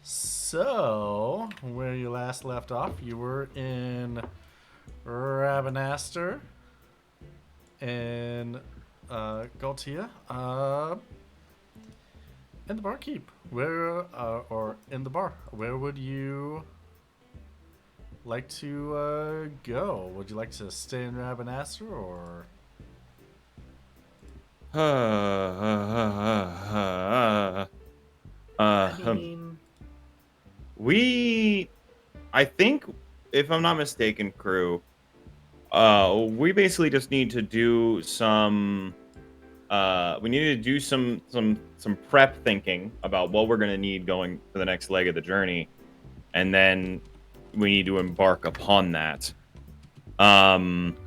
So, where you last left off, you were in Ravenaster and Galtia, in the barkeep. Where, or in the bar. Where would you like to go? Would you like to stay in Ravenaster or? I Um, mean, we, I think, if I'm not mistaken, crew, we basically just need to do we need to do some prep thinking about what we're gonna need going for the next leg of the journey, and then we need to embark upon that. Um,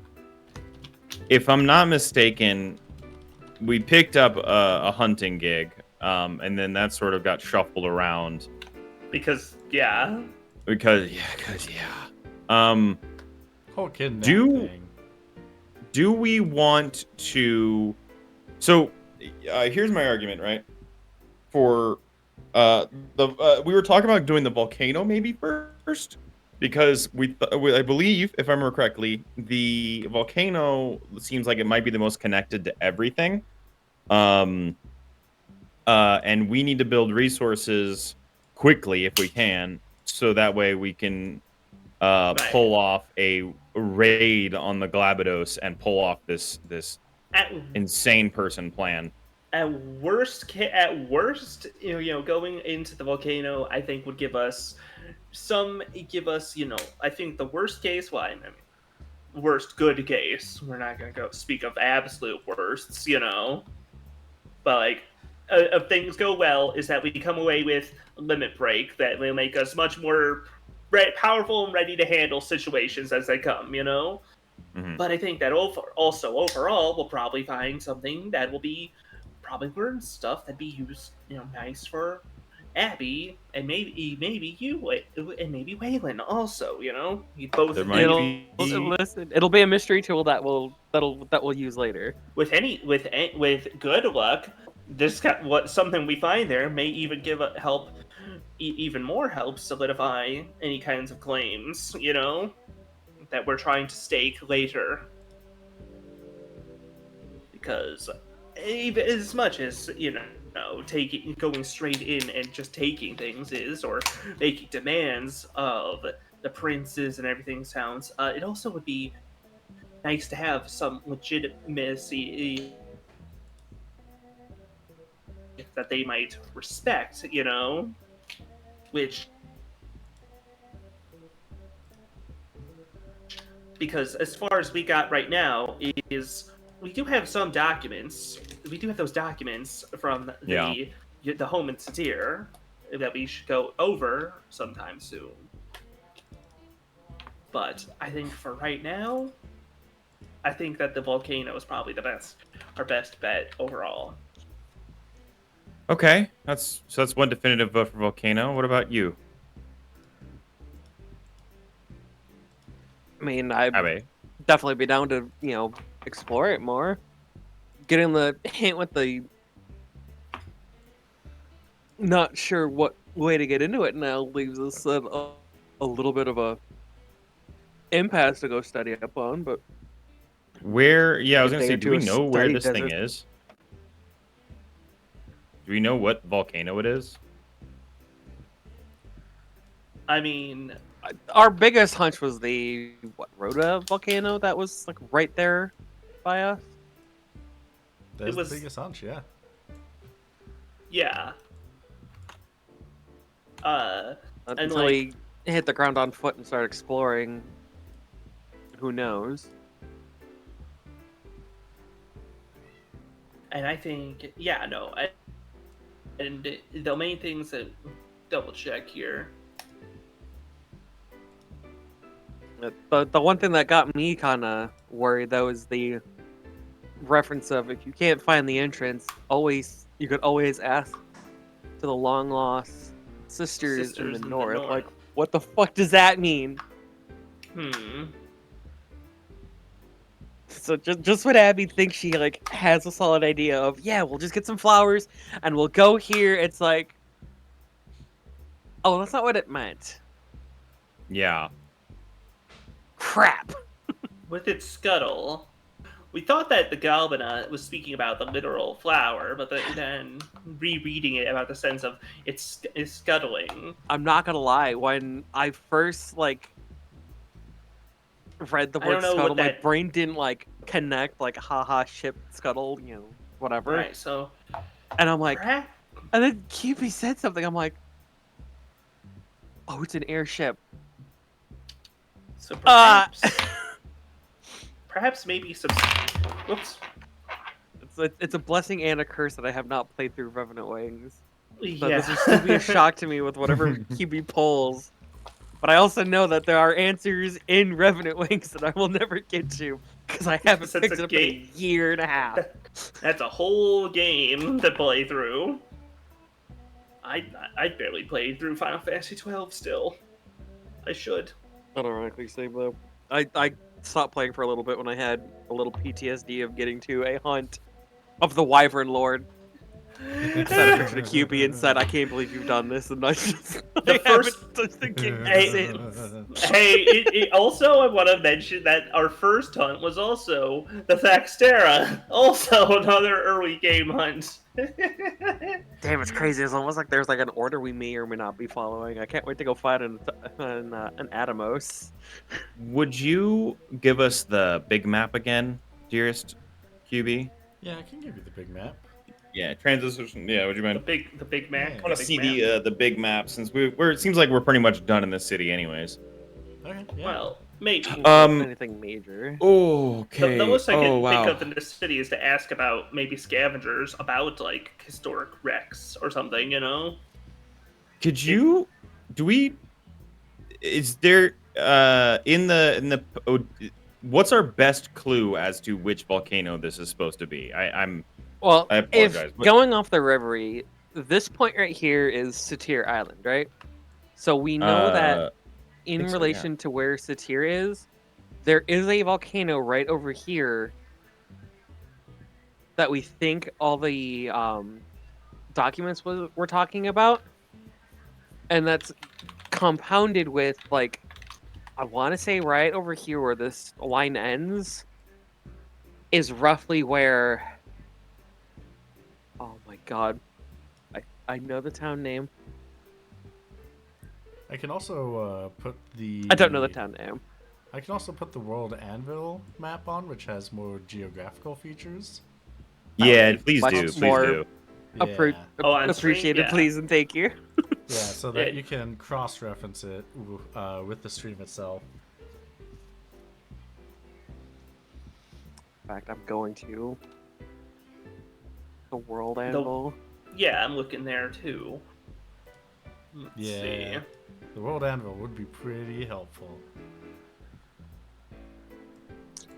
if I'm not mistaken, we picked up a hunting gig, and then that sort of got shuffled around because yeah, because Um, Whole kidnap do thing. do we want to? So, here's my argument, right? For the we were talking about doing the volcano maybe first because I believe, if I remember correctly, the volcano seems like it might be the most connected to everything. Um, and we need to build resources quickly if we can, so that way we can right. pull off a raid on the Glabados and pull off this At insane person plan. at worst, going into the volcano, I think would give us, I think the worst case. Well, I mean, worst good case. We're not gonna go speak of absolute worsts, but like. If things go well, is that we come away with limit break that will make us much more powerful and ready to handle situations as they come. Hmm. But I think that also overall, we'll probably find something that will be probably learn stuff that'd be used, nice for Abby and maybe you and maybe Waylon also. You both There might maybe be. Listen. It'll be a mystery tool that we'll use later. with good luck, what something we find there may even give a help, even more help solidify any kinds of claims. That we're trying to stake later. Because even as much as taking going straight in and just taking things is, or making demands of the princes and everything sounds, it also would be nice to have some legitimacy that they might respect, which, because as far as we got right now is we do have some documents. We do have those documents from Yeah. the home and Satir that we should go over sometime soon. But I think for right now, I think that the volcano is probably our best bet overall. Okay, that's one definitive vote for volcano. What about you, I mean, I'd Abe? definitely be down to explore it more. Getting the hint with the not sure what way to get into it now leaves us at a little bit of a impasse to go study up on. But Where? Yeah, I take a was gonna day say, or do two we of know where study this thing desert. is? Do we know what volcano it is? I mean, Our biggest hunch was the Rhoda volcano that was like right there by us. it That's the was biggest hunch, yeah. yeah. Uh, and Until like, we hit the ground on foot and start exploring, who knows? and I think yeah, no, and the main things that double check here. The one thing that got me kind of worried though is the reference of if you can't find the entrance, you could always ask to the long lost sisters in the Sisters in the north. Like, north. what the fuck does that mean? Hmm. So just when Abby thinks she like has a solid idea of, yeah, we'll just get some flowers and we'll go here. It's like, Oh, that's not what it meant. Yeah. Crap. With its scuttle. We thought that the Galbana was speaking about the literal flower, but then rereading it about the sense of it's scuttling. I'm not gonna lie. When I first read the I don't word know scuttle, what my that. brain didn't connect. Haha, ship scuttle. Whatever. Right, so And I'm like, perhaps, and then QB said something. I'm like, oh, it's an airship. so Uh perhaps maybe some. Whoops. it's a blessing and a curse that I have not played through Revenant Wings. So Yeah. this will still be a shock to me with whatever QB pulls. But I also know that there are answers in Revenant Wings that I will never get to because I haven't Since picked a it up in a game. year and a half. That's a whole game to play through. I barely played through Final Fantasy 12 still. I should. Ironically, same though. I stopped playing for a little bit when I had a little PTSD of getting to a hunt of the Wyvern Lord. Sent a picture to QB and said, "I can't believe you've done this," and I just The haven't first- touched the game Hey, since. Hey, also I want to mention that our first hunt was also the Faxtera, also another early game hunt. Damn, it's crazy. It's almost like there's an order we may or may not be following. I can't wait to go find an Atomos. Would you give us the big map again, dearest QB? Yeah, I can give you the big map. Yeah, transition. Yeah, would you mind? The big Mac. Yeah. I want to big see map. the big map since we're. It seems like we're pretty much done in this city, anyways. Okay, yeah. Well, maybe. Anything major? Oh, The most I can oh, wow. think of in this city is to ask about maybe scavengers about historic wrecks or something. Could you? Do we? Is there oh, what's our best clue as to which volcano this is supposed to be? Well, I if apologize. But, going off the Reverie, this point right here is Satyr Island, right? So we know that in think so, yeah. relation to where Satyr is, there is a volcano right over here that we think all the documents we're talking about, and that's compounded with I want to say right over here where this line ends is roughly where. Oh my god, I know the town name. I can also put the. I don't know the town name. I can also put the World Anvil map on, which has more geographical features. Yeah, be please much do. Please more- do. Yeah, Oh, on screen? Appreciated, Yeah. please, and thank you. yeah, so that Yeah. you can cross-reference it with the stream itself. In fact, I'm going to the World Anvil. Yeah, I'm looking there too. Let's Yeah. see. The World Anvil would be pretty helpful.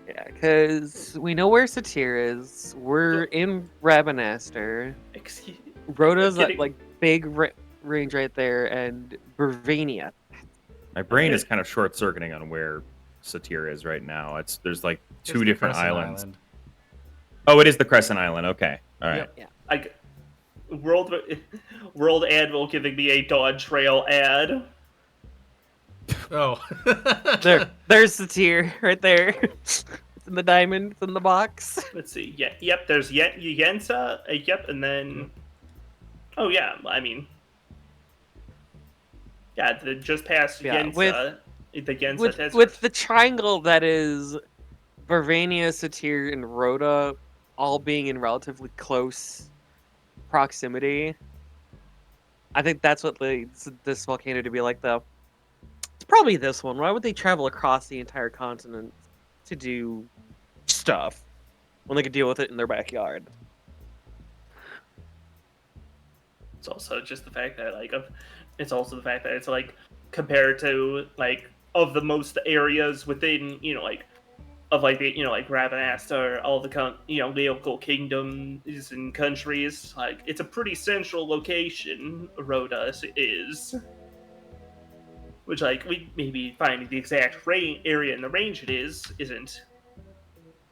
Yeah, because we know where Satyr is. We're in Rabanastre. Excuse. Rhoda's kidding. that big range right there, and Burvania. My brain Okay. is kind of short circuiting on where Satyr is right now. There's It's two the different Crescent islands. Island. Oh, it is the Crescent Island. Okay. All right. Yep. Yeah. World Anvil giving me a Dodge Trail ad. Oh. There's Satyr right there. It's in the diamond. It's in the box. Let's see. Yeah, yep. There's Yensa. Yep, and then. Oh yeah, I mean. Yeah, just past Yeah, Yensa. The Yensa with Desert. the triangle that is Vervania, Satyr, and Rhoda all being in relatively close proximity. I think that's what leads this volcano to be like, though. It's probably this one. Why would they travel across the entire continent to do stuff when they could deal with it in their backyard? It's also just the fact that it's also the fact that it's compared to of the most areas within of Rabanastre, all the local kingdoms and countries, it's a pretty central location. Rhoda is, which we maybe finding the exact area in the range it isn't.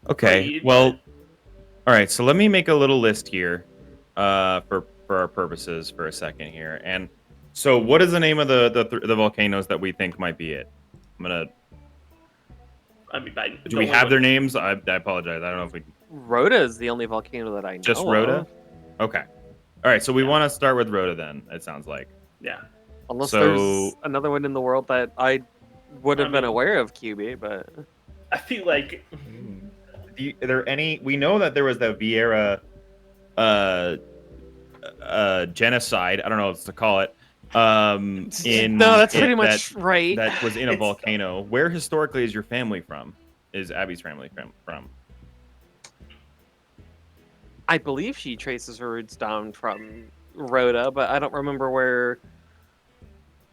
Okay. Agreed, Well, all right. So let me make a little list here, for our purposes for a second here. And So what is the name of the volcanoes that we think might be it? I'm gonna. I mean, by Do we have their names? I apologize. I don't know if we Rhoda is the only volcano that I know just Rhoda. of. Okay. All right. So we Yeah. want to start with Rhoda then. It sounds like. Yeah. Unless So- there's another one in the world that I would have I been mean- aware of, QB, but I feel like Are there any? We know that there was the Vieira, genocide. I don't know what to call it. In no, that's pretty it- much right. that was in a It's- volcano. Where historically is your family from? Is Abby's family from? I believe she traces her roots down from Rhoda, but I don't remember where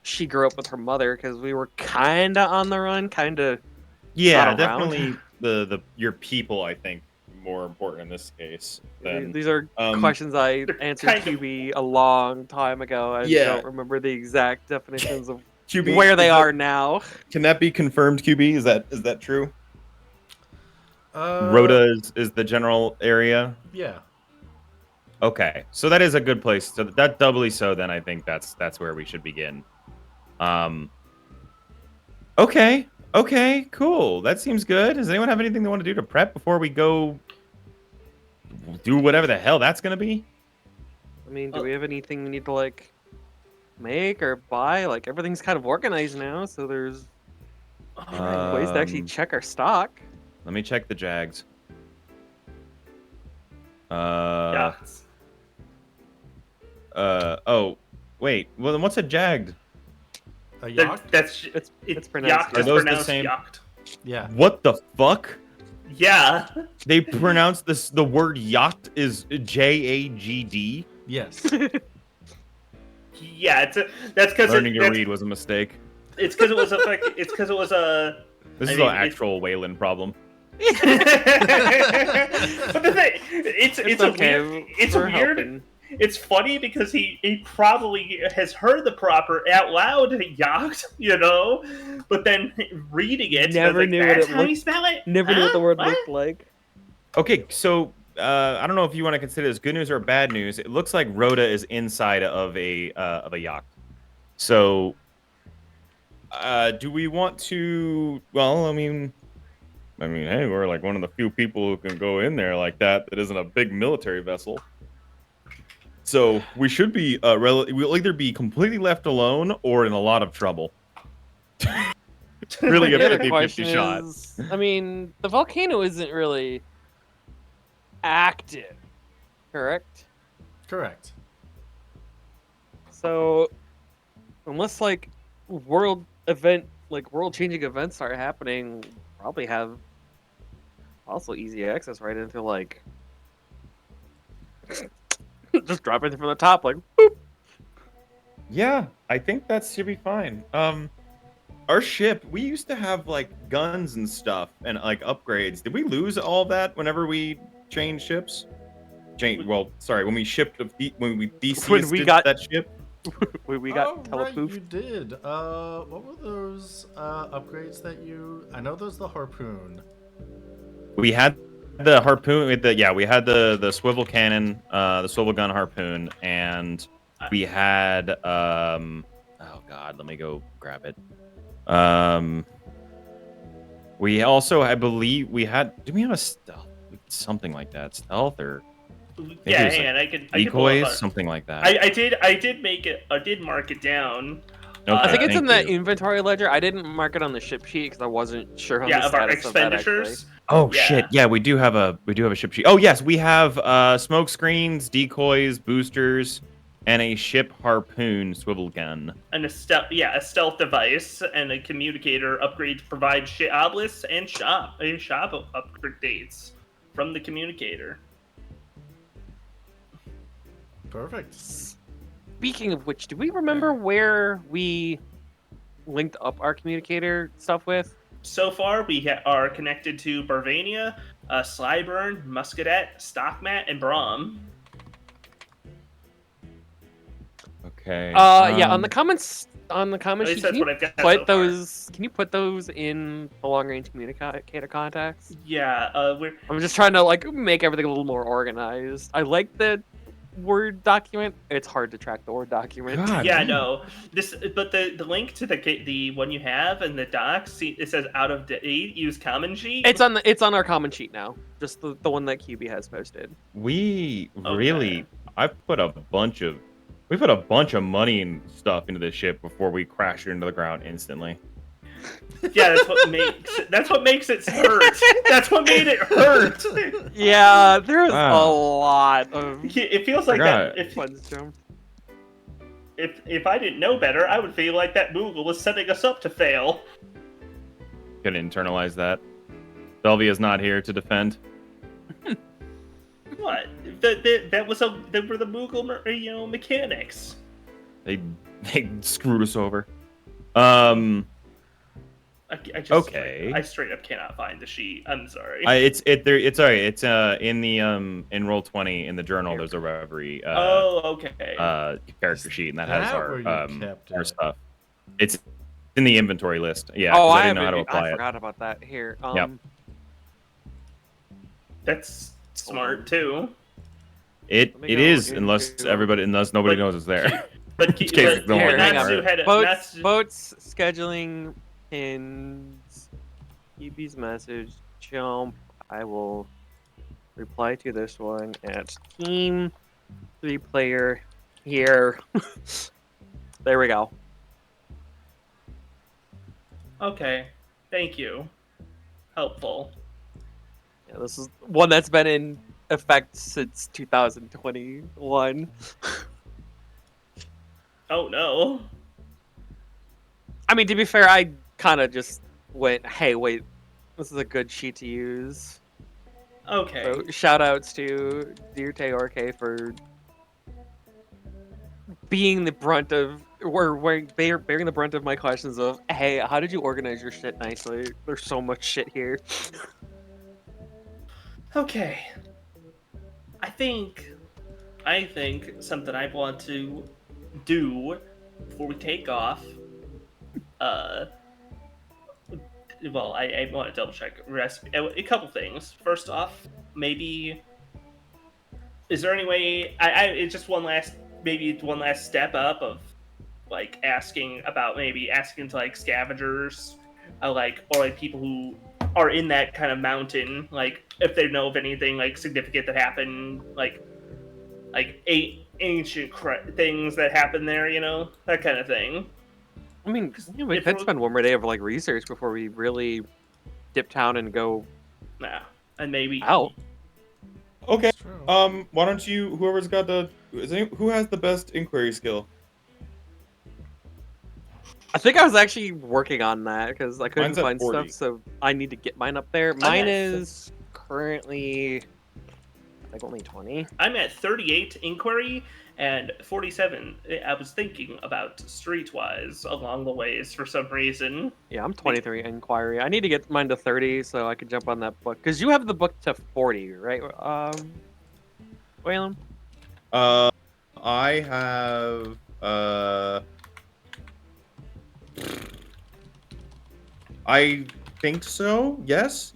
she grew up with her mother because we were kind of on the run, kind of. Yeah, Not around. definitely the your people. I think more important in this case than These are um, questions I answered kind of- QB a long time ago. I Yeah. don't remember the exact definitions of QB. where they is are that- now. Can that be confirmed? QB, is that true? Uh, Rhoda is the general area. Yeah. Okay, so that is a good place. So that doubly so. Then I think that's where we should begin. Okay, cool. That seems good. Does anyone have anything they want to do to prep before we go do whatever the hell that's gonna be? I mean, do we have anything we need to like make or buy? Like everything's kind of organized now, so there's ways to actually check our stock. Let me check the Jags. yachts. Oh, wait. Well, then what's a Jagged? A yacht? That's It's pronounced yacht Are is those the pronounced same? yacht. Yeah. What the fuck? Yeah. They pronounce this. The word yacht is Jagd. Yes. Yeah, that's because Learning to read was a mistake. it's because it was a it's because it was a This I is mean, an actual Wayland problem. but the thing it's okay. a weird, it's We're weird. helping. It's funny because he probably has heard the proper out loud yacht, but then reading it, Never like, knew what that's it how you looked- spell it. Never knew what the word What? looked like. Okay, so I don't know if you want to consider this good news or bad news. It looks like Rhoda is inside of a yacht. So, do we want to? Well, I mean, hey, we're like one of the few people who can go in there like that. That isn't a big military vessel. So we should be we'll either be completely left alone or in a lot of trouble. Really a The other 50-50 question shot. is, I mean, the volcano isn't really active, correct? Correct. So, unless like world changing events start happening, we'll probably have also easy access right into like just drop it from the top, like boop. Yeah, I think that should be fine. Our ship, we used to have like guns and stuff and like upgrades. Did we lose all that whenever we changed ships? Well, sorry, when we shipped when we de-seasted that ship. we got right, telepoof. you did. What were those upgrades that you? I know there's the harpoon. We had the harpoon with we had the swivel cannon, the swivel gun harpoon, and we had oh god, let me go grab it. We also, I believe, did we have a stealth, something like that, stealth or Yeah, it was, hang on, I can pull decoys, up something like that. I did make it. I did mark it down. Okay, I think it's thank in the you. inventory ledger. I didn't mark it on the ship sheet because I wasn't sure on the Of our status of that, actually. expenditures. Oh Yeah. shit! Yeah, we do have a ship sheet. Oh yes, we have smoke screens, decoys, boosters, and a ship harpoon swivel gun. And a stealth device and a communicator upgrade to provide obelisks and shop upgrades from the communicator. Perfect. Speaking of which, do we remember where we linked up our communicator stuff with? So far, we are connected to Barvania, Slyburn, Muscadet, Stockmat, and Brom. Okay. Yeah, on the comments At least sheet, that's can what you I've got. put so those? Can you put those in the long range communicator contacts? Far. Yeah, we're I'm just trying to like make everything a little more organized. I like the Word document. It's hard to track the Word document. God. Yeah, no. But the link to the one you have in the docs, see, it says out of date. Use common sheet. It's on our common sheet now. Just the one that QB has posted. We Okay. really, we put a bunch of money and stuff into this ship before we crashed it into the ground instantly. Yeah, that's what makes it hurt. That's what made it hurt. Yeah, there's a Wow. lot of It feels like Forgot. that. funds jumped. If I didn't know better, I would feel like that Moogle was setting us up to fail. Could internalize that. Belvia's not here to defend. What? They were the Moogle, mechanics. They screwed us over. I just Okay. I straight up cannot find the sheet. I'm sorry. It's alright. It's in the in roll 20 in the journal. There's a Reverie okay. character sheet, and that Is has that where you kept our it? stuff. It's in the inventory list. Yeah, Oh, 'cause I didn't know how to apply I it. forgot about that. Here. Yep. That's smart too. It Let me it go is into- unless nobody But- knows it's there. But, In case no one Natsu knows. had Boats scheduling pins. QB's message. Jump. I will reply to this one at team 3-player here. There we go. Okay, thank you. Helpful. Yeah, this is one that's been in effect since 2021. Oh no. I mean, to be fair, I kind of just went, hey, wait, this is a good sheet to use. Okay. So, shout outs to Dear Teorke for being the brunt of, bearing the brunt of my questions of, hey, how did you organize your shit nicely? There's so much shit here. Okay. I think something I want to do before we take off. Well, I want to double check a couple things. First off, maybe is there any way it's just one last step up of like asking to like scavengers, or like people who are in that kind of mountain, like if they know of anything like significant that happened, like ancient things that happened there, that kind of thing. I mean, we could spend one more day of like research before we really dip down and go Yeah, and maybe out. Okay. It's true. Why don't you? Who has the best inquiry skill? I think I was actually working on that because I couldn't Mine's at find 40. stuff, so I need to get mine up there. Mine at- is currently, I think, only 20. I'm at 38 inquiry and 47. I was thinking about streetwise along the ways for some reason. Yeah, I'm 23 inquiry. I need to get mine to 30 so I can jump on that book. Because you have the book to 40, right? Waylon? I have I think so. Yes.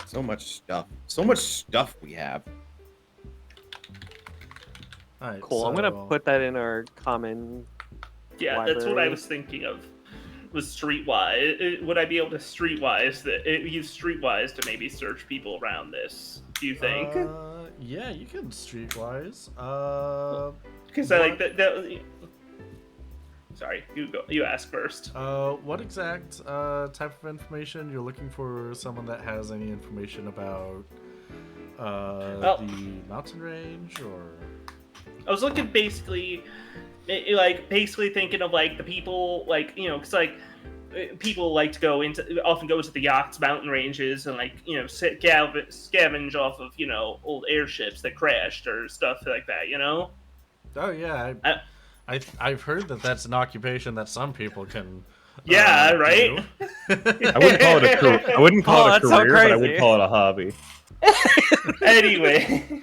So much stuff we have. All right, Cool. I'm going to put that in our common. Yeah, that's what I Library. was thinking of. Was streetwise. Would I be able to use streetwise to maybe search people around this? Do you think? Yeah, you can streetwise. Because I like that. Sorry, you go. You ask first. What exact type of information you're looking for? Someone that has any information about the mountain range, or? I was looking basically thinking of like the people, like, because like people like to often go into the yachts mountain ranges and like scavenge off of old airships that crashed or stuff like that. Oh yeah, I've heard that that's an occupation that some people can. Yeah, right. do. I wouldn't call it a career. I wouldn't call it a that's so career, but I crazy. would call it a hobby. Anyway.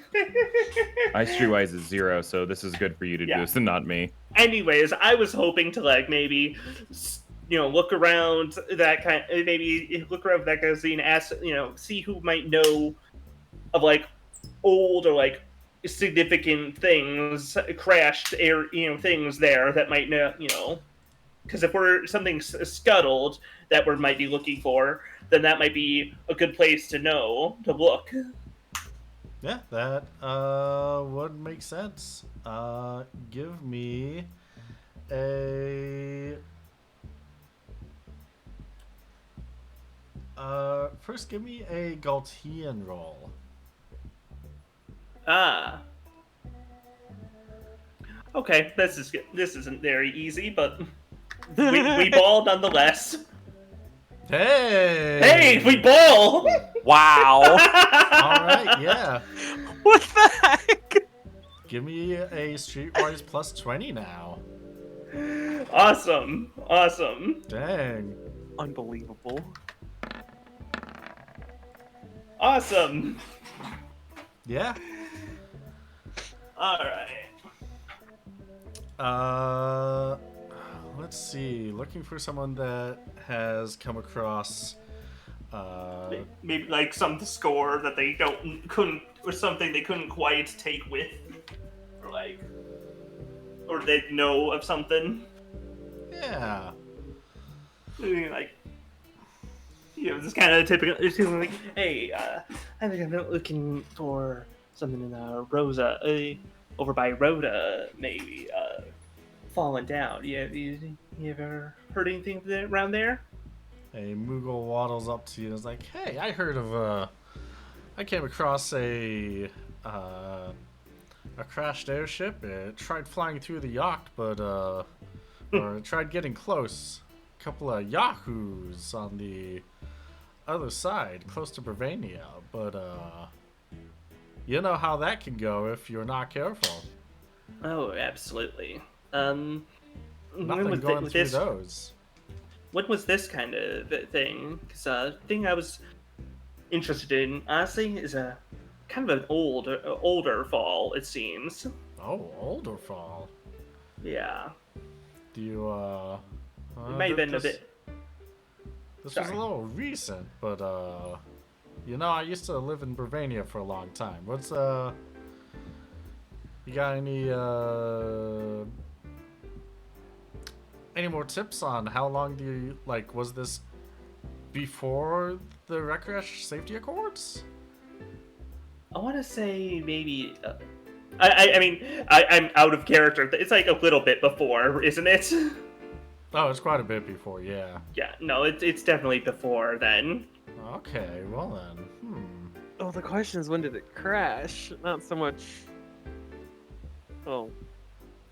My streetwise is 0, so this is good for you to Yeah. do, so not me. Anyways, I was hoping to like maybe look around that kind. Maybe look around that kind of scene. Ask, see who might know of like old or like significant things, crashed air, things there that might know. Because if we're something scuttled that we might be looking for, then that might be a good place to know to look. Yeah, that would make sense. Give me a first give me a Galtian roll. Ah, okay. This isn't very easy, but we ball nonetheless. Hey! Hey, we ball! Wow. Alright, yeah. What the heck? Give me a Streetwise plus 20 now. Awesome. Dang. Unbelievable. Awesome. Yeah. Alright. Let's see. Looking for someone that has come across Maybe like some score that they couldn't, or something they couldn't quite take with, or they know of something. yeah. Like, this kind of typical. It's kind of like, hey, I think I'm looking for something in Rosa, over by Rhoda, maybe falling down. You ever heard anything around there? A Moogle waddles up to you and is like, "Hey, I heard of I came across a crashed airship. It tried flying through the yacht, but or it tried getting close. A couple of yahoos on the other side, close to Bravania, but you know how that can go if you're not careful. Oh, absolutely. Nothing when going through this, those. What was this kind of thing? Because the thing I was interested in, honestly, is a kind of an older fall. It seems. Oh, older fall. Yeah, Do you it might have been a bit. This was Sorry. a little recent, but I used to live in Bravania for a long time. What's you got any more tips on how long do you was this before the Recreation Safety Accords? I want to say maybe. I mean, I'm out of character. It's like a little bit before, isn't it? Oh, it's quite a bit before, yeah. Yeah, no, it's definitely before then. Okay, well then. Oh, the question is, when did it crash? Not so much. Oh,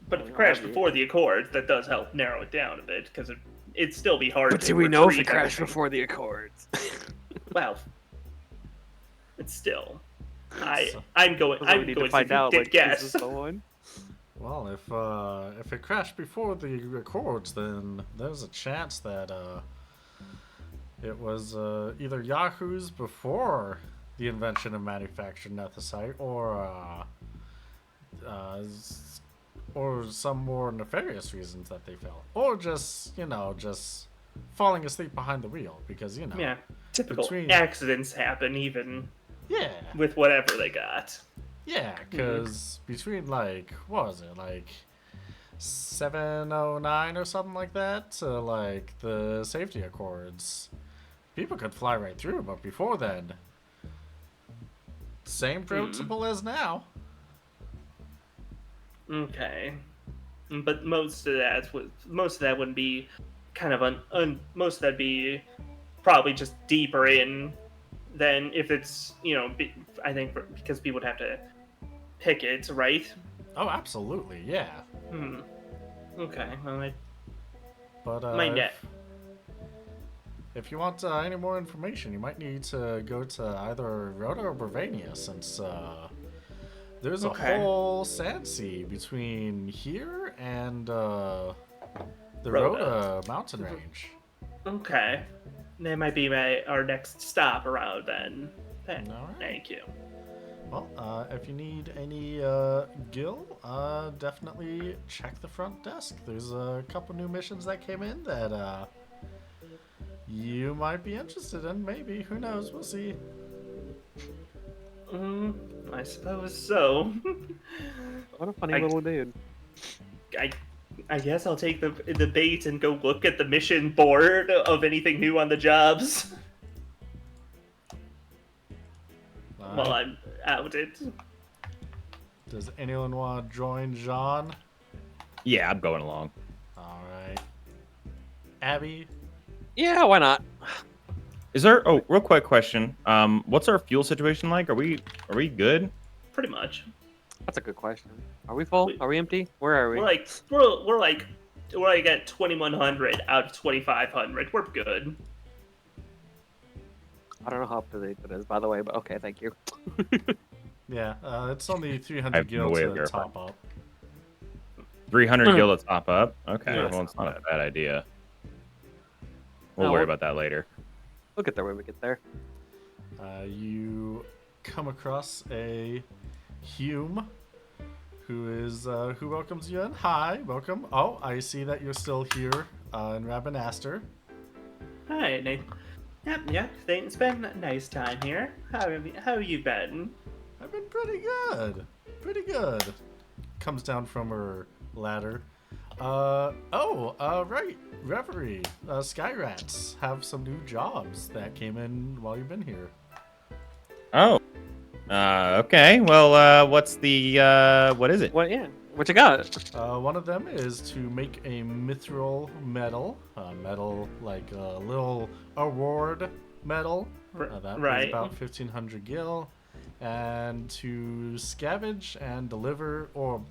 But if it crashed before the Accords, that does help narrow it down a bit, because it'd still be hard but to do we know if it retrieve crashed everything. before the Accords? Well, it's still. So- I'm going. That's what we I'm need going to find out. to Like, guess. is this the one? Well, if it crashed before the Accords, then there's a chance that it was either Yahoo's before the invention of manufactured nethicite, or some more nefarious reasons that they fell, or just falling asleep behind the wheel because Yeah, typical between- accidents happen even yeah. with whatever they got. Yeah, because between what was it, 709 or something like that to the safety accords, people could fly right through. But before then, same principle as now. Okay, but most of that wouldn't be kind of most of that'd be probably just deeper in than if it's I think because people would have to pick it, right? Oh, absolutely, yeah. Okay, well, But my net. if you want any more information, you might need to go to either Rhoda or Bravania, since there's a Okay. whole sand sea between here and the Rhoda. Rhoda mountain range. Okay, that might be our next stop around then. Alright. Thank you. Well, if you need any Gil, definitely check the front desk. There's a couple new missions that came in that you might be interested in. Maybe. Who knows? We'll see. I suppose so. What a funny I- little dude. I guess I'll take the bait and go look at the mission board of anything new on the jobs while I'm out it. Does anyone want to join Jean? Yeah, I'm going along. All right. Abby? Yeah, why not? Is there? Oh, real quick question. What's our fuel situation like? Are we good? Pretty much. That's a good question. Are we full? Are we empty? Where are we? We're like at 2100 out of 2500. We're good. I don't know how up to date that is, by the way, but okay, thank you. Yeah, it's only I 300 have no gil way of to verifying. top up. 300 gil to top up. Okay, Yeah, well, that's it's not not a bad idea. We'll No, worry we'll- about that later. We'll get there when we get there. You come across a Hume who welcomes you in. Hi, welcome. Oh, I see that you're still here in Rabenaster. Hi, Nate. Yep. It's been a nice time here. How have you been? I've been pretty good. Pretty good. Comes down from her ladder. Right. Reverie. Skyrats have some new jobs that came in while you've been here. Oh. Okay. Well, what's the what is it? What? Yeah. What you got? One of them is to make a mithril medal. Medal like a little award medal. That right. is about 1,500 gil. And to scavenge and deliver, or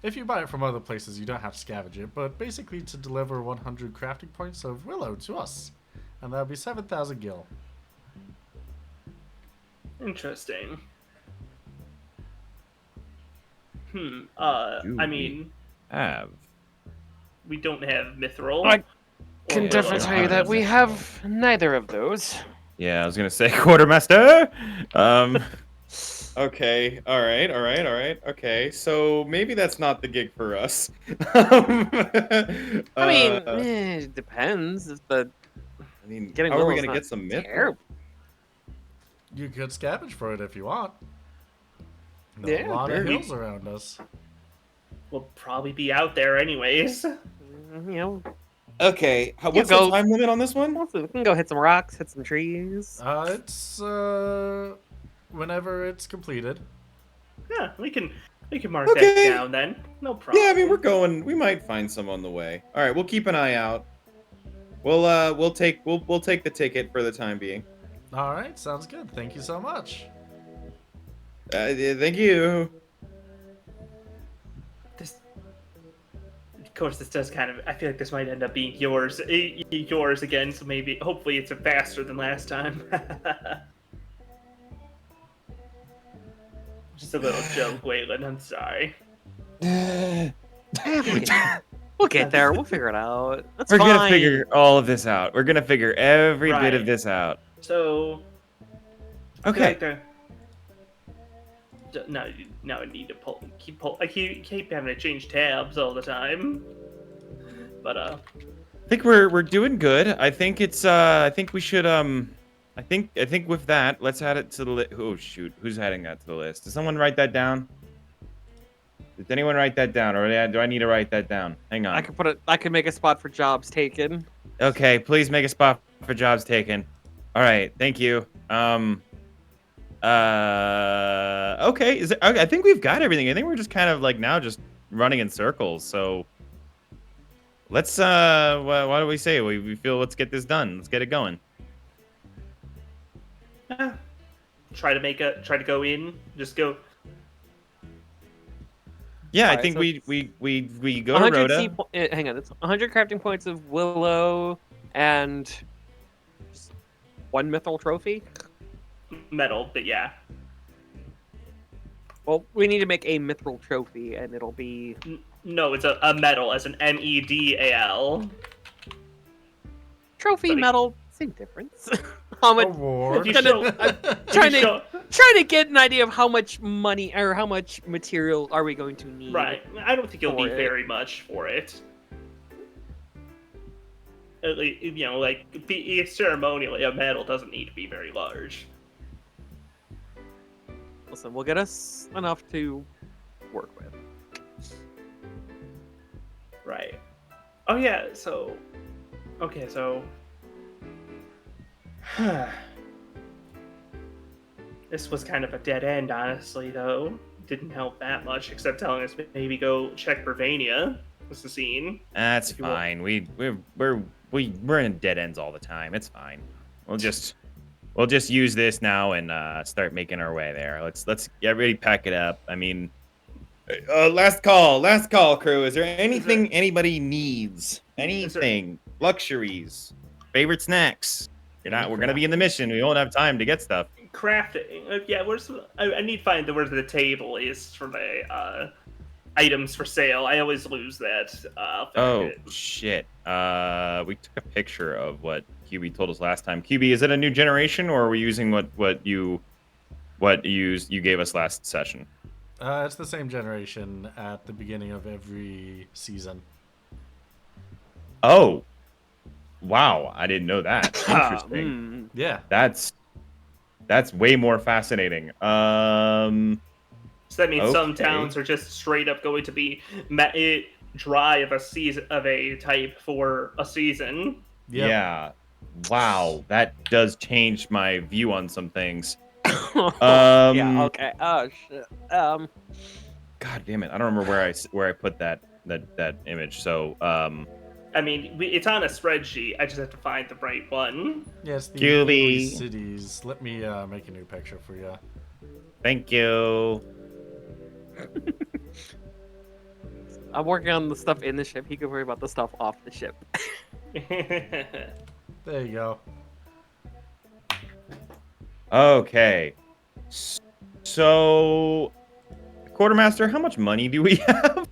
if you buy it from other places, you don't have to scavenge it, but basically to deliver 100 crafting points of willow to us. And that would be 7,000 gil. Interesting. Do I mean, Have. we don't have mithril. I or can Yeah, definitely willow. tell you that we have neither of those. Yeah, I was gonna say quartermaster. Okay. All right. Okay. So maybe that's not the gig for us. I mean, it depends. If the I mean, getting how are we willow's gonna not get some myth? terrible. You could scavenge for it if you want. Yeah, A lot of very- hills around us. We'll probably be out there anyways. You know, Okay. You What's go- the time limit on this one? we can go hit some rocks, hit some trees. It's whenever it's completed. Yeah, we can mark Okay. that down then. No problem. Yeah, I mean we're going. We might find some on the way. All right, we'll keep an eye out. We'll take the ticket for the time being. All right, sounds good. Thank you so much. Thank you. This, of course, this does kind of. I feel like this might end up being yours again. So maybe, hopefully, it's faster than last time. Just a little joke, Waylon. I'm sorry. We'll get there. We'll figure it out. That's We're fine. gonna figure all of this out. We're gonna figure every bit Right. of this out. So. I feel Okay. like no, I need to I keep having to change tabs all the time. But I think we're doing good. I think it's I think we should I think with that, let's add it to the list. Oh shoot, who's adding that to the list? Did someone write that down? Did anyone write that down, or do I need to write that down? Hang on. I could make a spot for jobs taken. Okay, please make a spot for jobs taken. All right, thank you. Okay, okay, I think we've got everything. I think we're just kind of like now just running in circles. So let's what do we say? We feel let's get this done. Let's get it going. try to go in. Just go. Yeah, I Alright, think so we go to 100 Rhoda. hang on, it's 100 crafting points of willow and just one mithril trophy. Metal, but yeah. Well, we need to make a mithril trophy, and it'll be No, it's a medal as an MEDAL. trophy Buddy. medal. Same difference. How much? Award. You Trying show- to, trying you to show- trying to get an idea of how much money or how much material are we going to need. Right. I don't think you'll For need it. very much for it. like be ceremonially, a medal doesn't need to be very large. Listen, we'll get us enough to work with. Right. Oh yeah. So, okay. So, this was kind of a dead end, honestly. Though didn't help that much, except telling us maybe go check Bravania. Was the scene? That's If you want. fine. We're in dead ends all the time. It's fine. We'll just use this now and start making our way there. Let's everybody pack it up. I mean, last call, crew. Is there anything anybody needs? Anything? Luxuries? Favorite snacks? We're gonna be in the mission. We won't have time to get stuff. Crafting. Yeah. I need to find where the table is for the items for sale. I always lose that. I'll find it. Shit. We took a picture of what QB told us last time. QB, is it a new generation, or are we using what you gave us last session? It's the same generation at the beginning of every season. Oh, wow! I didn't know that. Interesting. Yeah. That's way more fascinating. So that means some Okay. towns are just straight up going to be dry of a type for a season. Yep. Yeah. Wow, that does change my view on some things. Yeah. Okay. Oh shit. God damn it! I don't remember where I put that image. So I mean, it's on a spreadsheet. I just have to find the right one. Yes, the QB. cities. Let me make a new picture for you. Thank you. I'm working on the stuff in the ship. He can worry about the stuff off the ship. There you go. Okay. So, Quartermaster, how much money do we have?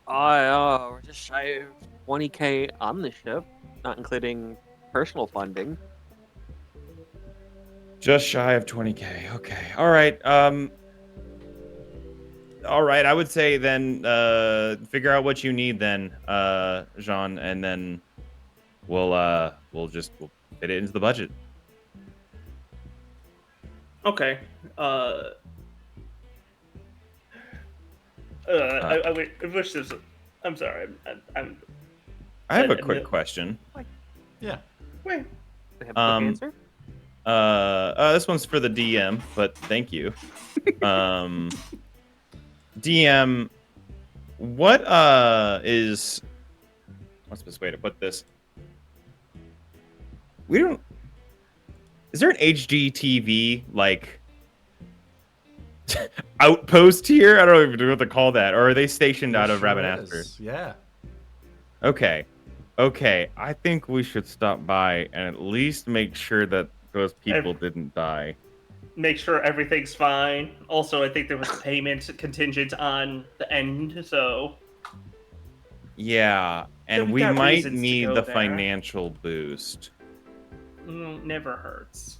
We're just shy of 20K on the ship, not including personal funding. Just shy of 20K. Okay. All right. All right. I would say then figure out what you need then, Jean, and then we'll fit it into the budget. Okay. I wish this. I'm sorry. I'm I have a quick question. Yeah. wait. They have a quick answer? This one's for the DM, but thank you. DM, what's the best way to put this? Is there an HGTV like outpost here? I don't even know what to call that. Or are they stationed out of Sure Ravenaster? is. Yeah. Okay. I think we should stop by and at least make sure that those people didn't die. Make sure everything's fine. Also, I think there was a payment contingent on the end, so Yeah, and we've we got might reasons to need go the there. financial boost. Never hurts.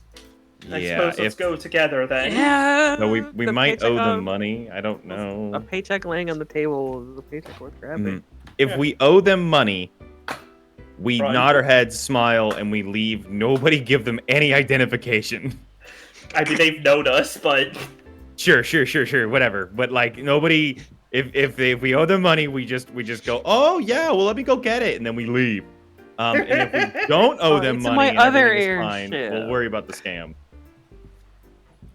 I Yeah, suppose let's go together then. Yeah. No, we the might paycheck owe them on- money. I don't know. A paycheck laying on the table is a paycheck worth grabbing. Mhm. If we owe them money, we Run. nod our heads, smile, and we leave. Nobody give them any identification. I mean, they've known us, but Sure, whatever. But like nobody. If we owe them money, we just go. Oh yeah, well let me go get it, and then we leave. And if we don't owe them It's money, my and other everything is fine, airship. we'll worry about the scam.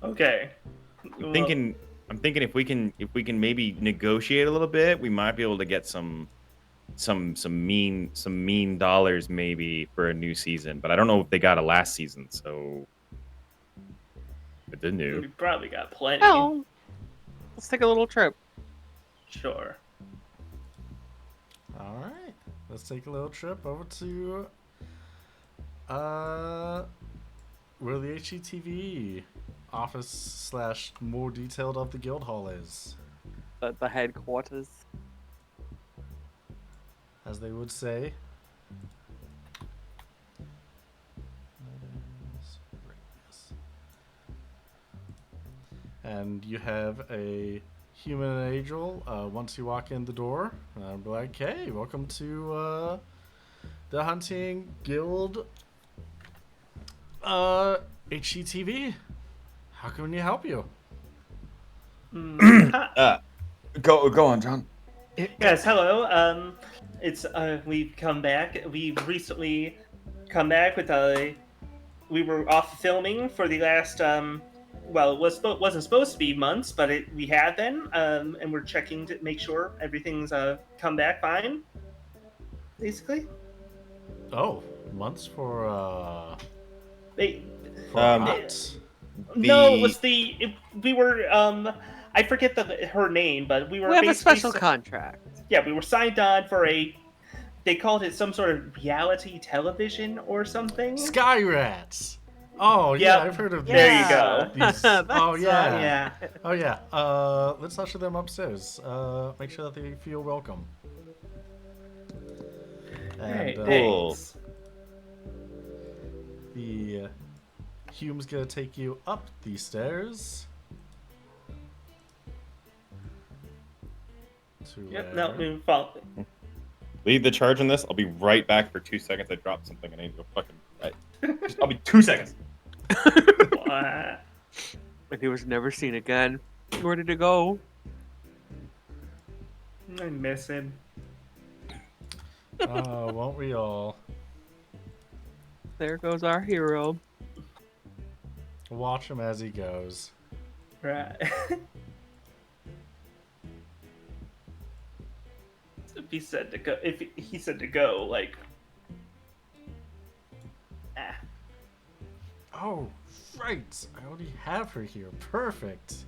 okay. I'm thinking if we can maybe negotiate a little bit, we might be able to get some mean dollars maybe for a new season. But I don't know if they got a last season, so it's a We new. probably got plenty. Oh, let's take a little trip. Sure. All right. Let's take a little trip over to where the HGTV office / more detailed of the guild hall is, The headquarters. as they would say. And you have a human and angel. Once you walk in the door, be like, "Hey, welcome to the Hunting Guild HCTV. How can we help you? Hi. Go on, John. Yes, hello. It's we've come back. We've recently come back with we were off filming for the last well, wasn't supposed to be months, but we have been. And we're checking to make sure everything's come back fine. Basically, Oh, months for they Um, what? no, it was we were I forget her name, but we were We have a basically special contract. yeah, we were signed on for they called it some sort of reality television or something. Sky Rats. Oh yeah, Yep. I've heard of these. There you go. These, That's, oh yeah. Yeah. Oh yeah. Let's usher them upstairs. Make sure that they feel welcome. Alright, And Cool. thanks. the Hume's gonna take you up the stairs. To Yep, where- no, we follow. Lead the charge on this. I'll be right back for 2 seconds. I dropped something and I need to go fucking. I'll be 2 seconds. Uh, And he was never seen again. Where did it go? I miss him. Won't we all? There goes our hero. Watch him as he goes. Right. If he said to go, if he said to go, like, ah, Oh, right. I already have her here. Perfect.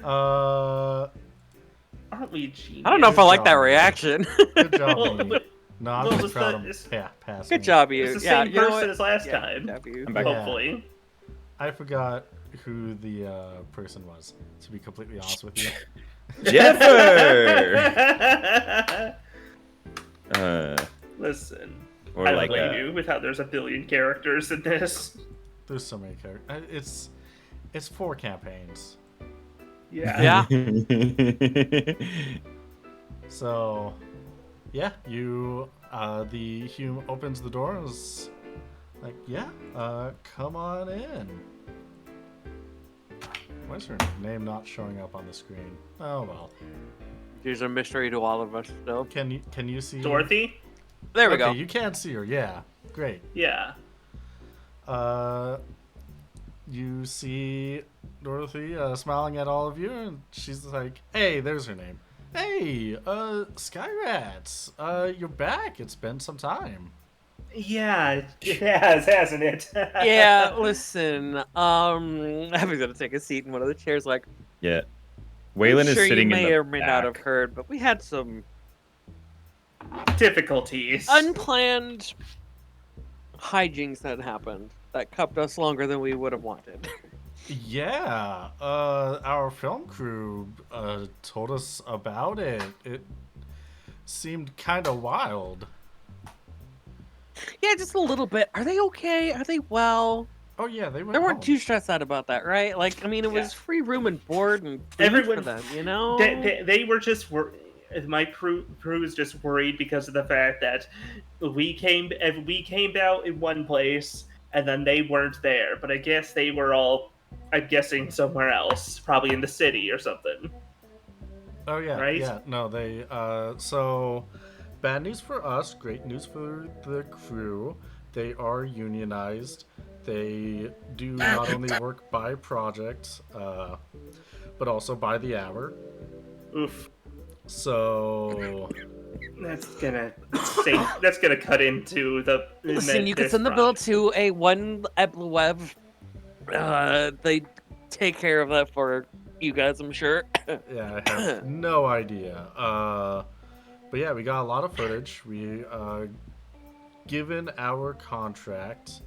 Uh, aren't we genius? I don't know if I like that job. reaction. good job. Well, me. but No, I'm well, just was proud the- of passing. Good job, you. it's the Yeah, same you know person what? as last Yeah, time. good job, you. I'm back. Yeah. Hopefully. I forgot who the person was, to be completely honest with you. Jennifer. Listen, Or I like don't blame you with how there's a billion characters in this. There's so many characters. It's 4 campaigns. Yeah. Yeah. So, yeah, you, the Hume opens the door and is like, yeah, come on in. Why is her name not showing up on the screen? Oh well. She's a mystery to all of us still. Can you see her? Dorothy? There we Okay, go. you can see her. Yeah, great. Yeah. You see Dorothy smiling at all of you, and she's like, "Hey, there's her name. Hey, Sky Rats, you're back. It's been some time." Yeah, it has, hasn't it? Yeah, listen. I'm gonna take a seat in one of the chairs. Like, yeah. Waylon I'm is sure sitting you in may the or may not have back. heard, but we had some Difficulties. unplanned hijinks that happened that kept us longer than we would have wanted. Yeah, our film crew told us about it. It seemed kind of wild. Yeah, just a little bit. Are they okay? Are they well? Oh yeah, they went They weren't home. too stressed out about that, right? Like, I mean, it was Yeah. free room and board and food Everyone- for them, you know? They were just my crew is just worried because of the fact that we came out in one place and then they weren't there. But I guess they were all, I'm guessing, somewhere else, probably in the city or something. Oh yeah, Right? yeah. No, they. So, bad news for us. Great news for the crew. They are unionized. They do not only work by project, but also by the hour. Oof. So, That's gonna that's gonna cut into the. Listen, you can this send the bill project. to a one web. They take care of that for you guys, I'm sure. yeah, I have no idea. But yeah, we got a lot of footage. We, given our contract,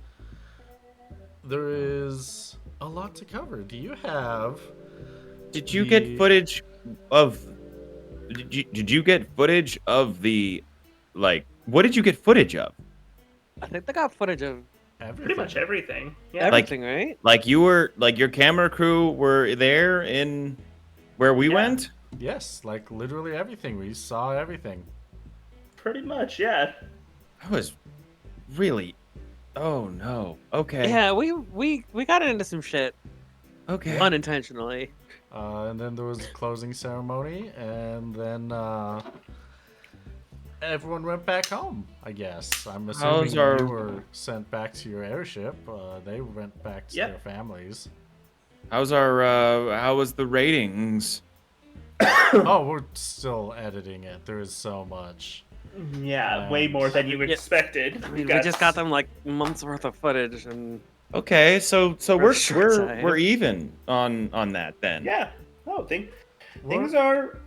there is a lot to cover. Do you have? Did you get footage of? Did you get footage of the, like? What did you get footage of? I think they got footage of Everything. Pretty much everything. Yeah. everything, right? Like you were, like your camera crew were there in where we Yeah. went. Yes, like literally everything. We saw everything. Pretty much. Yeah. I was really. Oh no. Okay. Yeah, we got into some shit Okay. unintentionally. And then there was the closing ceremony, and then everyone went back home, I guess. I'm assuming How's our- you were sent back to your airship. They went back to Yep. their families. How's our? How was the ratings? Oh, we're still editing it. There is so much. Yeah, way more than you Yeah. expected. I mean, we just got them like months worth of footage, and Okay, so For we're sure we're side. we're even on that then. Yeah. Oh, things We're- are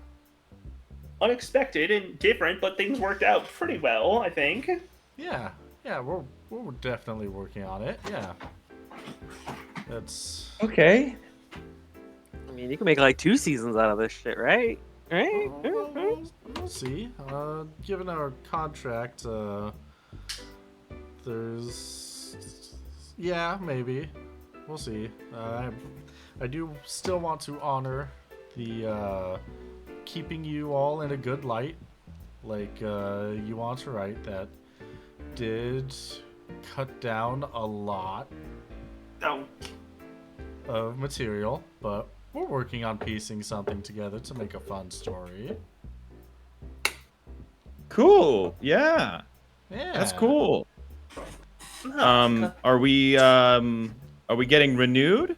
unexpected and different, but things worked out pretty well, I think. Yeah, we're definitely working on it. Yeah, that's. Okay. I mean, you can make like 2 seasons out of this shit, right? Right? We'll see. Given our contract, there's. Yeah, maybe. We'll see. I do still want to honor the keeping you all in a good light. Like, you want to write that did cut down a lot Oh, of material, but we're working on piecing something together to make a fun story. Cool. Yeah. Yeah, That's cool. no. Are we getting renewed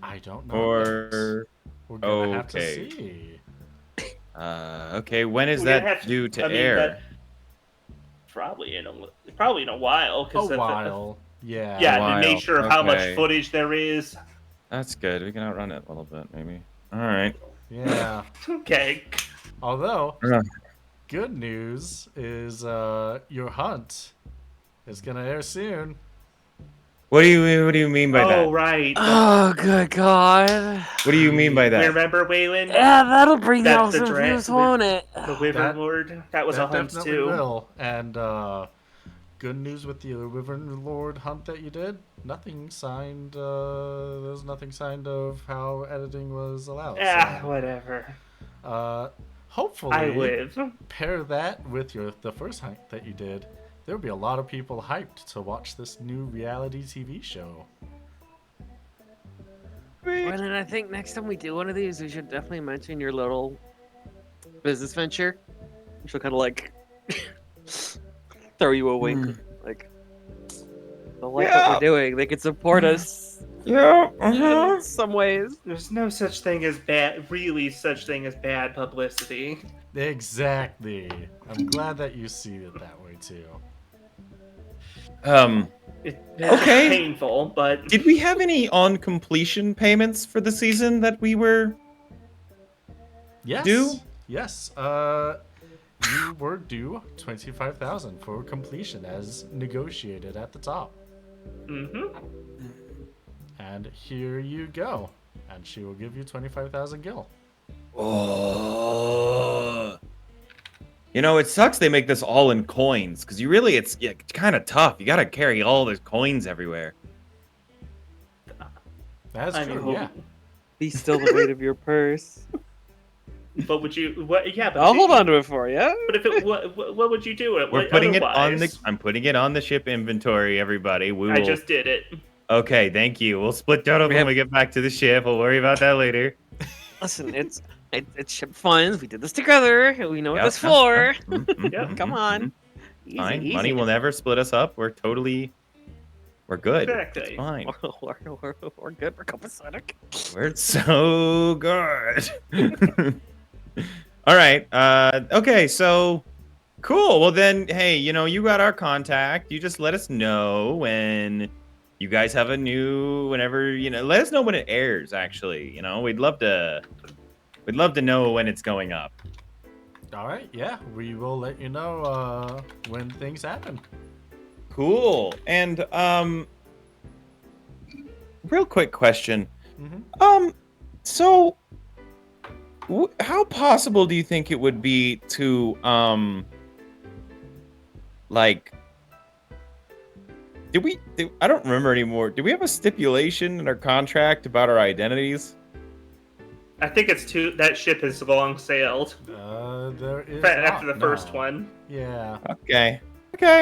I don't know. or We're gonna have to okay. see. okay, when is We're gonna that have due to I mean, air? that- probably in a while. A 'Cause while. Yeah. Yeah, A the while, nature of how much okay. footage there is. That's good. We can outrun it a little bit maybe. All right. Yeah. Okay. Although, Yeah. good news is your hunt is gonna air soon. What do you mean by Oh, that? right. Oh, good God. What do you mean by that? Remember, Waylon? Yeah, that'll bring That's out the some dra- views, the- won't it? The Wyvern Lord? That was a That hunt, definitely too. will. And good news with the Reverie Lord hunt that you did. Nothing signed. There's nothing signed of how editing was allowed. Ah, so, whatever. hopefully, I live. pair that with the first hunt that you did. There'll be a lot of people hyped to watch this new reality TV show. Well, then I think next time we do one of these, we should definitely mention your little business venture. She'll kind of like throw you a wink, like they'll like what we're doing. They can support us Yeah. in some ways. There's no such thing as bad publicity. Exactly. I'm glad that you see it that way too. It's Okay. painful, but Did we have any on completion payments for the season that we were? Yes. Due? Yes. You were due 25,000 for completion as negotiated at the top. mm-hmm. And here you go. And she will give you 25,000 gil. Oh. You know, it sucks they make this all in coins because it's kind of tough. You got to carry all those coins everywhere. That's I true. mean, Yeah. Be still the weight of your purse. But would you? What? Yeah, but I'll hold on to it for you. But if it, what would you do? We're putting it on the. otherwise? I'm putting it on the ship inventory. Everybody, we will. I just did it. Okay, thank you. We'll split that up when we get back to the ship. We'll worry about that later. Listen, it's ship funds. We did this together. We know what Yep, this yep, for. Yep. Come on. Easy, Fine. easy. Money will never split us up. We're good. Exactly. It's fine. We're good. We're copacetic. We're so good. All right. Okay. So cool. Well then, hey, you got our contact. You just let us know when you guys have whenever, let us know when it airs. Actually, we'd love to know when it's going up. All right. Yeah. We will let you know when things happen. Cool. And real quick question. Mm-hmm. So how possible do you think it would be to like I don't remember anymore. Did we have a stipulation in our contract about our identities? I think it's too. That ship has long sailed There is after the not, first no. one. Yeah. Okay. Okay.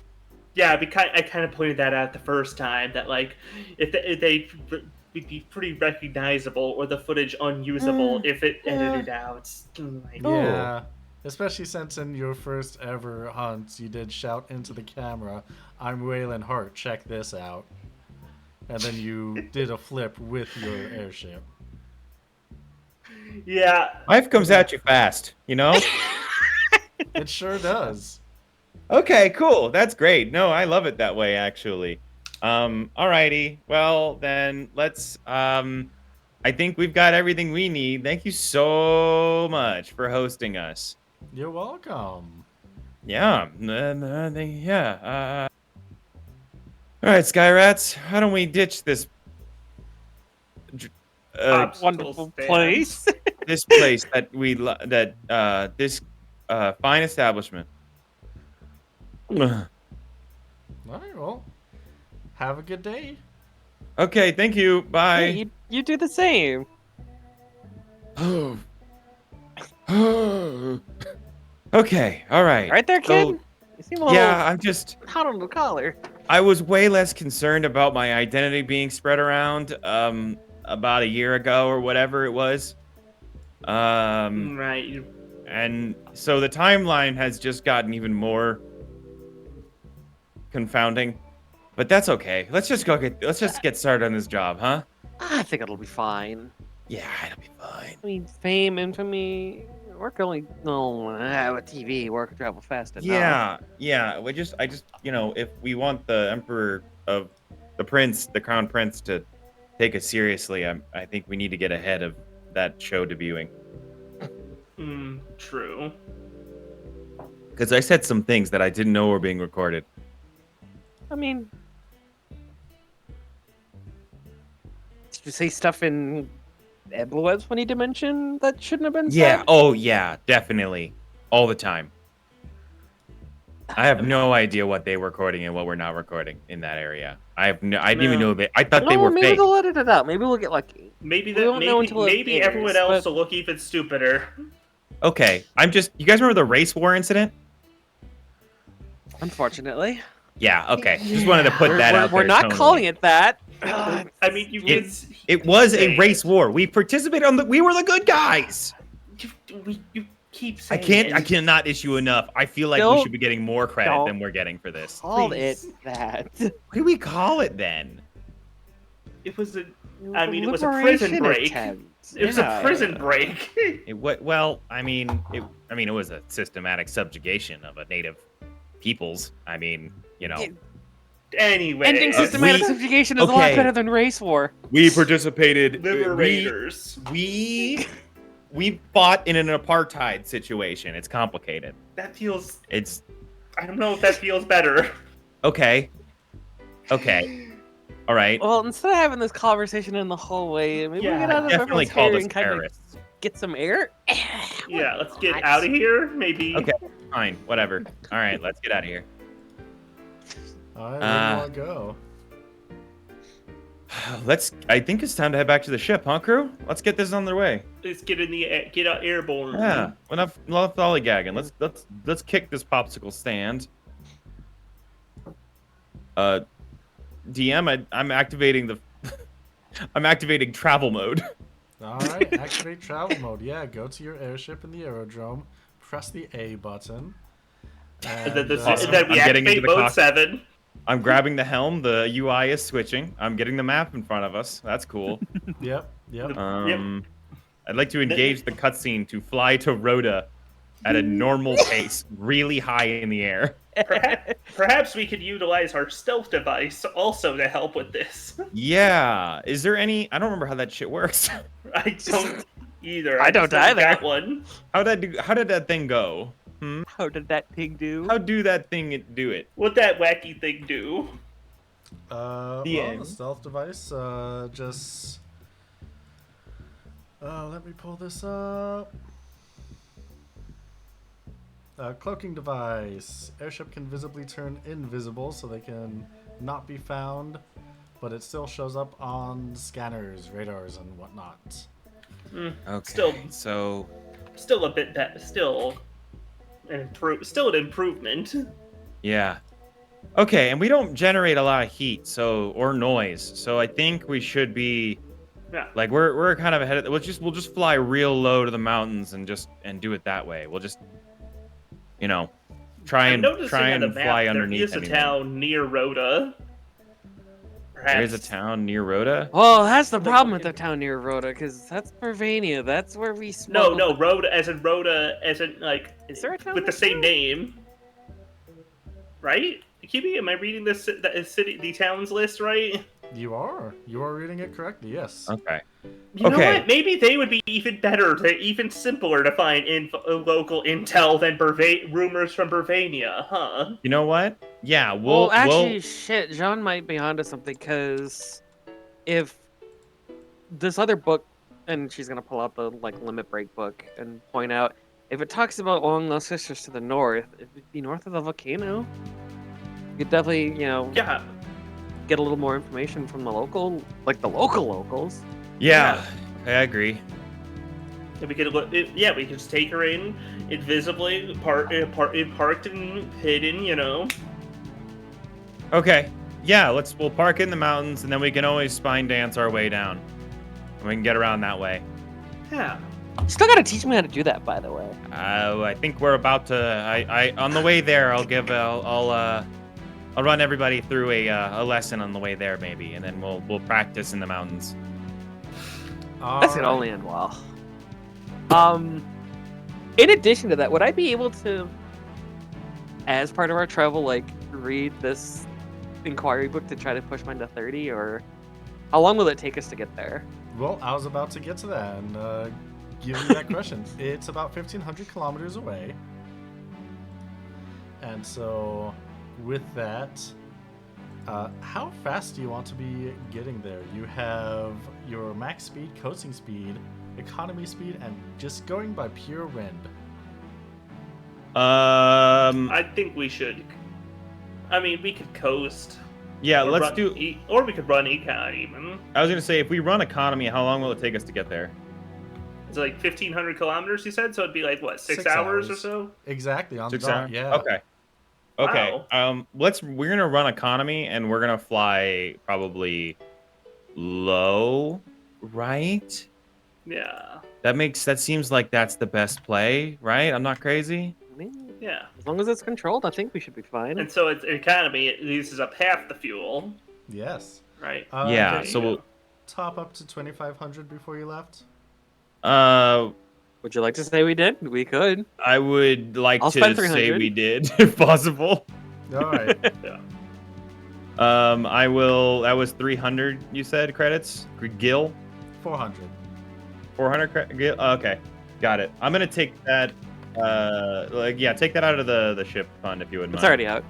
Yeah, I kind of pointed that out the first time that like if they would be pretty recognizable or the footage unusable if it edited out. Like, Yeah. Especially since in your first ever hunt, you did shout into the camera, "I'm Waylon Hart, check this out." And then you did a flip with your airship. yeah, Life comes at you fast, you know? It sure does. Okay, cool. That's great. No, I love it that way, actually. Alrighty. Well, then let's, I think we've got everything we need. Thank you so much for hosting us. You're welcome. Yeah. All right, Sky Rats, how don't we ditch this Obstacle Wonderful stand. place. this place that this fine establishment? All right, well, have a good day. Okay, thank you. Hey, Bye. you do the same. Okay, all right. Right there, kid? So, You seem a little yeah, I'm just hot on the collar. I was way less concerned about my identity being spread around about a year ago or whatever it was. Right. And so the timeline has just gotten even more confounding. But that's okay. Let's just get started on this job, huh? I think it'll be fine. Yeah, it'll be fine. I mean, fame, infamy, work only. No, with TV, work travel fast enough. Yeah. I just, if we want the Emperor of the Crown Prince, to take us seriously, I think we need to get ahead of that show debuting. True. Because I said some things that I didn't know were being recorded. I mean, did you say stuff in Ebloed's funny dimension that shouldn't have been said? Yeah. Oh, yeah. Definitely. All the time. I have no idea what they were recording and what we're not recording in that area. I didn't even know that. I thought they were maybe fake. they'll edit it out. Maybe we'll get lucky. Maybe We won't know until it maybe airs, everyone else but- will look even stupider. Okay. You guys remember the race war incident? Unfortunately, Yeah. Okay. Just wanted to put that out there. we're not calling it that. I mean, you It- kids. It was a saying- race war. We participated we were the good guys. You keep I saying. cannot issue enough. I feel like we Don't- should be getting more credit don't. than we're getting for this. Call Please. it that. What do we call it then? It was a. I mean, it was a prison Liberation break. attempt. It was Yeah. a prison break. It was a systematic subjugation of a native peoples. I mean, Anyway, Ending systematic we- subjugation is a lot okay. better than race war. we participated. liberators. We fought in an apartheid situation. It's complicated. That feels. It's I don't know if that feels better. okay. All right. Well, instead of having this conversation in the hallway, maybe we Yeah, get out of Definitely everyone's called hair us and kind of terrorists. get some air. Yeah, let's get What? out of here. Maybe. Okay. Fine. Whatever. All right. Let's get out of here. All right, where do you want to go? I think it's time to head back to the ship, huh, crew? Let's get this on their way. Let's get in the get out airborne. Yeah. Enough lollygagging. Let's kick this popsicle stand. DM, I'm activating the I'm activating travel mode. All right, activate travel mode. Yeah, go to your airship in the aerodrome, press the A button. And then, Awesome. and then we I'm getting activate into the mode cockpit. 7. I'm grabbing the helm. The UI is switching. I'm getting the map in front of us. That's cool. Yep. I'd like to engage the cutscene to fly to Rhoda at a normal pace, really high in the air. Perhaps we could utilize our stealth device also to help with this. Yeah. Is there any? I don't remember how that shit works. I don't either. I don't just know either. That one. How did that thing go? How did that thing do? How do that thing do it? What'd that wacky thing do? Well, end. the stealth device just. Let me pull this up. Cloaking device. Airship can visibly turn invisible so they can not be found, but it still shows up on scanners, radars, and whatnot. Okay. Still a bit still an improvement. Yeah. Okay, and we don't generate a lot of heat, or noise. So I think we should be Yeah. like we're kind of ahead of. We'll just fly real low to the mountains and do it that way. We'll just try I'm and noticing on the fly map there underneath is a anything. town near Rhoda. There is a Perhaps. town near Rhoda. Well, that's the Like, problem with the town near Rhoda, because that's Pervania. That's where we No, smuggled. no, Rhoda as in like Is there a town with the there same too? name, right? Kibi, am I reading the towns list right? You are reading it correctly. Yes. Okay. You know Okay. what? Maybe they would be even better, even simpler to find local intel than rumors from Burvania, huh? You know what? Yeah, Well, actually, we'll shit, John might be onto something, because if this other book, and she's gonna pull out the limit break book and point out, if it talks about long lost sisters to the north, it would be north of the volcano. You could definitely, Yeah, get a little more information from the local, the locals. yeah, I agree. we could look. Yeah, we could just take her in invisibly, parked and hidden. Okay. Yeah, we'll park in the mountains and then we can always spine dance our way down. And we can get around that way. Yeah. Still gotta teach me how to do that, by the way. I think we're about to. I on the way there, I'll run everybody through a lesson on the way there, maybe, and then we'll practice in the mountains. That's gonna only end well. In addition to that, would I be able to, as part of our travel, read this inquiry book to try to push mine to 30, or how long will it take us to get there? Well, I was about to get to that and give you that question. It's about 1,500 kilometers away. And so, with that, how fast do you want to be getting there? You have your max speed, coasting speed, economy speed, and just going by pure wind. I think we should. I mean, we could coast. Yeah, or let's run do. Or we could run econ even. I was gonna say, if we run economy, how long will it take us to get there? It's like 1,500 kilometers, you said? So it'd be like, what, 6 6 hours or hours. so? Exactly, on 6 the dot, hours? yeah. Okay. Okay. Wow. We're gonna run economy and we're gonna fly probably low, right? Yeah. That seems like that's the best play, right? I'm not crazy. I mean, Yeah. as long as it's controlled, I think we should be fine. And so it's economy, it uses up half the fuel, Yes. right? Yeah, Did so you we'll top up to 2,500 before you left? Would you like to say we did? We could. I would like I'll to spend say 300. we did, if possible. All right. Yeah. I will. That was 300. You said credits. Gil, 400. 400. Gil. Okay, got it. I'm gonna take that. Take that out of the ship fund if you wouldn't It's mind. already out.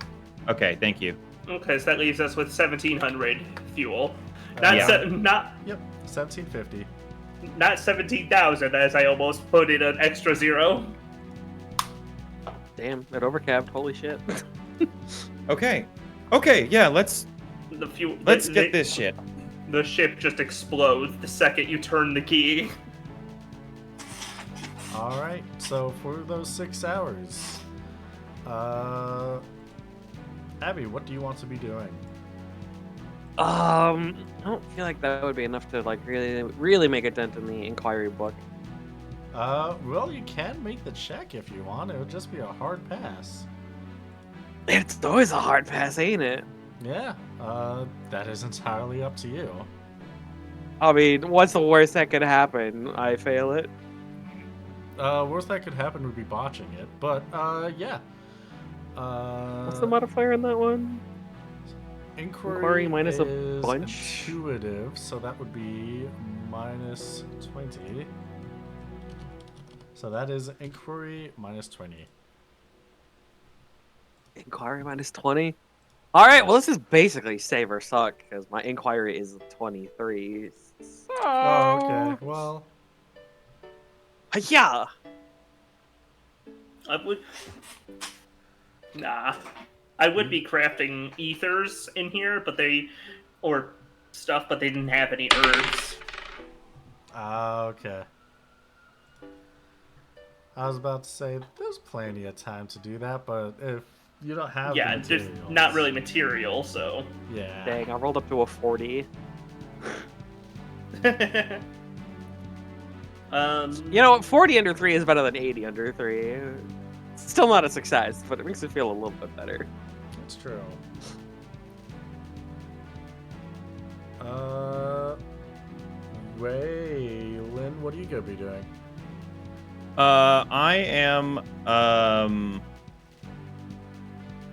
Okay, thank you. Okay, so that leaves us with 1,700 fuel. Not Yeah. not Yep, 1,750. not 17,000, as I almost put in an extra zero. Damn, it overcapped. Holy shit. Okay. Okay. Yeah. Let's The fuel. get this shit. The ship just explodes the second you turn the key. All right, so for those 6 hours, Abby, what do you want to be doing? I don't feel like that would be enough to really make a dent in the inquiry book. Well, you can make the check if you want. It would just be a hard pass. It's always a hard pass, ain't it? Yeah, that is entirely up to you. I mean, what's the worst that could happen? I fail it. Worst that could happen would be botching it, but yeah. What's the modifier on that one? Inquiry minus a is bunch? intuitive, so that would be minus 20. So that is inquiry minus 20. Inquiry minus 20? Alright, well, this is basically save or suck, because my inquiry is 23. So... Oh, okay. Well, Yeah! I would. Nah. I would be crafting ethers in here, but or stuff, but they didn't have any herbs. okay. I was about to say there's plenty of time to do that, but if You don't have Yeah, the there's materials. not really material, so. Yeah. Dang, I rolled up to a 40. You know what? 40 under 3 is better than 80 under 3. Still not a success, but it makes it feel a little bit better. That's true. Waylon, what are you gonna be doing? I am.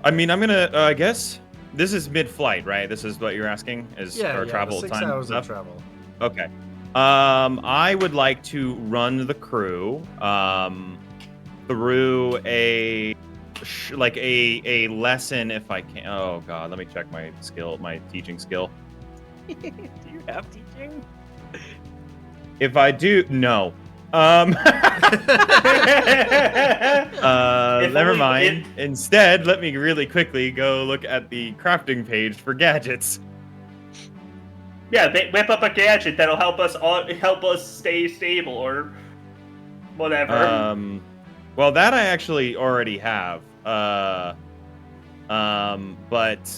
I mean, I'm gonna. I guess this is mid-flight, right? This is what you're asking, is our travel the 6 time hours stuff? of travel. Okay. I would like to run the crew through a lesson if I can. Oh God, let me check my teaching skill. Do you have teaching? If I do, no. Never mind. Instead, let me really quickly go look at the crafting page for gadgets. Yeah, whip up a gadget that'll help us stay stable or whatever. Well, that I actually already have. But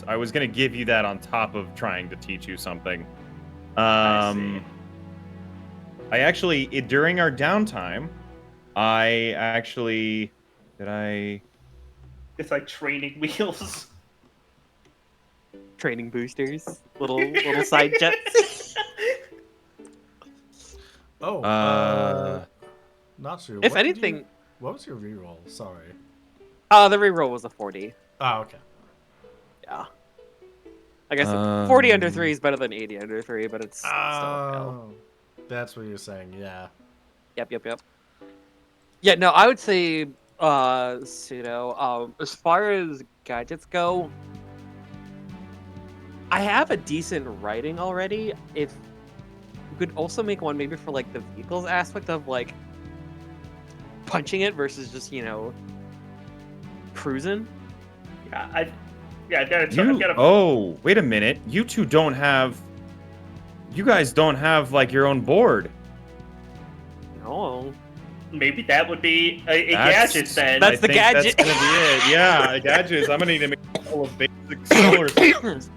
I was gonna give you that on top of trying to teach you something. I see. I actually, during our downtime, did I? It's like training wheels. Training boosters, little side jets. Oh, not sure. If anything, what was your reroll? Sorry. the reroll was a 40. Oh, okay. Yeah. I guess 40 under 3 is better than 80 under 3, but it's still a fail. That's what you're saying, yeah. Yep. Yeah, no, I would say, Pseudo, as far as gadgets go, I have a decent writing already. If you could also make one maybe for, like, the vehicles aspect of, like, punching it versus just, cruising. Yeah, I've got a. Oh, wait a minute. You guys don't have, like, your own board. No. Maybe that would be a gadget then. That's the gadget. That's gonna be it. Yeah, a gadget. I'm gonna need to make a couple of basic solar systems.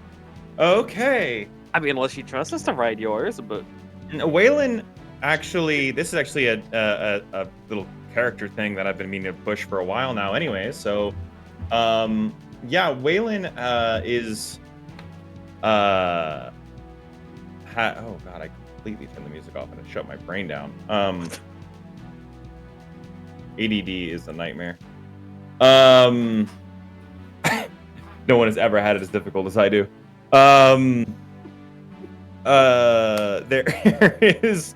Okay. I mean, unless you trust us to ride yours, but Waylon, actually, this is actually a little character thing that I've been meaning to push for a while now. Anyway, so, yeah, Waylon is. Oh God, I completely turned the music off and it shut my brain down. ADD is a nightmare. No one has ever had it as difficult as I do. There is.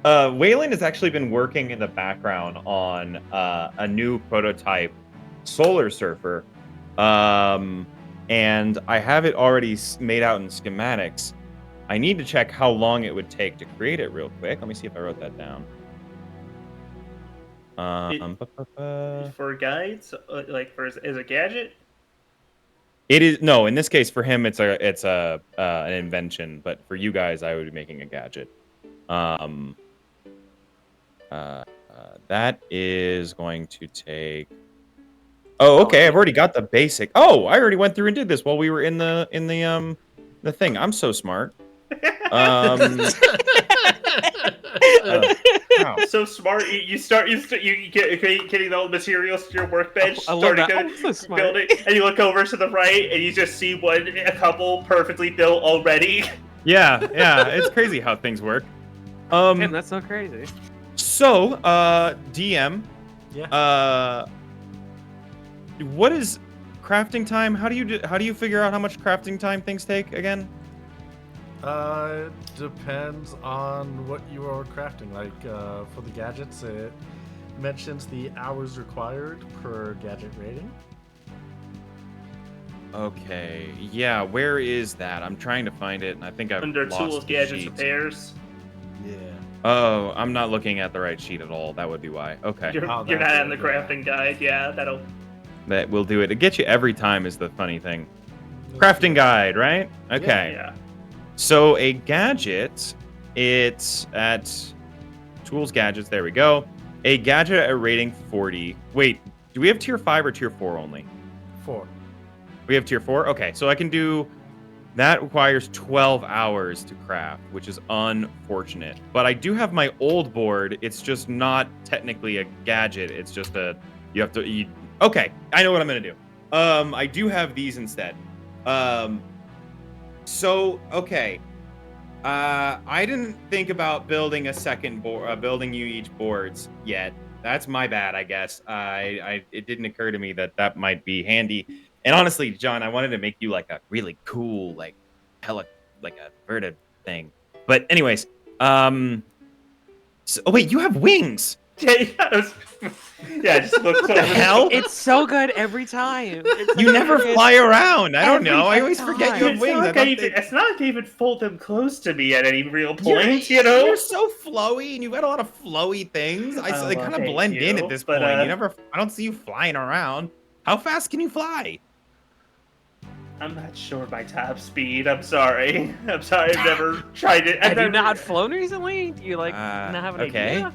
Waylon has actually been working in the background on a new prototype solar surfer, and I have it already made out in schematics. I need to check how long it would take to create it real quick. Let me see if I wrote that down. For guides, like as a gadget. It is no. In this case, for him, it's an invention. But for you guys, I would be making a gadget. That is going to take. Oh, okay. I've already got the basic. Oh, I already went through and did this while we were in the thing. I'm so smart. Wow. So smart. You get getting all the materials to your workbench, I love starting that. I'm so smart. building, and you look over to the right, and you just see a couple perfectly built already. Yeah. It's crazy how things work. Damn, that's so crazy. So, DM. Yeah. What is crafting time? How do you figure out how much crafting time things take again? Depends on what you are crafting. Like, for the gadgets, it mentions the hours required per gadget rating. Okay. Yeah, where is that? I'm trying to find it, and I think I've Under lost tools, the gadgets, sheet. repairs. Yeah. Oh, I'm not looking at the right sheet at all. That would be why. Okay. You're Oh, not that's on the it, crafting guide. Yeah, that'll. That will do it. It gets you every time is the funny thing. Crafting guide, right? Okay. Yeah. So a gadget, it's at tools gadgets. There we go. A gadget at rating 40. Wait, do we have tier 5 or tier 4 only? 4. We have tier 4? Okay, so I can do... That requires 12 hours to craft, which is unfortunate. But I do have my old board. It's just not technically a gadget. It's just a... You have to... Okay, I know what I'm going to do. I do have these instead. So, okay. I didn't think about building a second board, building you each boards yet. That's my bad, I guess. It didn't occur to me that that might be handy. And honestly, John, I wanted to make you like a really cool, like like a verted thing. But anyways, oh wait, you have wings. Yeah, just look. What the hell? It's so good every time. You never fly around. I don't know. I always Every forget you have It's wings. not, I like thought it's not like I even fold them close to me at any real You're- point, you know? You're so flowy, and you've got a lot of flowy things. They well, kind of thank blend in you, at this but, point. I don't see you flying around. How fast can you fly? I'm not sure my top speed. I'm sorry. I've never tried it. Have you not flown recently? Do you not have an okay. idea?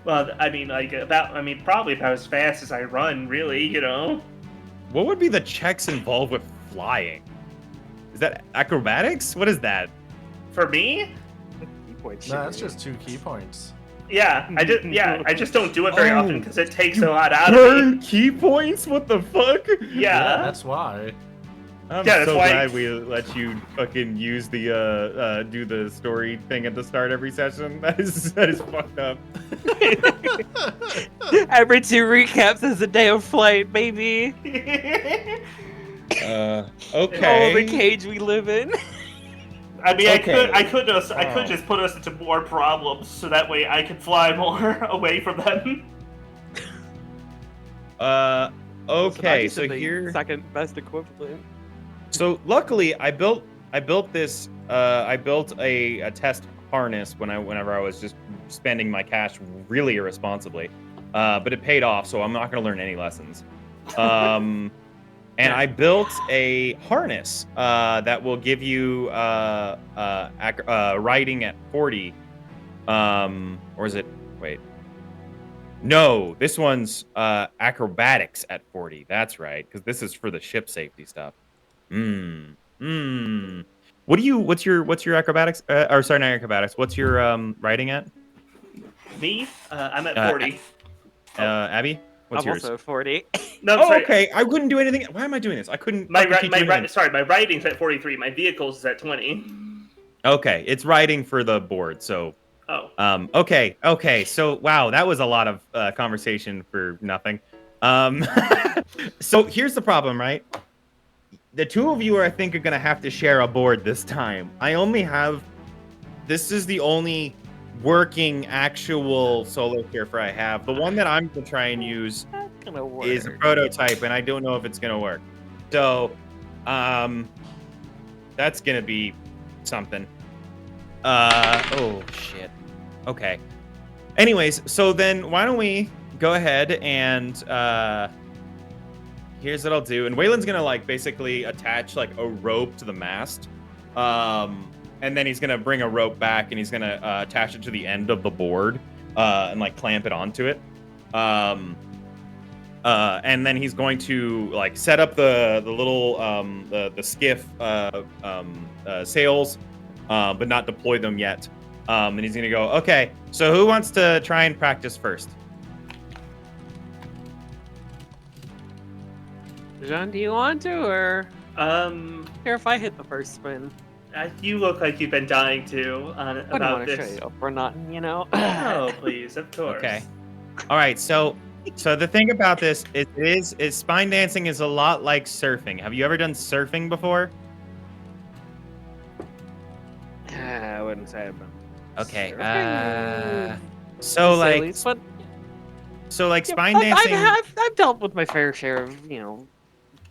Well, I mean, probably about as fast as I run, really, you know? What would be the checks involved with flying? Is that acrobatics? What is that? For me? No, that's just 2 key points. Yeah, I just don't do it very Oh, often because it takes a lot out of Burn me. key points? What the fuck? Yeah. That's why. I'm Yeah, that's so why- glad we let you fucking use the do the story thing at the start every session. That is fucked up. Every 2 recaps is a day of flight, baby. Okay. Oh, the cage we live in. I mean, Okay. I could Oh. just put us into more problems so that way I could fly more away from them. Okay. So Listen, I just did the here. second best equivalent. So luckily, I built this. I built a test harness whenever I was just spending my cash really irresponsibly, but it paid off. So I'm not going to learn any lessons. And I built a harness that will give you riding at 40. Or is it? Wait. No, this one's acrobatics at 40. That's right, because this is for the ship safety stuff. What's your acrobatics? Or sorry, not acrobatics. What's your riding at? Me? I'm at Uh, 40. Abby? What's I'm yours? also 40. No, Oh, sorry. okay. I couldn't do anything. Why am I doing this? I couldn't. My fucking teach you anything. my riding's at 43. My vehicles is at 20. Okay, it's riding for the board. So, Oh. okay. So, wow, that was a lot of conversation for nothing. So here's the problem, right? The two of you I think are gonna have to share a board this time. I only have. This is the only working actual solar surfer I have. The one that I'm gonna try and use That's gonna work. is a prototype, and I don't know if it's gonna work. So, that's gonna be something. Oh shit. Okay. Anyways, so then why don't we go ahead and here's what I'll do. And Waylon's gonna like basically attach like a rope to the mast. And then he's gonna bring a rope back and he's gonna attach it to the end of the board and like clamp it onto it. And then he's going to like set up the little the skiff sails, but not deploy them yet. And he's gonna go, okay, so who wants to try and practice first? John, do you want to, or here if I hit the first spin? You look like you've been dying to I don't about want to show this. you up for nothing, you know. Oh, please, of course. Okay. All right, so the thing about this is spine dancing is a lot like surfing. Have you ever done surfing before? I wouldn't say I've been. Okay. surfing. So like Sillies, but yeah, spine dancing. I've dealt with my fair share of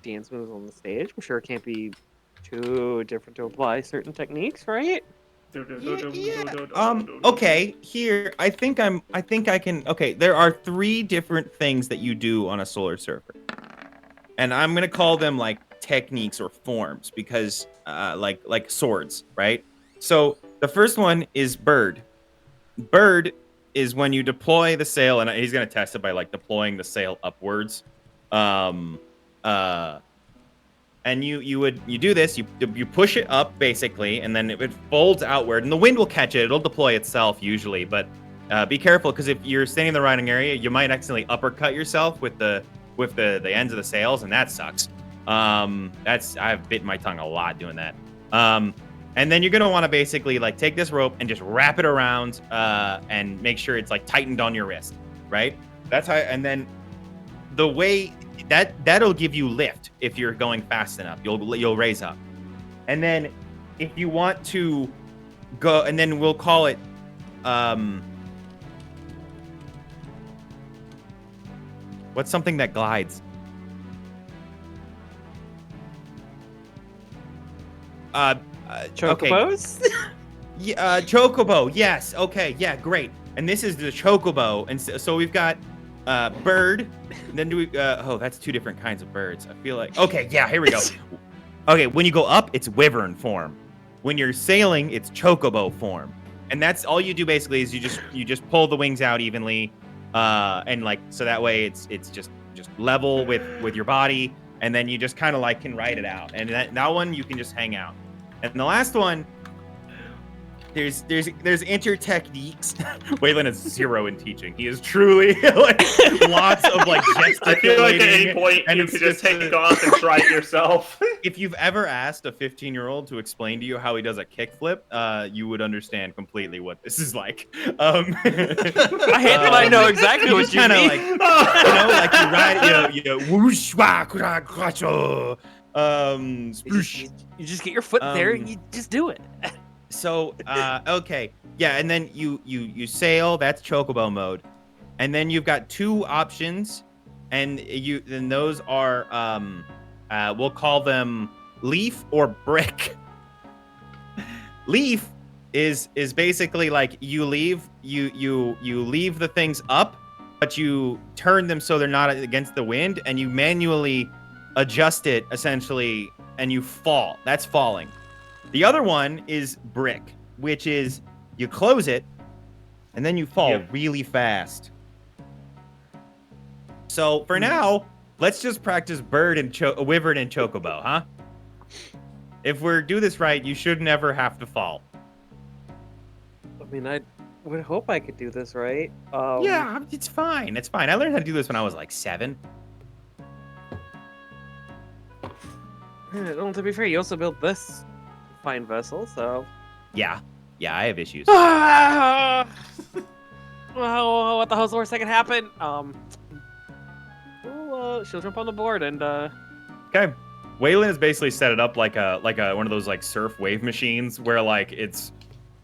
dance moves on the stage. I'm sure it can't be too different to apply certain techniques, right? Okay, here I think I can. Okay, there are 3 different things that you do on a solar surfer, and I'm gonna call them like techniques or forms because like swords, right? So the first one is bird. Bird is when you deploy the sail, and he's gonna test it by like deploying the sail upwards. And you do this. You push it up basically, and then it folds outward, and the wind will catch it. It'll deploy itself usually, but be careful because if you're standing in the riding area, you might accidentally uppercut yourself with the ends of the sails, and that sucks. I've bitten my tongue a lot doing that. And then you're gonna want to basically like take this rope and just wrap it around and make sure it's like tightened on your wrist, right? That's how. And then the way that'll give you lift if you're going fast enough. You'll raise up, and then if you want to go, and then we'll call it. What's something that glides? Chocobos? Okay. Yeah, chocobo. Yes. Okay. Yeah. Great. And this is the chocobo, and so we've got bird. And then do we? Oh, that's two different kinds of birds. I feel like. Okay. Yeah. Here we go. Okay. When you go up, it's wyvern form. When you're sailing, it's chocobo form. And that's all you do basically is you just pull the wings out evenly, and like so that way it's just level with your body, and then you just kind of like can ride it out. And that one you can just hang out. And the last one, there's inter-techniques. Waylon is 0 in teaching. He is truly like lots of like gesticulating. I feel like at any point you could just take it off and try it yourself. If you've ever asked a 15-year-old to explain to you how he does a kickflip, you would understand completely what this is like. I hate that I know exactly what you mean. Like, like you ride, whoosh, wah, spoosh. You just get your foot there and you just do it. So, okay. Yeah, and then you sail, that's chocobo mode. And then you've got 2 options, and those are we'll call them leaf or brick. Leaf is basically like you leave the things up, but you turn them so they're not against the wind, and you manually adjust it essentially, and you fall. That's falling. The other one is brick, which is you close it, and then you fall really fast. So for now, let's just practice bird and wyvern and chocobo, huh? If we do this right, you should never have to fall. I mean, I would hope I could do this right. Yeah, it's fine. It's fine. I learned how to do this when I was like 7. Well, to be fair, you also built this fine vessel, so... Yeah, I have issues. Well, what the hell's the worst that can happen? She'll jump on the board and, Okay. Waylon has basically set it up like a one of those like surf wave machines where like it's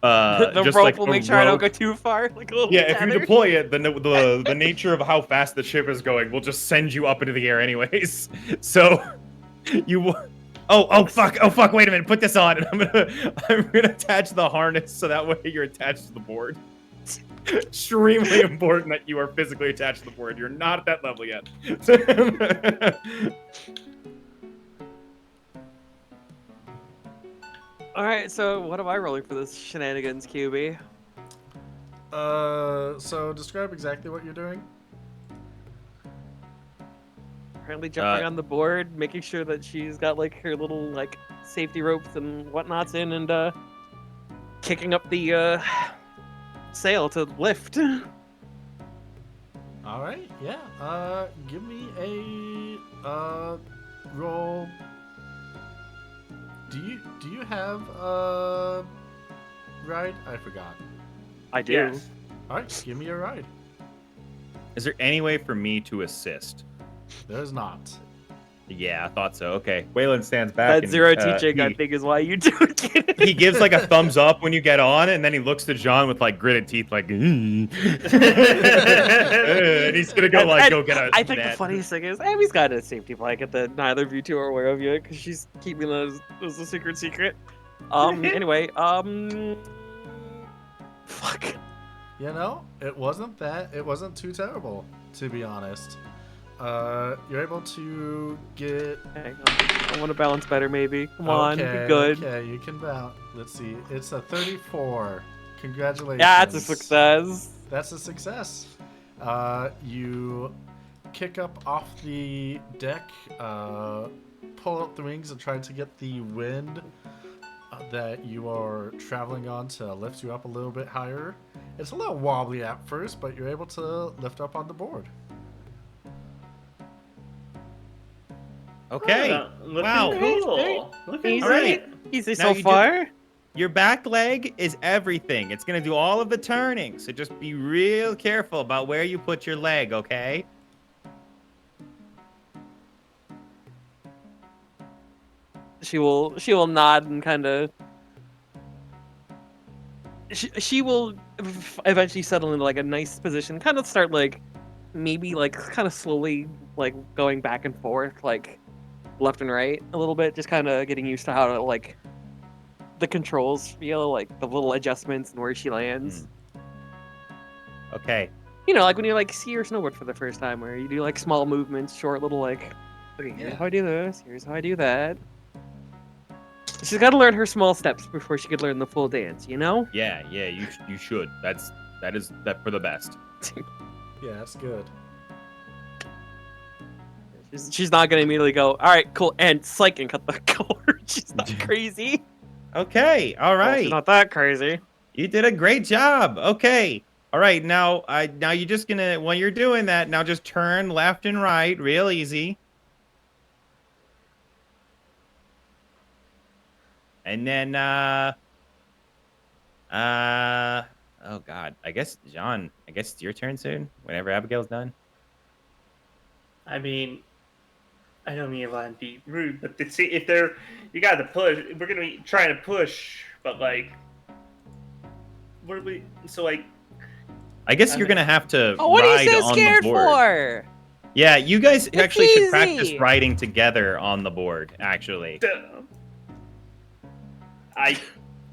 the just rope like will a make sure I don't rope. go too far. Like a little Yeah, if you tether. deploy it, the nature of how fast the ship is going will just send you up into the air anyways. So you oh fuck, wait a minute, put this on, and I'm gonna attach the harness so that way you're attached to the board. Extremely important that you are physically attached to the board. You're not at that level yet. Alright, so what am I rolling for this shenanigans, QB? So describe exactly what you're doing. Apparently jumping on the board, making sure that she's got like her little like safety ropes and whatnots in, and kicking up the sail to lift. All right, yeah. Give me a roll. Do you have a ride? I forgot. I do. Yes. All right, give me a ride. Is there any way for me to assist? There's not. Yeah, I thought so. Okay. Waylon stands back. That and, zero teaching, I think, is why you do it. He gives like a thumbs up when you get on, and then he looks to John with like gritted teeth, like, and he's gonna go go get a. I think net. the funniest thing is Abby's got a safety blanket that neither of you two are aware of yet, because she's keeping that as a secret. Anyway, fuck. You know, it wasn't too terrible, to be honest. You're able to get... Hang on. I want to balance better, maybe. Come on, okay, good. Okay, you can balance. Let's see. It's a 34. Congratulations. Yeah, it's a success. That's a success. You kick up off the deck, pull up the wings, and try to get the wind that you are traveling on to lift you up a little bit higher. It's a little wobbly at first, but you're able to lift up on the board. Okay. Looking Wow. cool. Looking Easy. great. Easy Now so you far. Your back leg is everything. It's gonna do all of the turning. So just be real careful about where you put your leg, okay? She will nod and kind of. She will eventually settle into like a nice position. Kind of start like maybe like kind of slowly like going back and forth like left and right a little bit, just kind of getting used to how to like the controls feel, like the little adjustments and where she lands. Okay. You know, like when you like see your snowboard for the first time, where you do like small movements, short little like, okay, here's Yeah. how I do this, here's how I do that. She's got to learn her small steps before she could learn the full dance, you know? Yeah, you should. That is for the best. Yeah, that's good. She's not gonna immediately go, all right, cool, and psych and cut the cord. She's not crazy. Okay, all Well, right. she's not that crazy. You did a great job. Okay. All right, now you're just gonna when you're doing that, now just turn left and right, real easy. And then oh god, I guess John, I guess it's your turn soon, whenever Abigail's done. I mean, I don't mean to be rude, but if they're, you got to push. We're gonna be trying to push, but like, what are we? So like, I guess you're gonna have to Oh, what are ride you so on scared the board. for? Yeah, you guys It's actually should practice easy. riding together on the board, actually. I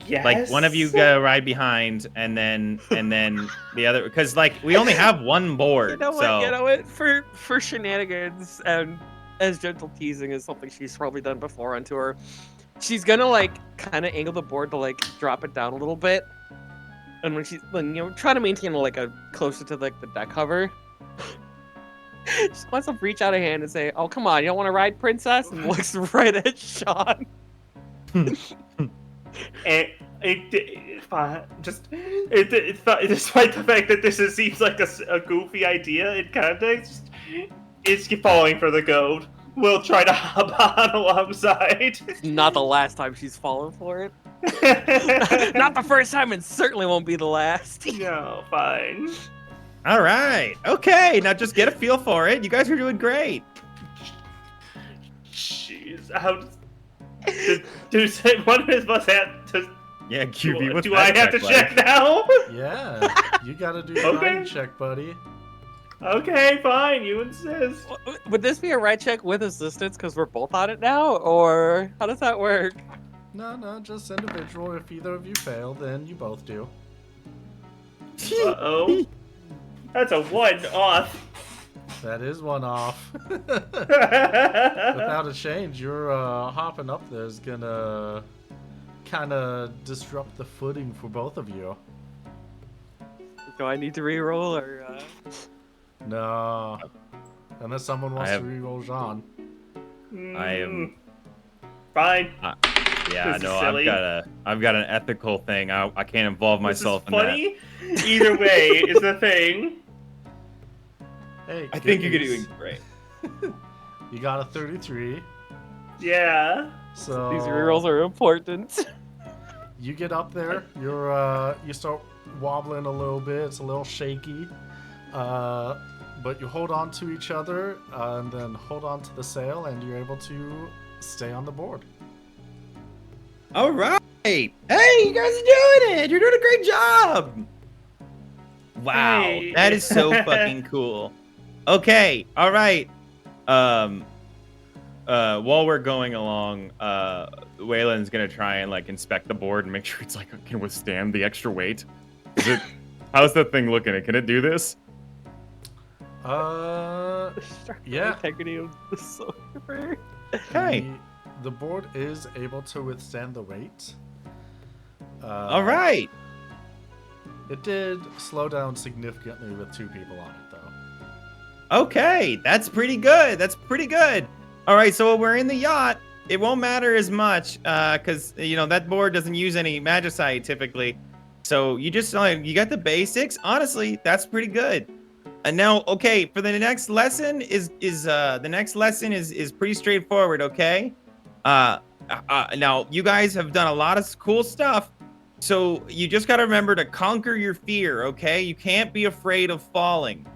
guess Like one of you go ride behind and then the other, because like we only have one board. You know what? so You know what? For shenanigans and as gentle teasing is something she's probably done before on tour. She's gonna like kind of angle the board to like drop it down a little bit, and when you know try to maintain like a closer to like the deck cover. She wants to reach out a hand and say, "Oh come on, you don't want to ride, princess?" And looks right at Sean. And despite the fact that this seems like a goofy idea in context, it's falling for the goat. We'll try to hop on alongside. Not the last time she's fallen for it. Not the first time, and certainly won't be the last. No, fine. all right, okay, now just get a feel for it. You guys are doing great. Jeez, how does one of us must have to? Yeah, QB. what's Do that I have to check check like? now? Yeah, you gotta do the Okay. riding check, buddy. Okay, fine. You insist. Would this be a ride check with assistance because we're both on it now, or how does that work? No, just individual. If either of you fail, then you both do. Uh-oh. That's a one-off. That is one off. Without a change, your hopping up there is gonna kind of disrupt the footing for both of you. Do I need to re-roll or? No. Unless someone wants to reroll Jean. I am- Fine. Yeah, This is no, silly. I've got an ethical thing. I can't involve myself This is in funny. Either way is the thing. Hey, that. I good think you're news. doing great. You got a 33. Yeah. So These rerolls are important. you get up there. You start wobbling a little bit. It's a little shaky. But you hold on to each other and then hold on to the sail, and you're able to stay on the board. All right. Hey, you guys are doing it. You're doing a great job. Wow, Hey. that is so fucking cool. Okay, all right. While we're going along, Waylon's gonna try and like inspect the board and make sure it's like can withstand the extra weight. Is it? How's that thing looking? Can it do this? Yeah. Integrity of the silver. Okay. The board is able to withstand the weight. All right. It did slow down significantly with two people on it, though. Okay, that's pretty good. That's pretty good. All right, so we're in the yacht. It won't matter as much because that board doesn't use any magicite typically. So you just you got the basics. Honestly, that's pretty good. And now, okay, for the next lesson is pretty straightforward. Okay, now you guys have done a lot of cool stuff. So you just got to remember to conquer your fear. Okay, you can't be afraid of falling.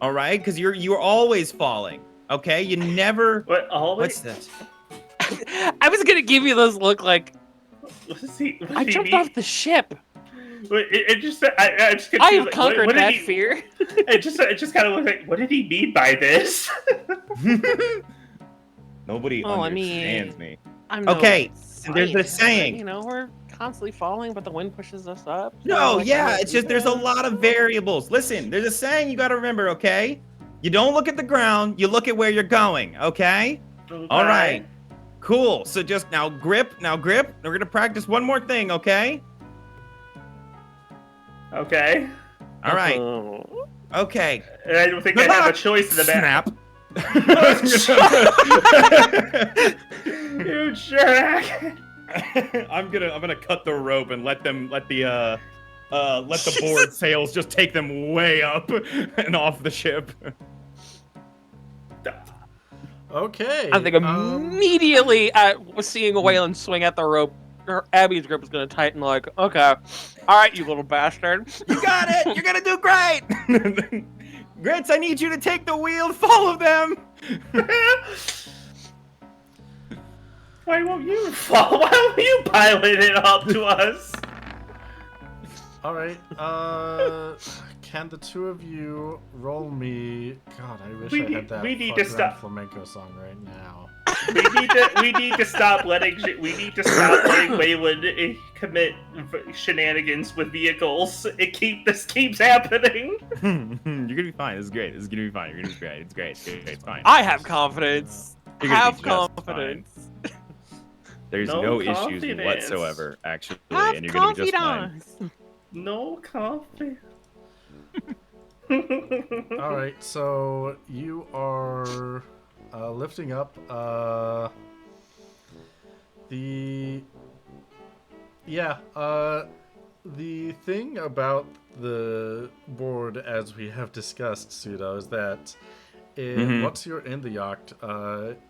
All right, because you're always falling. Okay, you never. What, always? What's this? I was gonna give you those look like What does he I jumped mean? off the ship. Wait, it just, I just I confused, have like, conquered what did that he, fear. It just kind of looked like, what did he mean by this? Nobody Well, I understands mean, me. I'm Okay, no there's a scientist, saying. but, we're constantly falling, but the wind pushes us up. so, No, like, yeah, I'm it's just there's a lot of variables. Listen, there's a saying you got to remember. Okay, you don't look at the ground, you look at where you're going. Okay. All right. Cool. So just now grip. We're gonna practice one more thing. Okay. Okay. All right. Oh. Okay. And I don't think I have a choice in the back. Snap. You jerk. I'm gonna cut the rope and let the board sails just take them way up and off the ship. Okay. I think immediately at seeing Waylon swing at the rope, Abby's grip is gonna tighten. Like, okay, all right, you little bastard. You got it. You're gonna do great. Grits, I need you to take the wheel. Follow them. Why won't you fall? Why won't you pilot it up to us? All right. Can the two of you roll me? God, I wish I had that we need Fuck to Around stop. flamenco song right now. We need to stop letting Waylon commit shenanigans with vehicles. This keeps happening. You're gonna be fine. This is great. This is gonna be fine. You're gonna be great. It's great. It's fine. I have confidence. You're gonna Have be just confidence. There's No no issues confidence. whatsoever, actually, Have and you're gonna be just fine. confidence. No coffee. All right. So you are lifting up the thing about the board, as we have discussed, Pseudo, is that once you're in the yacht,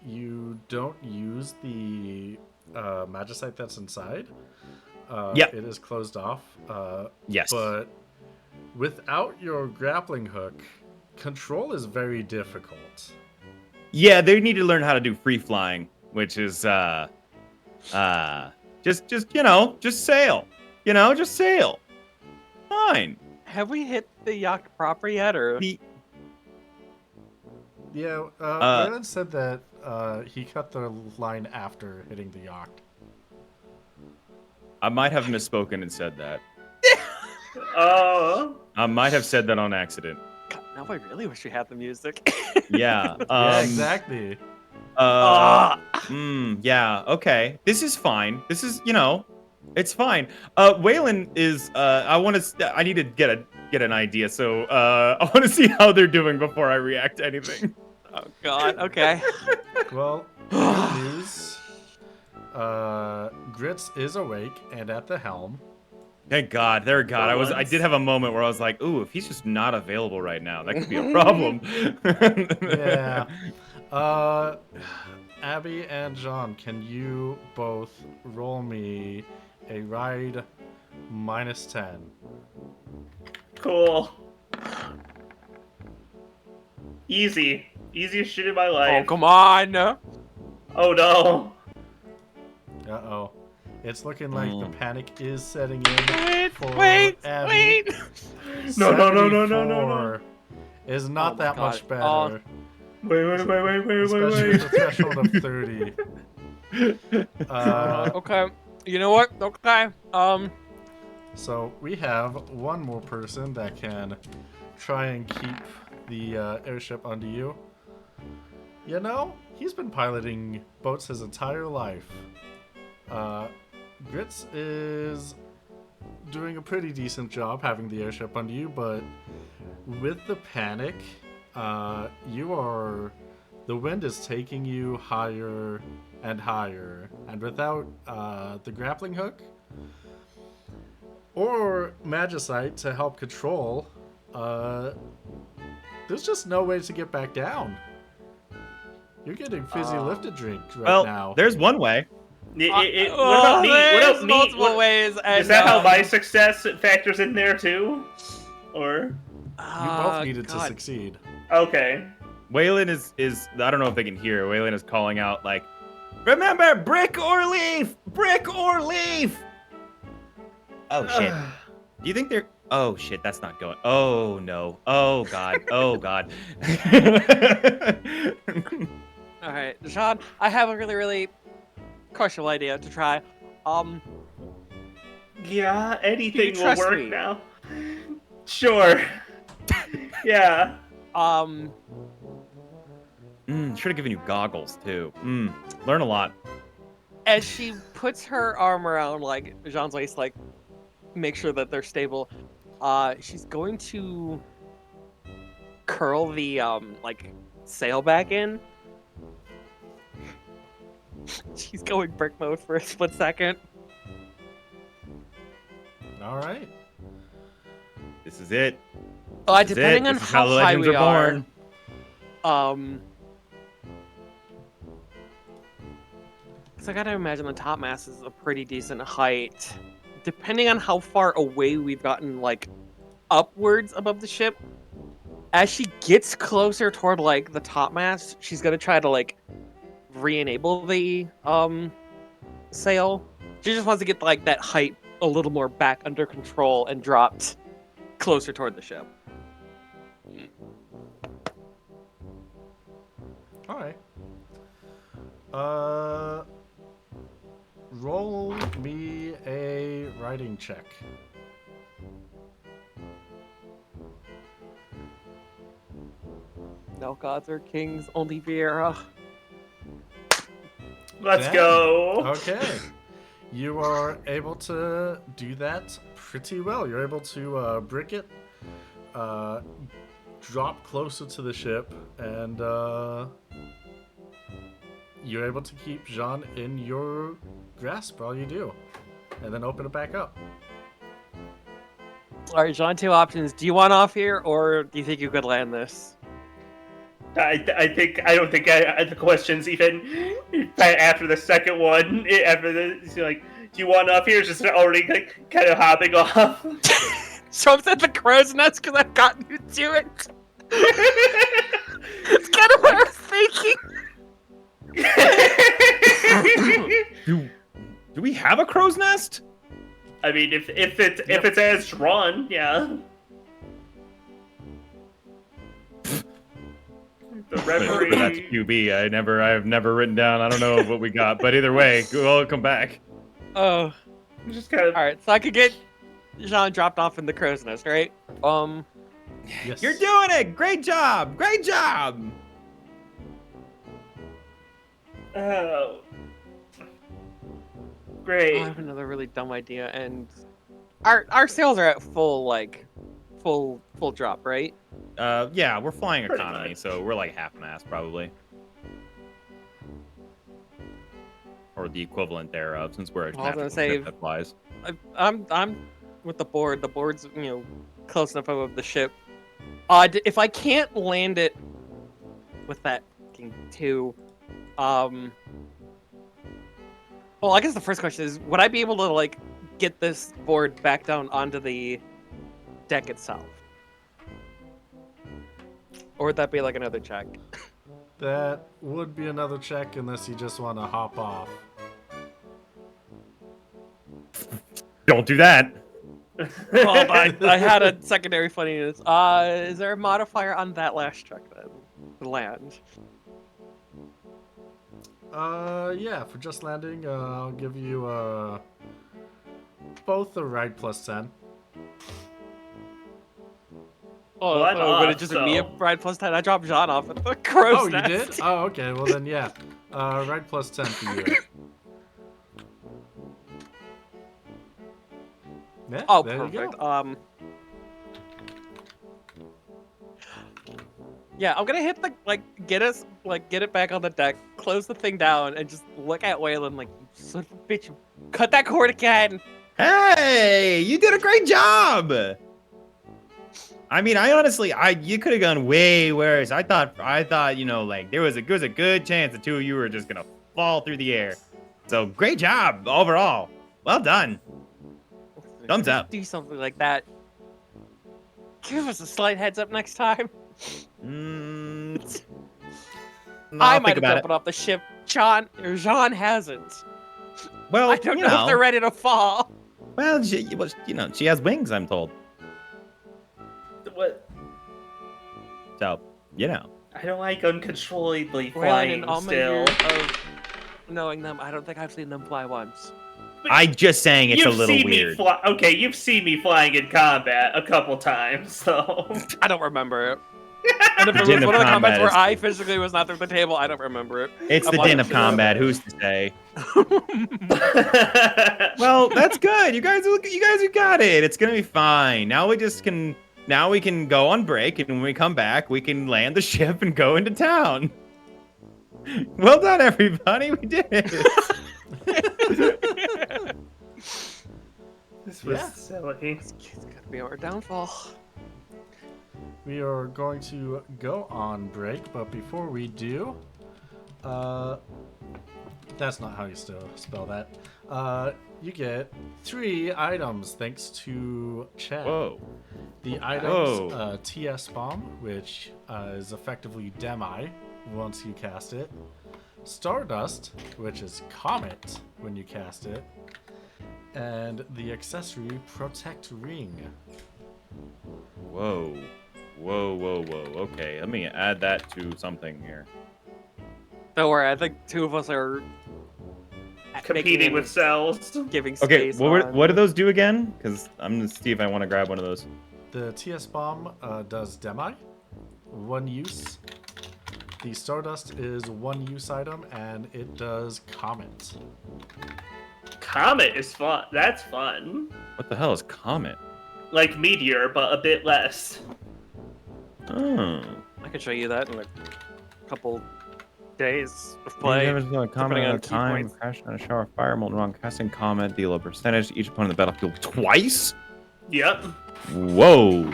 you don't use the magicite that's inside. Yep. It is closed off. Yes. But without your grappling hook, control is very difficult. Yeah, they need to learn how to do free flying, which is just sail. Just sail. Fine. Have we hit the yacht proper yet, or? Yeah, Raylan said that he cut the line after hitting the yacht. I might have misspoken and said that. Oh. I might have said that on accident. God, now I really wish we had the music. Yeah. Yeah, exactly. Yeah. Okay. This is fine. This is, it's fine. Waylon is. I need to get an idea. So I want to see how they're doing before I react to anything. Oh God. Okay. Well, good news. Grits is awake and at the helm. Thank God. There, God. I did have a moment where I was like, ooh, if he's just not available right now, that could be a problem. Yeah. Abby and John, can you both roll me a ride -10? Cool. Easy. Easiest shit in my Oh life. come on. Oh no. Uh-oh. It's looking like the panic is setting in for Wait. Abby. No. 74 is not Oh my that God. much better. Oh. Wait. Especially with the threshold of 30. Okay. You know what? Okay. So we have one more person that can try and keep the airship under you. He's been piloting boats his entire life. Grits is doing a pretty decent job having the airship under you, but with the panic The wind is taking you higher and higher, and without the grappling hook or Magicite to help control, there's just no way to get back down. You're getting fizzy lifted drink right now. There's one way. What about me? What There's about me? multiple ways. And, Is that how my success factors in there too? Or You both needed to succeed. okay. Waylon is I don't know if they can hear. Waylon is calling out like, remember, brick or leaf, brick or leaf. Oh shit. Do you think they're? Oh shit, that's not going. Oh no. Oh god. Oh god. All right, Sean, I have a really, really crucial idea to try. Yeah, anything will trust work me? now. Sure. Yeah. Should have given you goggles too. Learn a lot. As she puts her arm around like Jean's waist, like make sure that they're stable, she's going to curl the like sail back in. She's going brick mode for a split second. All right. This is it. Uh, This is depending it. on This is how the high legends we are, born. so I gotta imagine the top mast is a pretty decent height. Depending on how far away we've gotten, like, upwards above the ship, as she gets closer toward, like, the top mast, she's gonna try to, like, re-enable the, sail. She just wants to get, like, that height a little more back under control and dropped closer toward the ship. All right. Roll me a writing check. No gods or kings, only Vieira. Let's Damn. go. Okay. You are able to do that pretty well. You're able to brick it, drop closer to the ship, and you're able to keep Jean in your grasp while you do, and then open it back up. All right, Jean, two options. Do you want off here, or do you think you could land this? I don't think the question's even after the second one. After the like, do you want off here? It's just already like, kind of hopping off. So I'm at the crow's nest because I've gotten you to it. It's kind of what I was thinking. Do we have a crow's nest? I mean, if it's as drawn, yeah. The But that's reverie. QB. I've never written down. I don't know what we got, but either way, we'll come back. Oh, Just kind of. all right. So I could get Jean dropped off in the crow's nest, right? Yes. You're doing it. Great job. Great job. Oh. I Great. have another really dumb idea, and our sails are at full drop, right? Yeah, we're flying Pretty economy, much. so we're like half mast probably, or the equivalent thereof, since we're a I was gonna national say- ship that flies. I'm with the board. The board's close enough above the ship. If I can't land it with that fucking two, well, I guess the first question is, would I be able to like get this board back down onto the deck itself, or would that be like another check? That would be another check unless you just want to hop off. Don't do that. Well, I had a secondary funniness. Is there a modifier on that last check then? The land. Yeah, for just landing, I'll give you both a ride plus 10. Oh, Well, I'm would it off, just be me a so- ride plus 10? I dropped Jean off at the crow's Oh, you nest. did? Oh, okay. Well then, yeah. Ride plus 10 for you. Yeah, Oh, there perfect. You go. Yeah, I'm gonna hit the get it back on the deck, close the thing down, and just look at Waylon like, you son of a bitch, you cut that cord again. Hey, you did a great job. I mean, you could have gone way worse. I thought, like there was a good chance the two of you were just gonna fall through the air. So great job overall. Well done. Thumbs up. Do something like that. Give us a slight heads up next time. No, I I'll might think have about jumped off the ship. Jean hasn't. Well, I don't know if they're ready to fall. Well, she has wings, I'm told. What? So, I don't like uncontrollably Well, flying in all my still. years of knowing them, I don't think I've seen them fly once. I'm just saying it's a You've little seen weird. me okay, you've seen me flying in combat a couple times, so. I don't remember it. And if The it din was of one of the combat comments where is- I physically was not through the table, I don't remember it. It's the din of combat. Who's to say? Well, that's good. You guys got it. It's gonna be fine. Now we can go on break, and when we come back, we can land the ship and go into town. Well done, everybody. We did it. This was Yeah. silly. It's gonna be our downfall. We are going to go on break, but before we do, that's not how you still spell that. You get 3 items thanks to Chad. Whoa. The items, TS Bomb, which is effectively Demi once you cast it. Stardust, which is Comet when you cast it. And the accessory Protect Ring. Whoa. Okay, let me add that to something here. Don't worry, I think 2 of us are Competing with cells. giving Okay, space. what do those do again? Because I'm gonna see if I want to grab one of those. The TS Bomb does Demi, 1 use. The Stardust is 1 use item, and it does Comet. Comet is fun. That's fun. What the hell is Comet? Like Meteor, but a bit less. Oh. I can show you that in a couple days of play. Comet depending at on a key time, points. crash on a shower of fire, molten wrong, casting Comet, deal a percentage to each opponent in the battlefield twice? Yep. Whoa.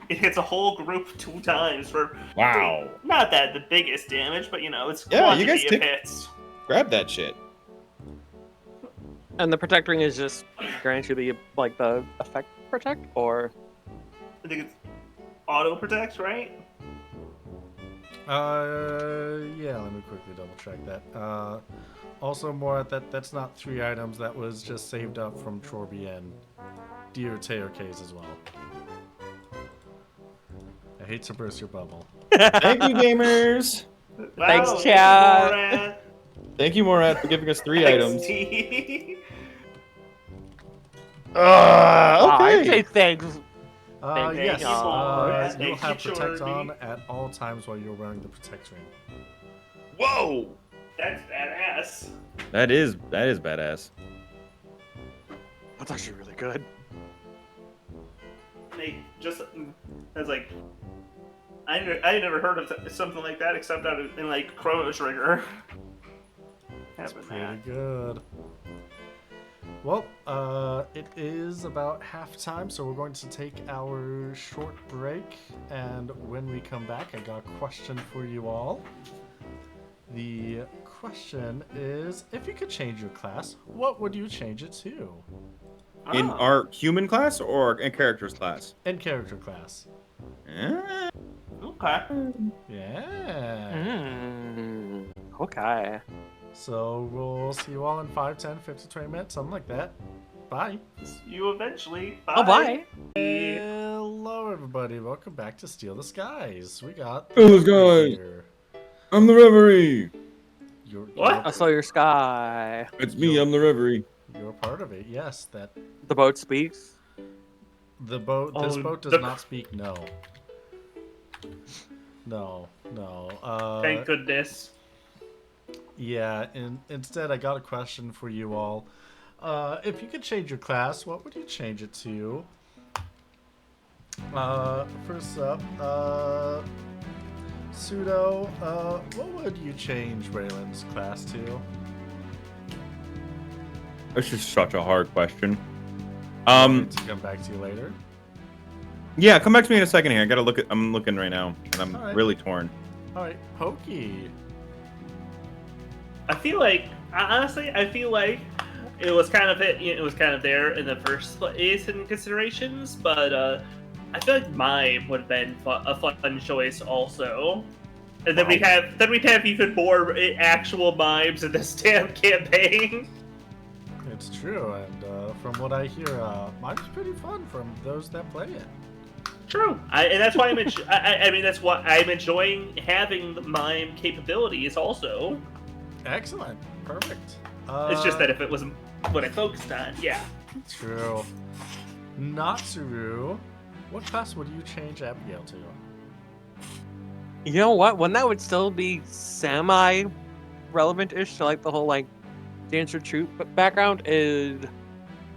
It hits a whole group 2 times for Wow. not that the biggest damage, but it's Yeah, you quantity guys of take- hits. Grab that shit. And the protect ring is just grant you the effect protect, or I think it's auto protect, right? Yeah, let me quickly double check that. Also, more that's not 3 items. That was just saved up from Chorby and Dear Teok's as well. I hate to burst your bubble. Thank you, gamers. Thanks, Wow, chat. Morat. Thank you, Morad, for giving us 3 items. XT. I say Okay. thanks. Thank you, Yes, Morat. you'll Thank have you, Protect Chorby. on at all times while you're wearing the Protect ring. Whoa. That's badass. That is badass. That's actually really good. They just as I never heard of something like that except out in Chrono Trigger. It's Having pretty that. good. Well, it is about halftime, so we're going to take our short break. And when we come back, I got a question for you all. The question is, if you could change your class, what would you change it to? In Oh. our human class or in characters class? In character class. Okay. Yeah. Okay. So we'll see you all in 5, 10, 15, 20 minutes, something like that. Bye. See you eventually. Bye. Oh, bye. Hello, everybody. Welcome back to Steal the Skies. We got Steal the Skies. here. I'm the Reverie. What? I saw your sky. It's me, I'm the Reverie. You're part of it. Yes, that The boat speaks. the boat. This Oh, boat does the- not speak. No. No. Thank goodness. Yeah. Instead, I got a question for you all. If you could change your class, what would you change it to? Pseudo, what would you change Raylan's class to? This is such a hard question. Want me to come back to you later. Yeah, come back to me in a second here. I gotta look at. I'm looking right now, and I'm Alright. really torn. All right, Pokey. I feel like, honestly, I feel like it was kind of it was kind of there in the first place in considerations, but I feel like mime would have been a fun choice also. And then we'd have even more actual mimes in this damn campaign. It's true, and from what I hear, mine's pretty fun from those that play it. True, and that's why I mean, that's why I'm enjoying having the mime capabilities also. Excellent, perfect. It's just that if it wasn't what I focused on, yeah. True. Natsuru, what class would you change Abigail to? You know what? One that would still be semi-relevant-ish to like the whole like dancer troupe background is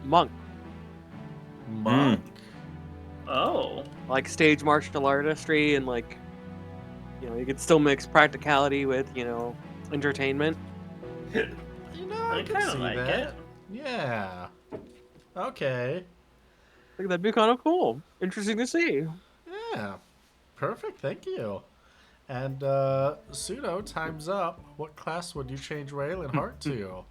monk. Monk. Oh. Like stage martial artistry and like, you know, you could still mix practicality with, you know, entertainment. You know, I can kinda see like that. it. Yeah. Okay. I think that'd be kind of cool. Interesting to see. Yeah. Perfect. Thank you. And Pseudo, time's up. What class would you change Raylan Hart to?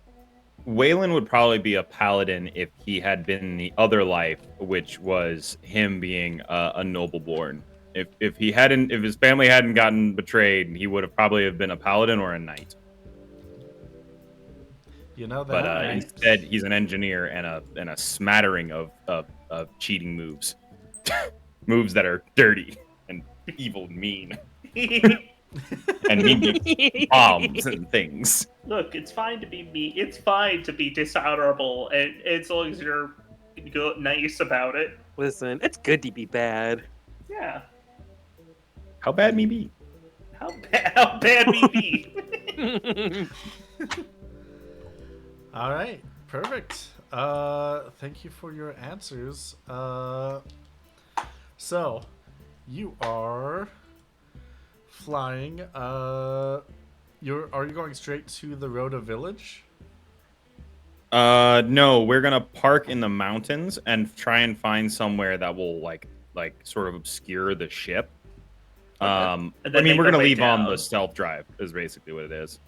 Waylon would probably be a paladin if he had been the other life, which was him being a nobleborn. If his family hadn't gotten betrayed, he would have probably have been a paladin or a knight. You know that. But instead, he's an engineer and a smattering of cheating moves, moves that are dirty and evil and mean, and mean bombs and things. Look, it's fine to be me. It's fine to be dishonorable, and as long as you're nice about it. Listen, it's good to be bad. Yeah. How bad me be? How bad we be? All right, perfect. Thank you for your answers. So, you are flying. Are you going straight to the Rhoda village? No, we're gonna park in the mountains and try and find somewhere that will like sort of obscure the ship. And I then mean, make we're our gonna way leave on down. the stealth drive is basically what it is.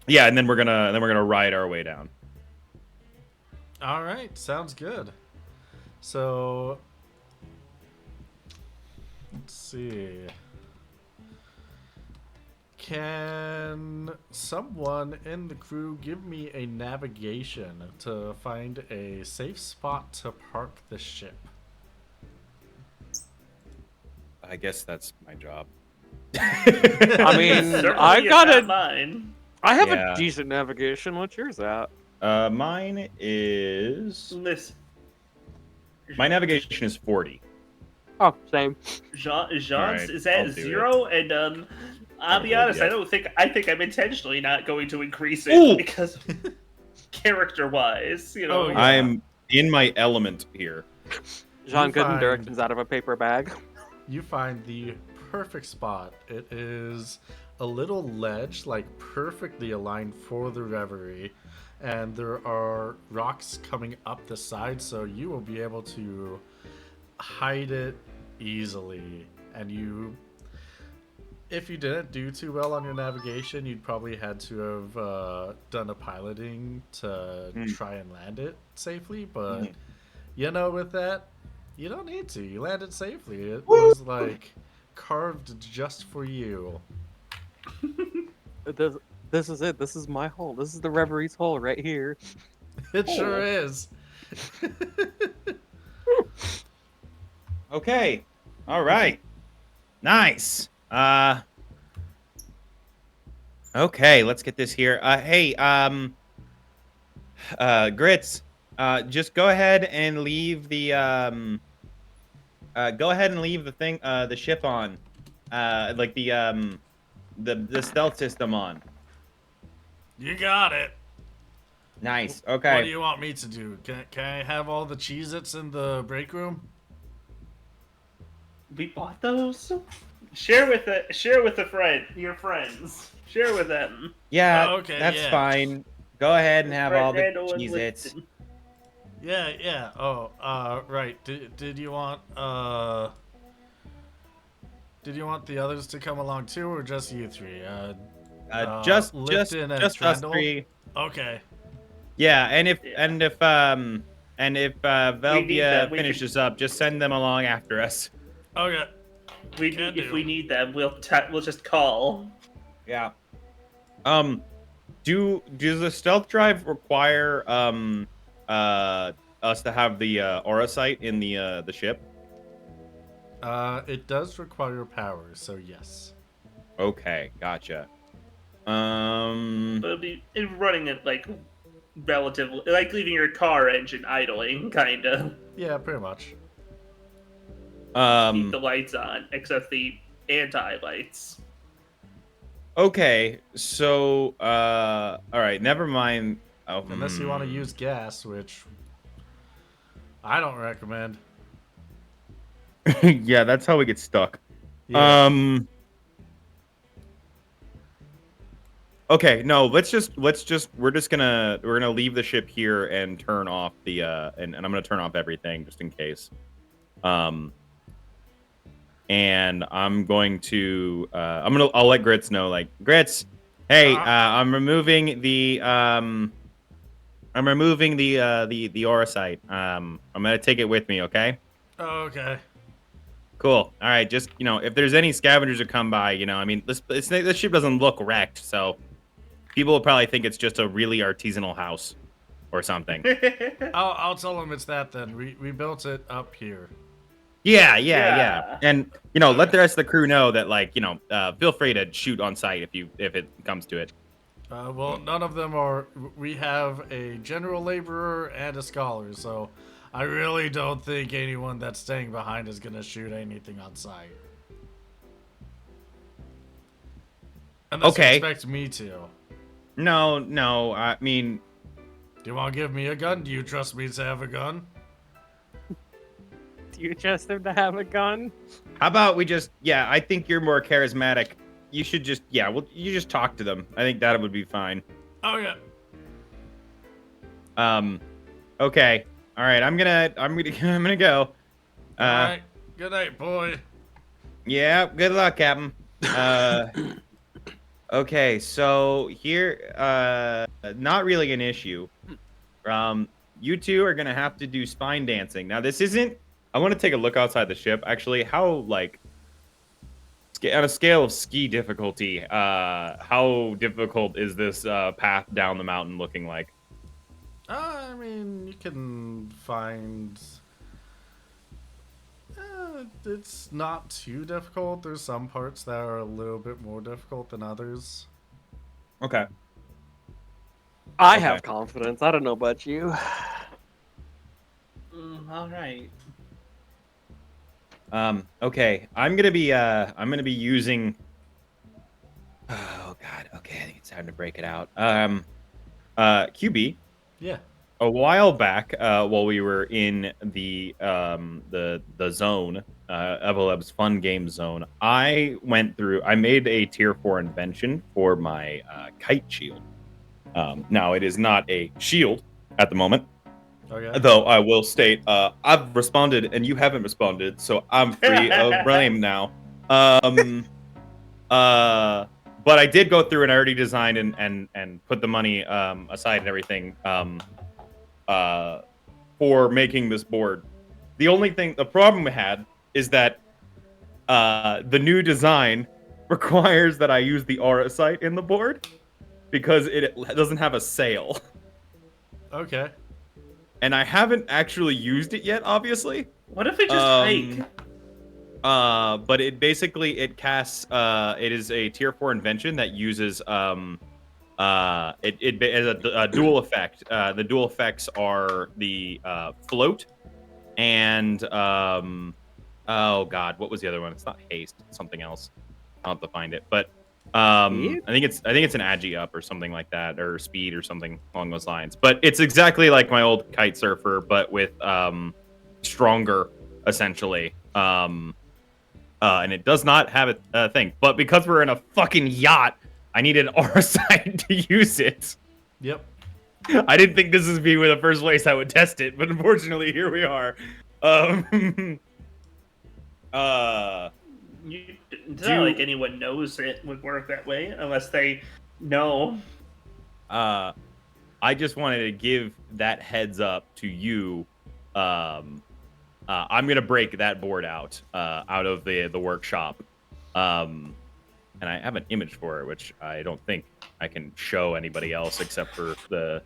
Yeah, and then we're gonna ride our way down. All right, sounds good. So, let's see. Can someone in the crew give me a navigation to find a safe spot to park the ship? I guess that's my job. I mean, Certainly I it's got not it. mine. I have Yeah. a decent navigation. What's yours at? Mine is Listen, my navigation is 40. Oh, same. Jean's Alright, is I'll at do 0, and I'll be honest. yeah. I think I'm intentionally not going to increase it Ooh! because character-wise, you know. Oh, yeah. I'm in my element here. Jean You good in find- directions out of a paper bag. You find the perfect spot. It is a little ledge, like perfectly aligned for the Reverie, and there are rocks coming up the side, so you will be able to hide it easily. And if you didn't do too well on your navigation, you'd probably had to have done a piloting to try and land it safely, but you know, with that, you don't need to. You landed safely. It was like carved just for you. This is it. This is my hole. This is the Reverie's hole right here. It sure is. Okay. All right. Nice. Okay, let's get this here. Hey, Grits, just go ahead and leave the thing, the ship on, like the stealth system on. You got it. Nice. What Okay. do you want me to do? Can I have all the Cheez-Its in the break room? We bought those. Share with your friends. Share with them. Yeah, Okay, that's yeah. fine. Go ahead and have all the Randall and Cheez-Its. Winston. Yeah. Oh, right. Did you want the others to come along too, or just you three? Lifton and Just us Trendle? three. Okay. Yeah, and if Yeah. and if need Velvia them, we finishes up, just send them along after us. Okay. If we need them, we'll just call. Yeah. Does the stealth drive require us to have the aura sight in the ship? It does require power, so yes. Okay, gotcha. But it'll be running it like relatively, like leaving your car engine idling, kind of. Yeah, pretty much. Keep the lights on, except the anti-lights. Okay, so all right, never mind. Unless you want to use gas, which I don't recommend. Yeah, that's how we get stuck. Yeah. Okay, no, we're gonna leave the ship here and turn off the and I'm gonna turn off everything just in case. And I'm going to I'll let Grits know, like, Grits, hey, I'm removing the the aura sight. I'm gonna take it with me, okay? Okay. Cool. All right, just, if there's any scavengers that come by, I mean, this ship doesn't look wrecked, so people will probably think it's just a really artisanal house or something. I'll tell them it's that then. We built it up here. Yeah. And, let the rest of the crew know that, like, feel free to shoot on sight if it comes to it. Well, none of them are. We have a general laborer and a scholar, so I really don't think anyone that's staying behind is gonna shoot anything on sight. Unless Okay. you expect me to. No, I mean, Do you want to give me a gun? Do you trust me to have a gun? Do you trust him to have a gun? how about we just, I think you're more charismatic. You should just, you just talk to them. I think that would be fine. Oh yeah. Okay. All right, I'm gonna go. All right. Good night, boy. Yeah, good luck, Captain. Okay, so here, not really an issue. You two are gonna have to do spine dancing. Now, this isn't. I want to take a look outside the ship. Actually, how, like, on a scale of ski difficulty, how difficult is this path down the mountain looking like? I mean, you can find. It's not too difficult. There's some parts that are a little bit more difficult than others. Okay. I Okay. have confidence. I don't know about you. All right. Okay. I'm gonna be using. Oh God. Okay, I think it's time to break it out. QB. Yeah. A while back, while we were in the zone, Evoleb's fun game zone, I made a tier 4 invention for my kite shield. Now, it is not a shield at the moment, Okay. though I will state, I've responded and you haven't responded, so I'm free of blame now. But I did go through and I already designed and put the money aside and everything. For making this board. The problem we had is that the new design requires that I use the aura sight in the board because it doesn't have a sail. Okay. And I haven't actually used it yet, obviously. What if we just hike? But it casts it is a tier 4 invention that uses it has a dual effect. The dual effects are the float and oh God, what was the other one? It's not haste, it's something else. I'll have to find it. But Speed? I think it's an agi up or something like that, or speed or something along those lines. But it's exactly like my old kite surfer, but with stronger, essentially. and it does not have a thing. But because we're in a fucking yacht, I need an aura sight to use it. Yep. I didn't think this would be the first place I would test it, but unfortunately, here we are. It's not like anyone knows it would work that way unless they know. I just wanted to give that heads up to you. I'm gonna break that board out of the workshop, and I have an image for it, which I don't think I can show anybody else except for the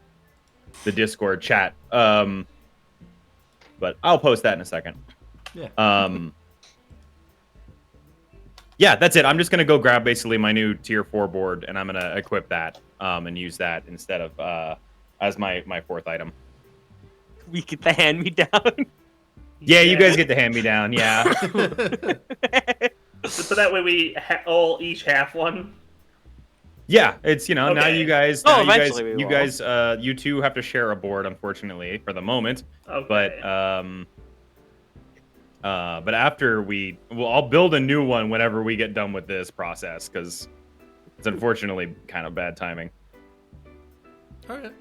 Discord chat. But I'll post that in a second. Yeah. Yeah, that's it. I'm just gonna go grab basically my new tier 4 board, and I'm gonna equip that and use that instead of as my 4th item. We get the hand me down. Yeah, you guys get the hand me down. Yeah. So that way we all each have one. Yeah, it's now Okay. you guys. Oh, Now eventually we you will. guys, you two have to share a board, unfortunately, for the moment. Okay. But after I'll build a new one whenever we get done with this process because it's unfortunately kind of bad timing. Okay.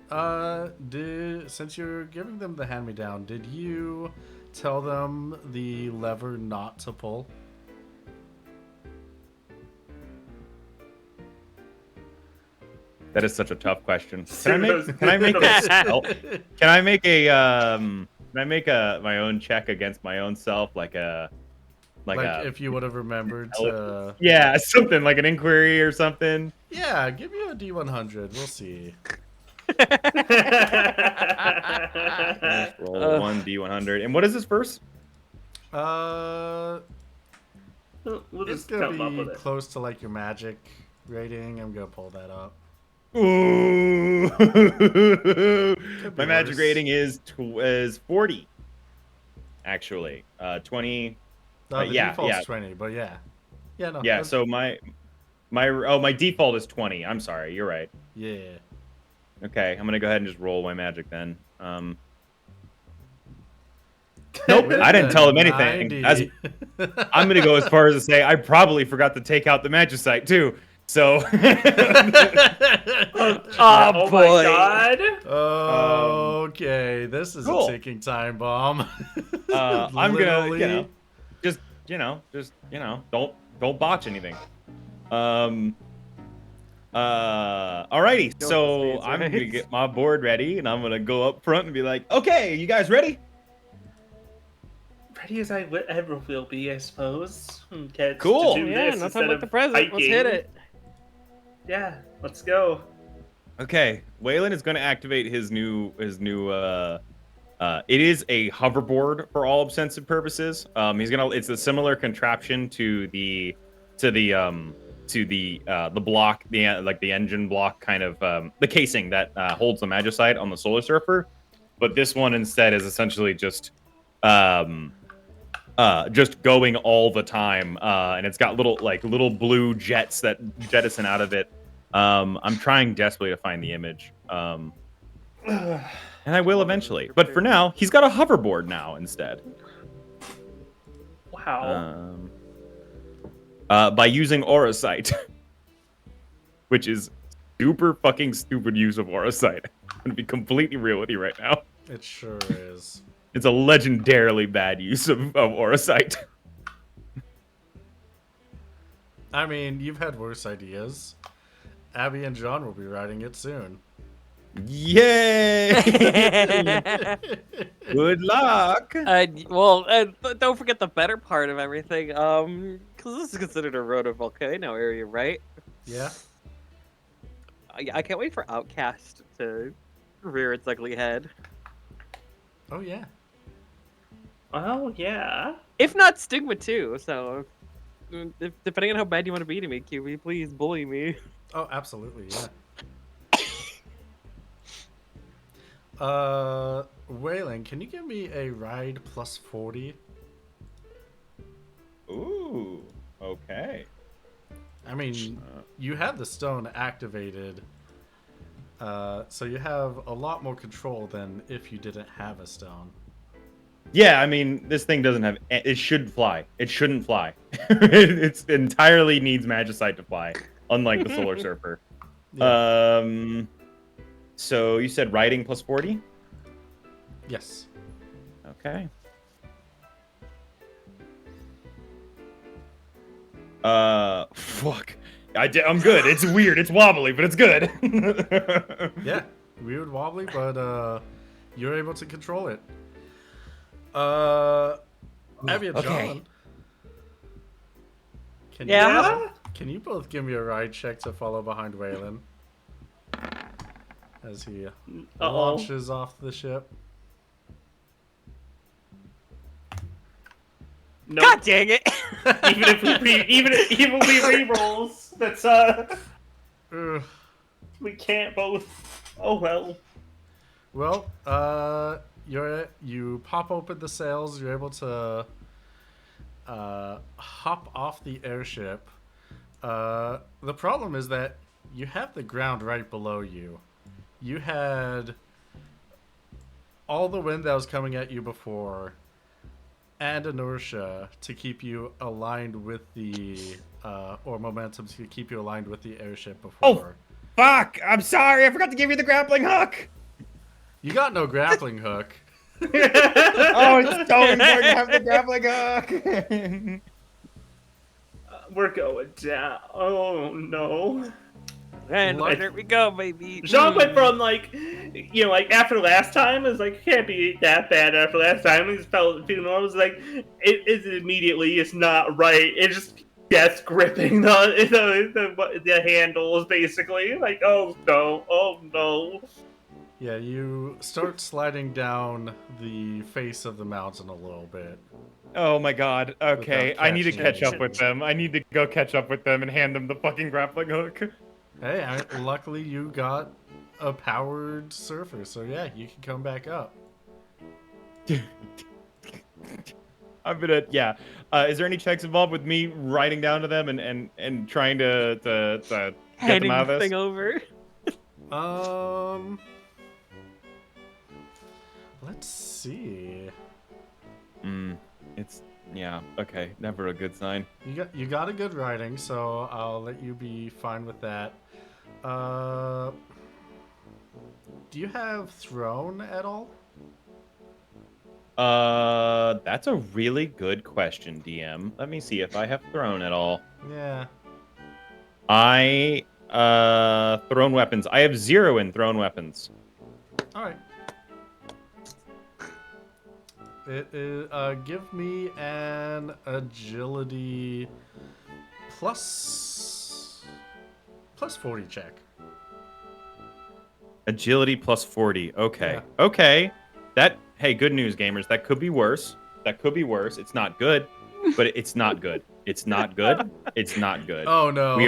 Since you're giving them the hand-me-down, did you tell them the lever not to pull? That is such a tough question. Can I make a spell? Can I make my own check against my own self, like if you would have remembered to... yeah, something like an inquiry or something. Yeah, give me a D100. We'll see. Let's roll 1d100. And what is this first? We'll It's just gonna come up be with it. close to like your magic rating. I'm gonna pull that up. Ooh. Could be My magic worse. rating is 40. Actually, 20. The yeah, default's yeah. 20, but yeah. Yeah, no. Yeah, that's- so my default is 20. I'm sorry, you're right. Yeah. Okay, I'm gonna go ahead and just roll my magic then. Nope, With I didn't a tell him anything. 90. I'm gonna go as far as to say I probably forgot to take out the magicite too. So Oh boy. my god! Okay, this is cool. a ticking time bomb. I'm gonna, Literally. just don't botch anything. Alrighty, Don't so say it's I'm gonna right. get my board ready, and I'm gonna go up front and be like, "Okay, you guys ready?" Ready as I ever will be, I suppose. Okay, Cool. To do Yeah, this no instead time like of the present. Let's hiking. hit it. Yeah, let's go. Okay, Waylon is gonna activate his new it is a hoverboard for all intents and purposes. It's a similar contraption to the block, the engine block kind of the casing that holds the magicite on the Solar Surfer, but this one instead is essentially just going all the time, and it's got little blue jets that jettison out of it. I'm trying desperately to find the image, and I will eventually. But for now, he's got a hoverboard now instead. Wow. By using Aura Sight, which is super fucking stupid use of Aura Sight. I'm gonna be completely real with you right now. It sure is. It's a legendarily bad use of Aura Sight. I mean, you've had worse ideas. Abby and John will be writing it soon. Yay! Good luck. Don't forget the better part of everything. Because this is considered a road volcano area, right? Yeah. I can't wait for Outcast to rear its ugly head. Oh yeah. Oh yeah. If not Stigma too. So, depending on how bad you want to be to me, QB, please bully me. Oh, absolutely, yeah. Waylon, can you give me a ride plus 40? Ooh, okay. I mean, you have the stone activated, so you have a lot more control than if you didn't have a stone. Yeah, I mean, this thing doesn't have. It should fly. It shouldn't fly. It entirely needs Magicite to fly, unlike the Solar Surfer. Yeah. So you said riding plus 40? Yes. Okay. Fuck. I'm good. It's weird. It's wobbly, but it's good. Yeah. Weird wobbly, but you're able to control it. Abby and Okay. John. Can Yeah? can you both give me a ride check to follow behind Waylon? As he launches off the ship. No. God dang it! even if we re-rolls, that's Ugh. we can't both. Oh well. Well, you pop open the sails. You're able to hop off the airship. The problem is that you have the ground right below you. You had all the wind that was coming at you before, and inertia to keep you aligned with the or momentum to keep you aligned with the airship before. Fuck! I'm sorry. I forgot to give you the grappling hook. You got no grappling hook. Oh, it's so important to have the grappling hook. We're going down. Oh no. And Like- there we go, baby. Jean went from like after last time, it was like can't be that bad after last time. He just felt feeling normal. It was like it is immediately. It's not right. It just gets gripping the handles basically. Like oh no. Yeah, you start sliding down the face of the mountain a little bit. Oh my god. Okay, Without I need to catching catch up with them. I need to go catch up with them and hand them the fucking grappling hook. Hey, luckily you got a powered surfer, so yeah, you can come back up. I'm gonna, yeah. Is there any checks involved with me riding down to them and trying to get them Handing out of the this? thing over. Let's see. It's yeah. Okay, never a good sign. You got a good riding, so I'll let you be fine with that. Do you have thrown at all? That's a really good question, DM. Let me see if I have thrown at all. Yeah. I thrown weapons. I have 0 in thrown weapons. All right. It is, give me an agility plus 40 check. Agility plus 40. Okay. Yeah. Okay. Hey, good news, gamers. That could be worse. That could be worse. It's not good, but it's not good. It's not good. It's not good. Oh no.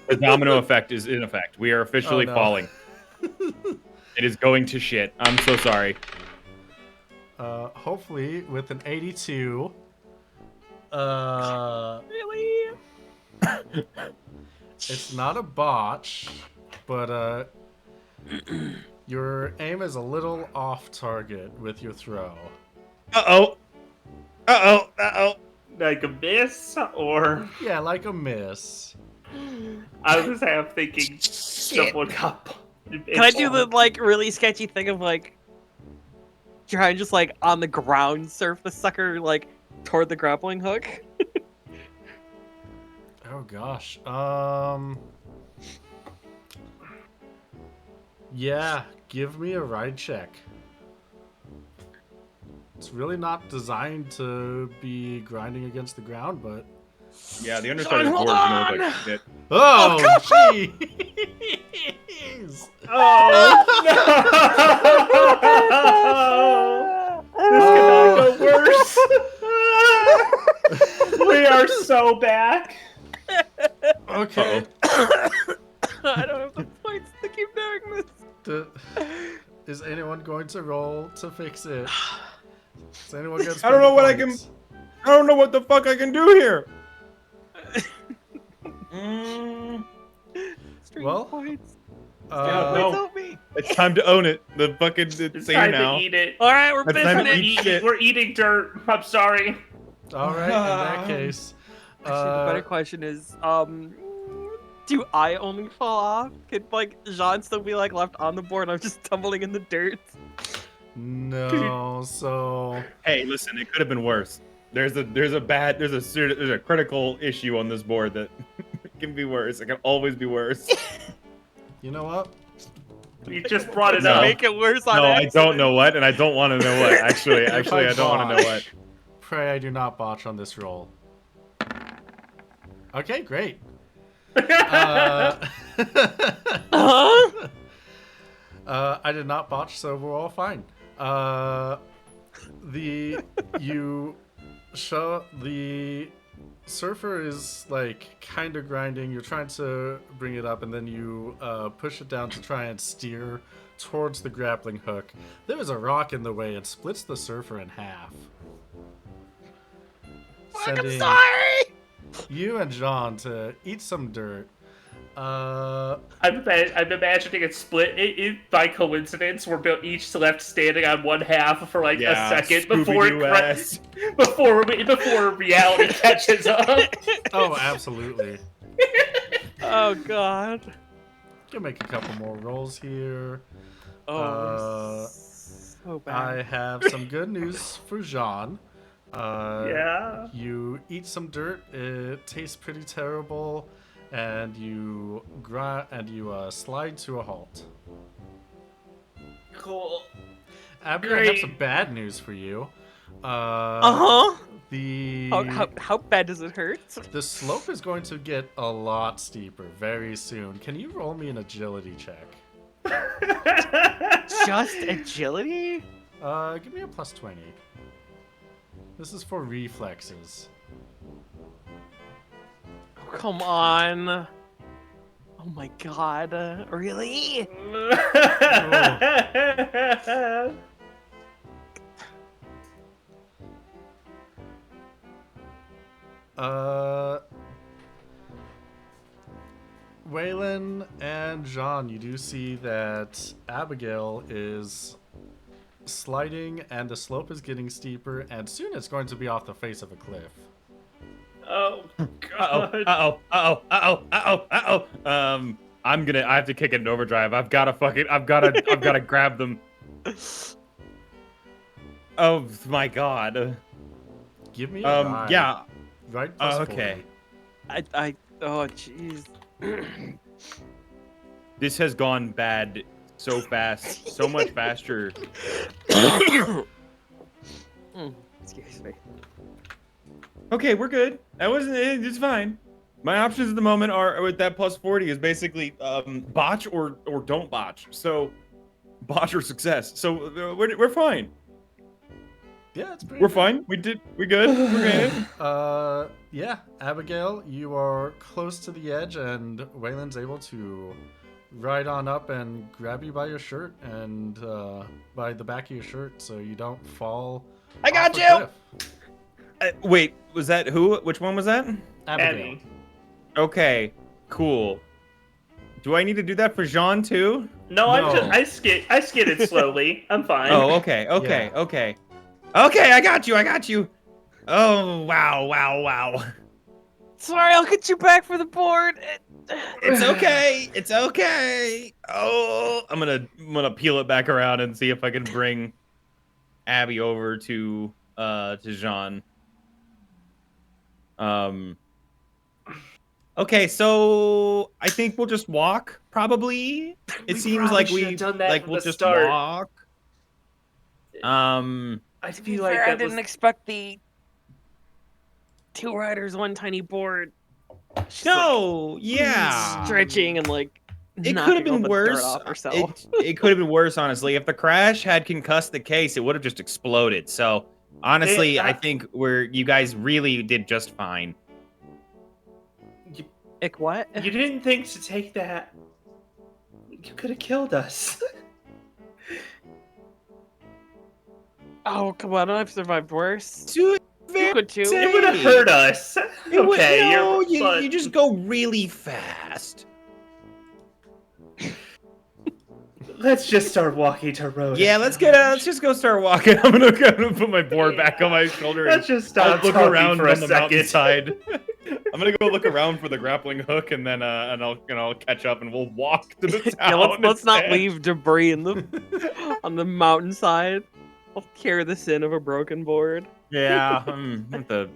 The domino effect is in effect. We are officially no. falling. It is going to shit. I'm so sorry. Hopefully with an 82. Really? It's not a botch, but your aim is a little off target with your throw. Uh-oh. Uh-oh. Uh-oh. Like a miss or Yeah, like a miss. I was half thinking someone got. Can I do the like really sketchy thing of like try and just like on the ground surf the sucker like toward the grappling hook? Oh gosh. Yeah, give me a ride check. It's really not designed to be grinding against the ground, but Yeah, the underside is hold bored. You know, like on. shit. oh jeez. Oh no! This cannot go worse. We are so back. Okay. I don't have the points to keep doing this. Is anyone going to roll to fix it? Is anyone going to I don't know what I points? I don't know what the fuck I can do here. Stream Well, points. Uh, Please no. help me. It's time to own it. The fucking It's it's time here now. to eat it. All right, we're It's time missing to it. eat shit. We're eating dirt. I'm sorry. All right, in that case, Actually, the better question is, do I only fall off? Could like Jean still be like left on the board? I'm just tumbling in the dirt. no. So Hey, listen, it could have been worse. There's a critical issue on this board that can be worse. It can always be worse. you know what? You just brought it No. up. Make it worse on No, I accident. don't know what, and I don't want to know what. Actually, If I don't want to know what. botch, pray I do not botch on this roll. Okay, great. Huh? I did not botch, so we're all fine. The surfer is like kind of grinding. You're trying to bring it up, and then you push it down to try and steer towards the grappling hook. There is a rock in the way. It splits the surfer in half. I'm sorry. You and John to eat some dirt. I'm imagining it split. It by coincidence, we're each left standing on one half for like a second before reality catches up. Oh, absolutely. Oh God. Can make a couple more rolls here. Oh, so bad. I have some good news for Jean. Yeah. You eat some dirt. It tastes pretty terrible, and you slide to a halt. Cool. Abby, I have some bad news for you. Uh-huh. The How bad does it hurt? the slope is going to get a lot steeper very soon. Can you roll me an agility check? Just agility? Give me a plus 20. This is for reflexes. Oh, come on. Oh my God. Really? Waylon and Jean, you do see that Abigail is sliding and the slope is getting steeper, and soon it's going to be off the face of a cliff. Oh God. I have to kick it in overdrive. I've gotta grab them. Oh my God. Give me a ride. Yeah. Right plus Okay. I oh jeez. This has gone bad so fast, so much faster. Excuse me. Okay, we're good. It's fine. My options at the moment are with that plus 40 is basically botch or don't botch. So botch or success. So we're fine. Yeah, it's pretty We're good. fine. We good. We're good. Yeah, Abigail, you are close to the edge, and Waylon's able to ride on up and grab you by your shirt and by the back of your shirt so you don't fall. I got off a you! cliff. Wait, was that who? Which one was that? Abigail. Abby. Okay, cool. Do I need to do that for Jean too? No, No. I skidded slowly. I'm fine. Oh, okay. Okay, I got you. Oh, wow. Sorry, I'll get you back for the board. It's okay. Oh, I'm gonna peel it back around and see if I can bring Abby over to Jean. Okay, so I think we'll just walk. Probably. It We seems probably like should've we done that like from we'll the just start. walk. I To be feel like fair, I that didn't was. expect the 2 riders, 1 tiny board. Just, No, yeah. like, stretching and like. It knocking could have all been the dirt worse. off herself. It could have been worse, honestly. If the crash had concussed the case, it would have just exploded. So, honestly, I think you guys really did just fine. Ick, what? You didn't think to take that. You could have killed us. Oh, come on, I've survived worse. Dude, You could too. It would have hurt us. Okay, no, but you just go really fast. Let's just start walking to road. Yeah, let's just go start walking. I'm gonna put my board back on my shoulder. Let's just stop I'll look talking around for a on the second. mountainside. I'm gonna go look around for the grappling hook, and then I'll catch up, and we'll walk to the town. Yeah, let's not instead. leave debris in the on the mountainside. I'll carry the sin of a broken board. Yeah, I'll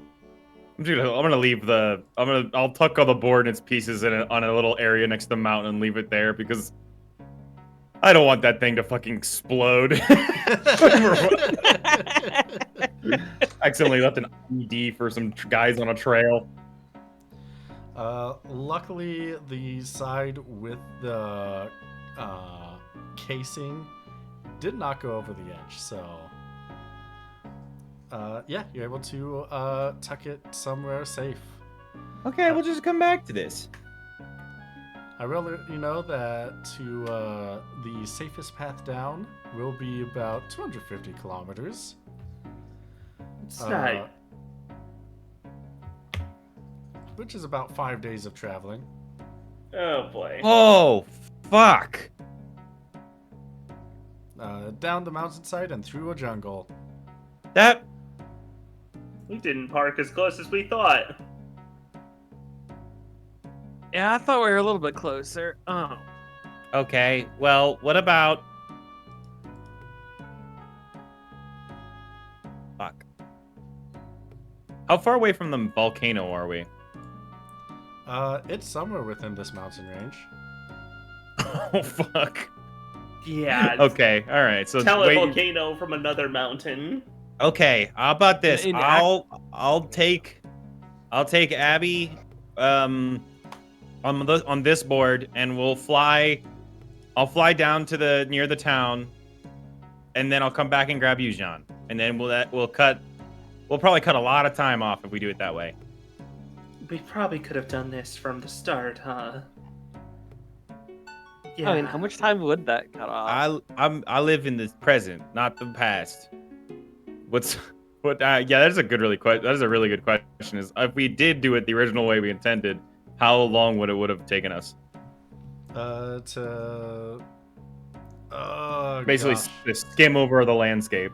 tuck all the board and its pieces on a little area next to the mountain and leave it there because I don't want that thing to fucking explode. Accidentally left an IED for some guys on a trail. Luckily, the side with the casing did not go over the edge, so yeah, you're able to tuck it somewhere safe. Okay, we'll just come back to this. I will let you know that to the safest path down will be about 250 kilometers. It's not. Which is about 5 days of traveling. Oh boy. Oh, fuck. Down the mountainside and through a jungle. That We didn't park as close as we thought. Yeah, I thought we were a little bit closer. Oh. okay. Well, what about? Fuck. How far away from the volcano are we? It's somewhere within this mountain range. Oh fuck. Yeah. Okay. All right. So Tell a wait. volcano from another mountain. Okay. How about this? In I'll take Abby on this board, and we'll fly. I'll fly down to near the town, and then I'll come back and grab you, Jean. And then we'll probably cut a lot of time off if we do it that way. We probably could have done this from the start, huh? Yeah. I mean, how much time would that cut off? I live in the present, not the past. Yeah, that is a really good question. Is if we did do it the original way we intended, how long would have taken us? Basically, Gosh. skim over the landscape.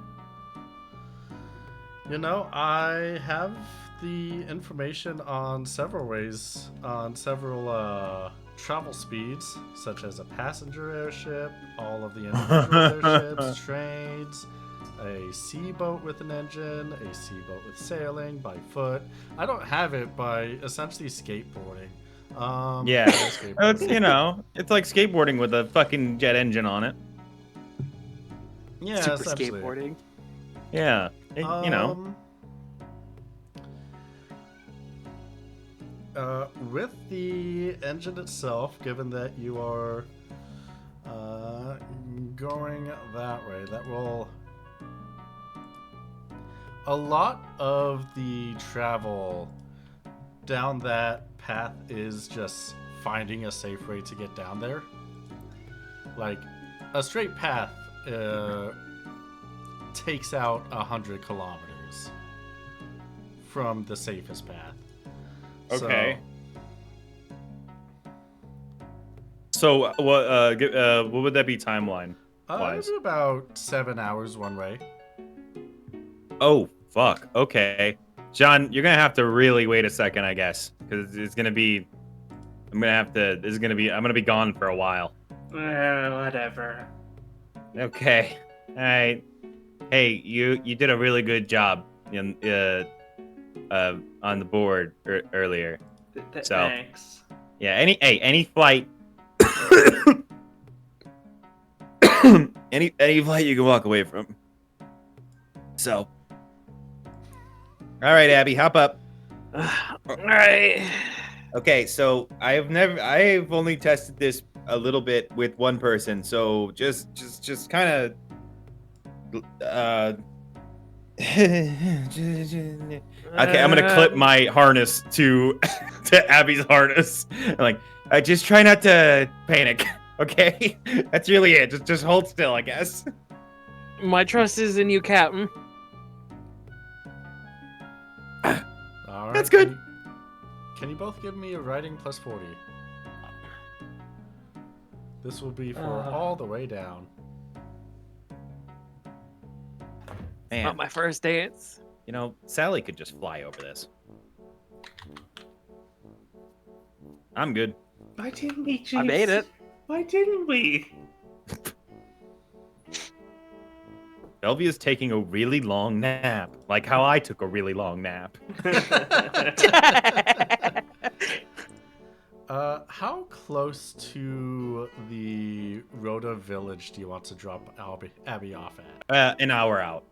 You know, I have the information on several ways, on several travel speeds, such as a passenger airship, all of the individual airships, trains, a sea boat with an engine, a sea boat with sailing, by foot. I don't have it by essentially skateboarding. Yeah, skateboarding. it's like skateboarding with a fucking jet engine on it. Yeah, Super essentially. skateboarding. Yeah, With the engine itself, given that you are going that way, that will... A lot of the travel down that path is just finding a safe way to get down there. Like, a straight path takes out 100 kilometers from the safest path. Okay. So what would that be timeline? wise? It'd be about 7 hours one way. Oh fuck. Okay, John, you're gonna have to really wait a second, I guess, because it's gonna be. I'm gonna be gone for a while. Whatever. Okay. All right. Hey, you did a really good job on the board earlier. So Thanks. yeah, any flight, any flight you can walk away from. So, all right, Abby, hop up. All right. Okay, so I've only tested this a little bit with one person, so just kind of okay, I'm gonna clip my harness to Abby's harness. Like, I just try not to panic. Okay, that's really it. Just hold still, I guess. My trust is in you, Captain. All right, That's good. Can you both give me a writing plus 40? This will be for all the way down. Man, Not my first dance. you know, Sally could just fly over this. I'm good. Why didn't we choose? I made it. Why didn't we? Belvia's taking a really long nap, like how I took a really long nap. How close to the Rhoda village do you want to drop Abby off at? An hour out.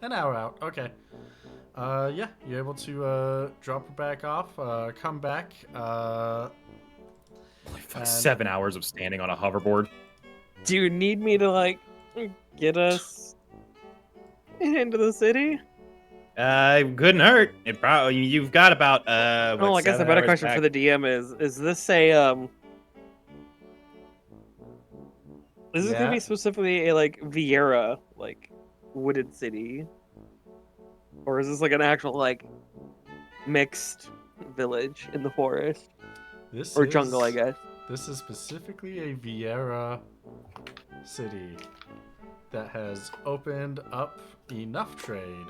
An hour out. Okay. Yeah, you're able to drop her back off. Come back. And- 7 hours of standing on a hoverboard. Do you need me to like get us into the city? Couldn't hurt. It probably you've got about Oh, I guess a 7 better hours question back. for the DM is this a is this gonna Yeah. be specifically a like Vieira like wooded city, or is this like an actual like mixed village in the forest This or is, jungle? I guess. This is specifically a Vieira city that has opened up enough trade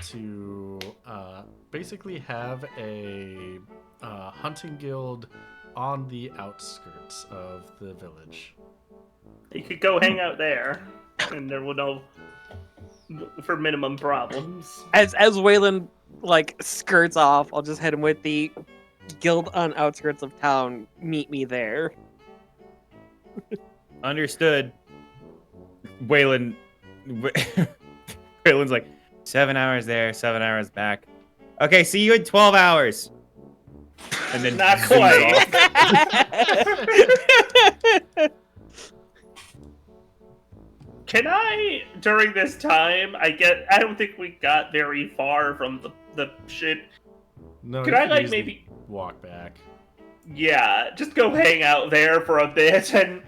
to basically have a hunting guild on the outskirts of the village. You could go hang out there, and there will no for minimum problems. As Waylon like skirts off, I'll just hit him with the guild on outskirts of town. Meet me there. Understood. Waylon Waylon's like 7 hours there, 7 hours back. Okay, see you in 12 hours. And then Not zooms quite. off. Can I, during this time, I don't think we got very far from the shit. No, Could you I, like, easily maybe- walk back? Yeah, just go hang out there for a bit, and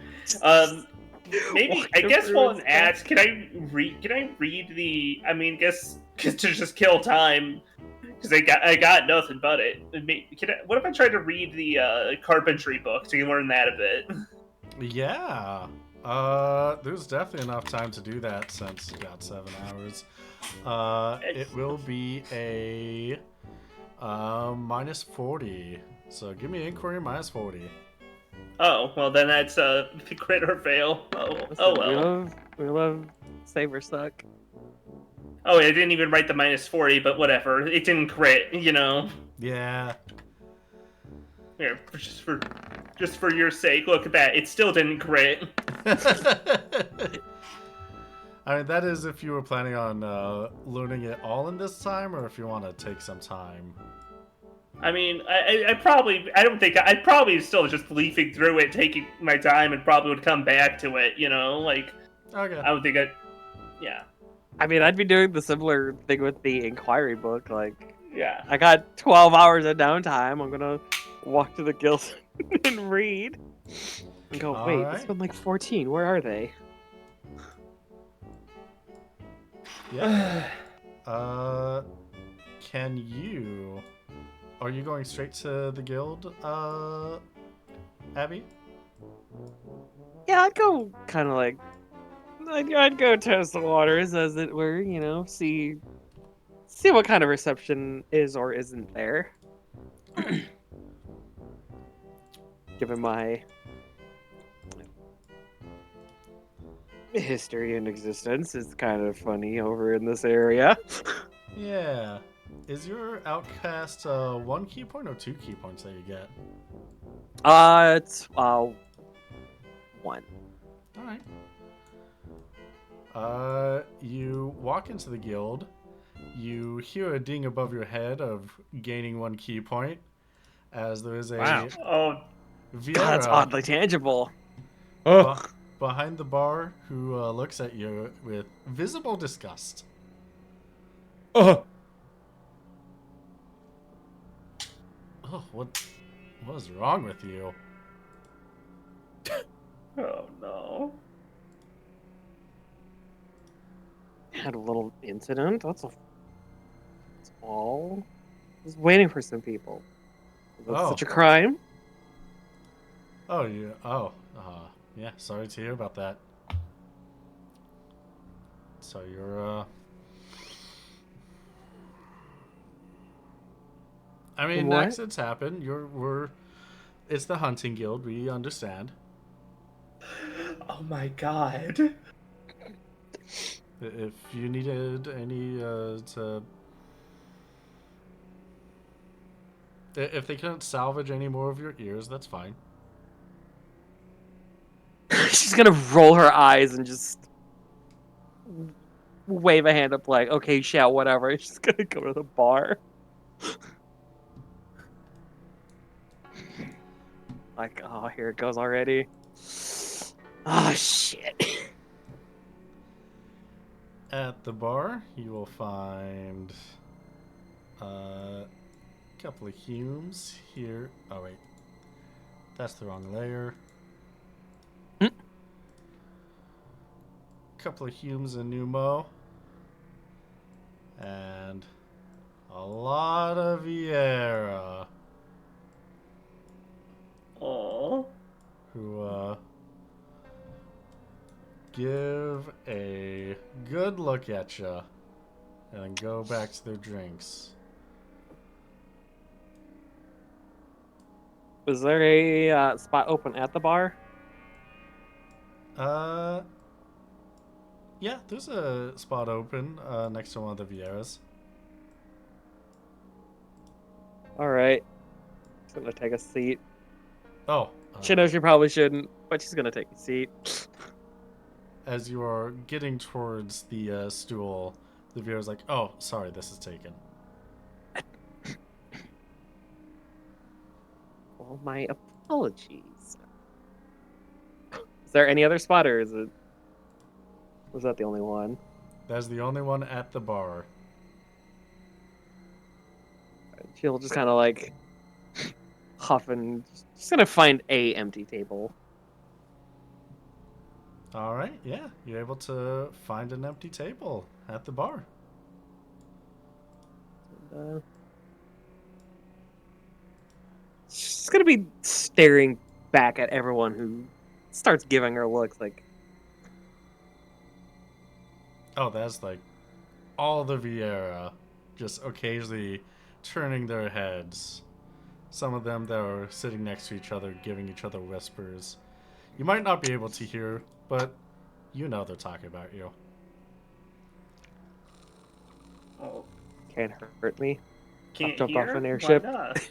maybe Walk I guess over while and it's at, can I read the? I mean, guess to just kill time because I got nothing but it. What if I tried to read the carpentry book to learn that a bit? Yeah. There's definitely enough time to do that since you got 7 hours. It will be a minus 40. So give me inquiry minus 40. Oh well, then that's crit or fail. Oh well. We love save or suck. Oh, I didn't even write the minus 40, but whatever. It didn't crit, you know. Yeah. Here, just for your sake, look at that. It still didn't crit. I mean, that is if you were planning on learning it all in this time, or if you want to take some time. I mean, I'd probably still just leafing through it, taking my time, and probably would come back to it, you know? Like, Okay. I would think yeah. I mean, I'd be doing the similar thing with the inquiry book. Like, Yeah. I got 12 hours of downtime. I'm gonna walk to the guild and read. And go, All wait, right. it's been like 14. Where are they? Yeah. Can you? Are you going straight to the guild, Abby? Yeah, I'd go kind of like. I'd go test the waters, as it were. You know, see what kind of reception is or isn't there. Given my history and existence, it's kind of funny over in this area. Yeah. Is your outcast 1 key point or 2 key points that you get? It's 1. All right. You walk into the guild. You hear a ding above your head of gaining 1 key point, as there is a Wow. Oh, Vieira God, that's oddly tangible. Oh, behind the bar who looks at you with visible disgust. oh. Oh, what is wrong with you? oh no. Had a little incident. That's all. I was waiting for some people. That's Oh. such a crime. Oh, you. Oh, yeah. Sorry to hear about that. So you're. I mean, What? accidents happen. We're. It's the hunting guild. We understand. Oh my god. If you needed any if they couldn't salvage any more of your ears, that's fine. She's gonna roll her eyes and just wave a hand up like, okay, shout, whatever. She's gonna go to the bar. Like, oh, here it goes already. Oh, shit. At the bar, you will find a couple of Humes here. Oh wait, that's the wrong layer. Couple of Humes and Numo, and a lot of Vieira, Aww. who give a good look at you, and then go back to their drinks. Was there a spot open at the bar? Yeah, there's a spot open next to one of the Vieiras. All right. She's gonna take a seat. Oh, She knows she probably shouldn't, but she's gonna take a seat. as you are getting towards the stool, the Viera's like, "Oh, sorry, this is taken." Well, my apologies. Is there any other spot, or was that the only one? That's the only one at the bar. She'll just kind of like huff and just gonna find a empty table. All right, yeah, you're able to find an empty table at the bar. And, she's gonna be staring back at everyone who starts giving her looks like, Oh, that's like all the Vieira just occasionally turning their heads. Some of them that are sitting next to each other, giving each other whispers. You might not be able to hear, but you know they're talking about you. Oh, can't hurt me. can't jumped hear? off an airship. Why not?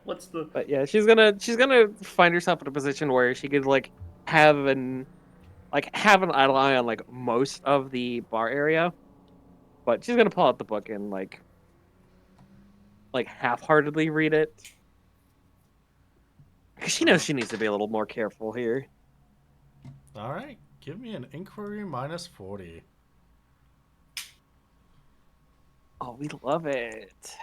What's the... But yeah, she's gonna find herself in a position where she could have an have an idle eye on most of the bar area, but she's gonna pull out the book and half-heartedly read it because she knows she needs to be a little more careful here. All right, give me an inquiry minus 40. Oh, we love it.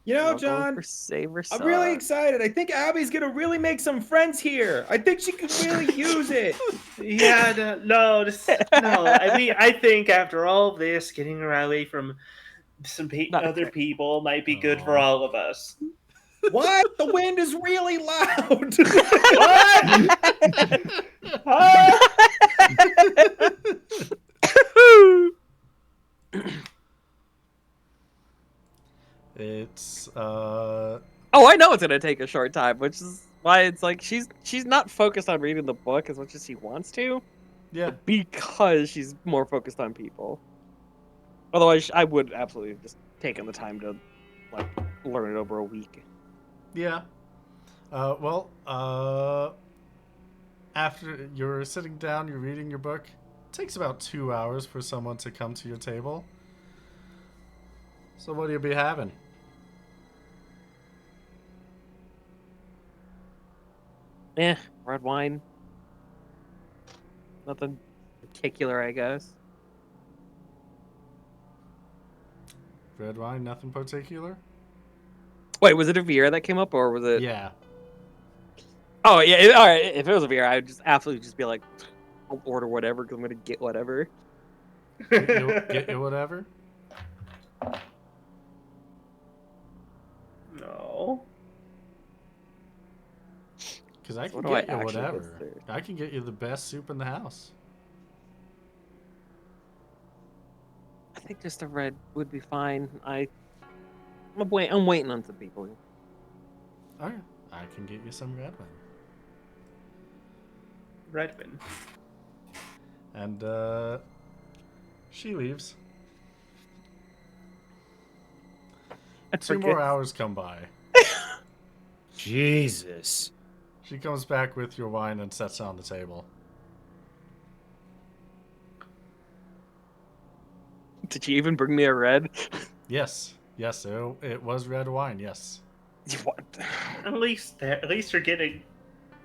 You know, Love going John, for save or I'm really suck. excited. I think Abby's gonna really make some friends here. I think she could really use it. Yeah, no, no. I think after all of this, getting her away from some Not other great. people might be good for Aw. all of us. What? The wind is really loud. What? Huh? It's Oh, I know it's gonna take a short time, which is why it's like she's not focused on reading the book as much as she wants to, yeah. because she's more focused on people. Otherwise, I would absolutely have just taken the time to learn it over a week. Yeah. After you're sitting down, you're reading your book. It takes about 2 hours for someone to come to your table. So what do you be having? Red wine. Nothing particular, I guess. Red wine, nothing particular? Wait, was it a Vera that came up, or was it? Yeah. Oh yeah, all right. If it was a Vera, I would just absolutely just be like, I'll order whatever because I'm gonna get whatever. Get you whatever? Because I can What do I get you actually whatever. consider? I can get you the best soup in the house. I think just a red would be fine. I'm waiting on some people. Alright, I can get you some red wine. Redmond. And she leaves. I 2 forget. more hours come by. Jesus. She comes back with your wine and sets it on the table. Did you even bring me a red? Yes, it was red wine. Yes. What? At least you're getting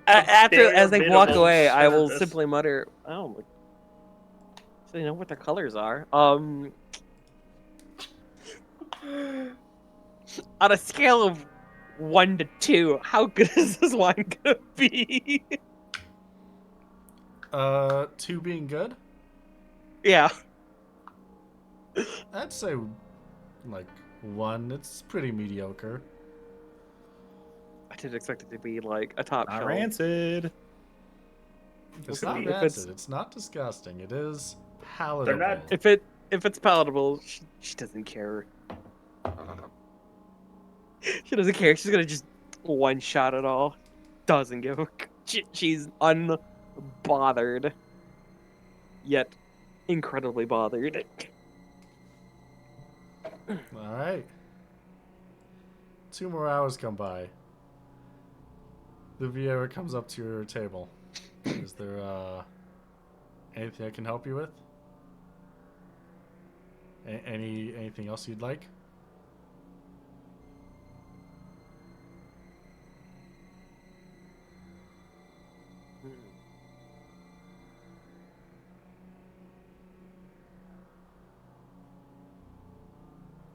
After, as they bare walk minimum away, I will service. simply mutter, "Oh, so you know what their colors are." On a scale of 1 to 2, how good is this wine gonna be? 2 being good. Yeah. I'd say like 1. It's pretty mediocre. I didn't expect it to be like a top Not shelf. rancid. It's Could not be. If it's- rancid. It's not disgusting. It is palatable. not- If it's palatable, she doesn't care. She doesn't care. She's gonna just one shot it all. Doesn't give a. She's unbothered, yet incredibly bothered. All right. 2 more hours come by. The Vieira comes up to your table. Is there anything I can help you with? Anything else you'd like?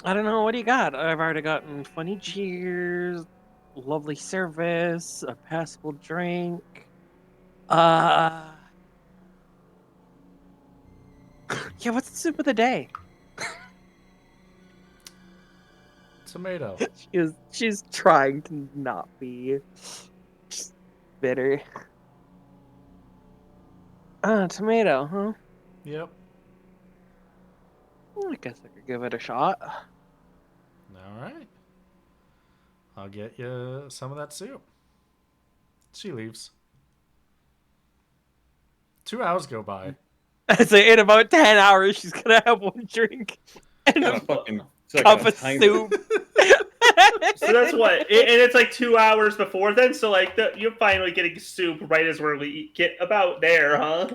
I don't know. What do you got? I've already gotten funny cheers, lovely service, a passable drink. Yeah, what's the soup of the day? Tomato. She's trying to not be bitter. Tomato, huh? Yep. Well, I guess I could give it a shot. All right. I'll get you some of that soup. She leaves. 2 hours go by. I say in about 10 hours, she's gonna have one drink and Got a a fucking it's like cup a of timer. soup. So that's what, and it's like 2 hours before then. So like you're finally getting soup right as we get about there, huh?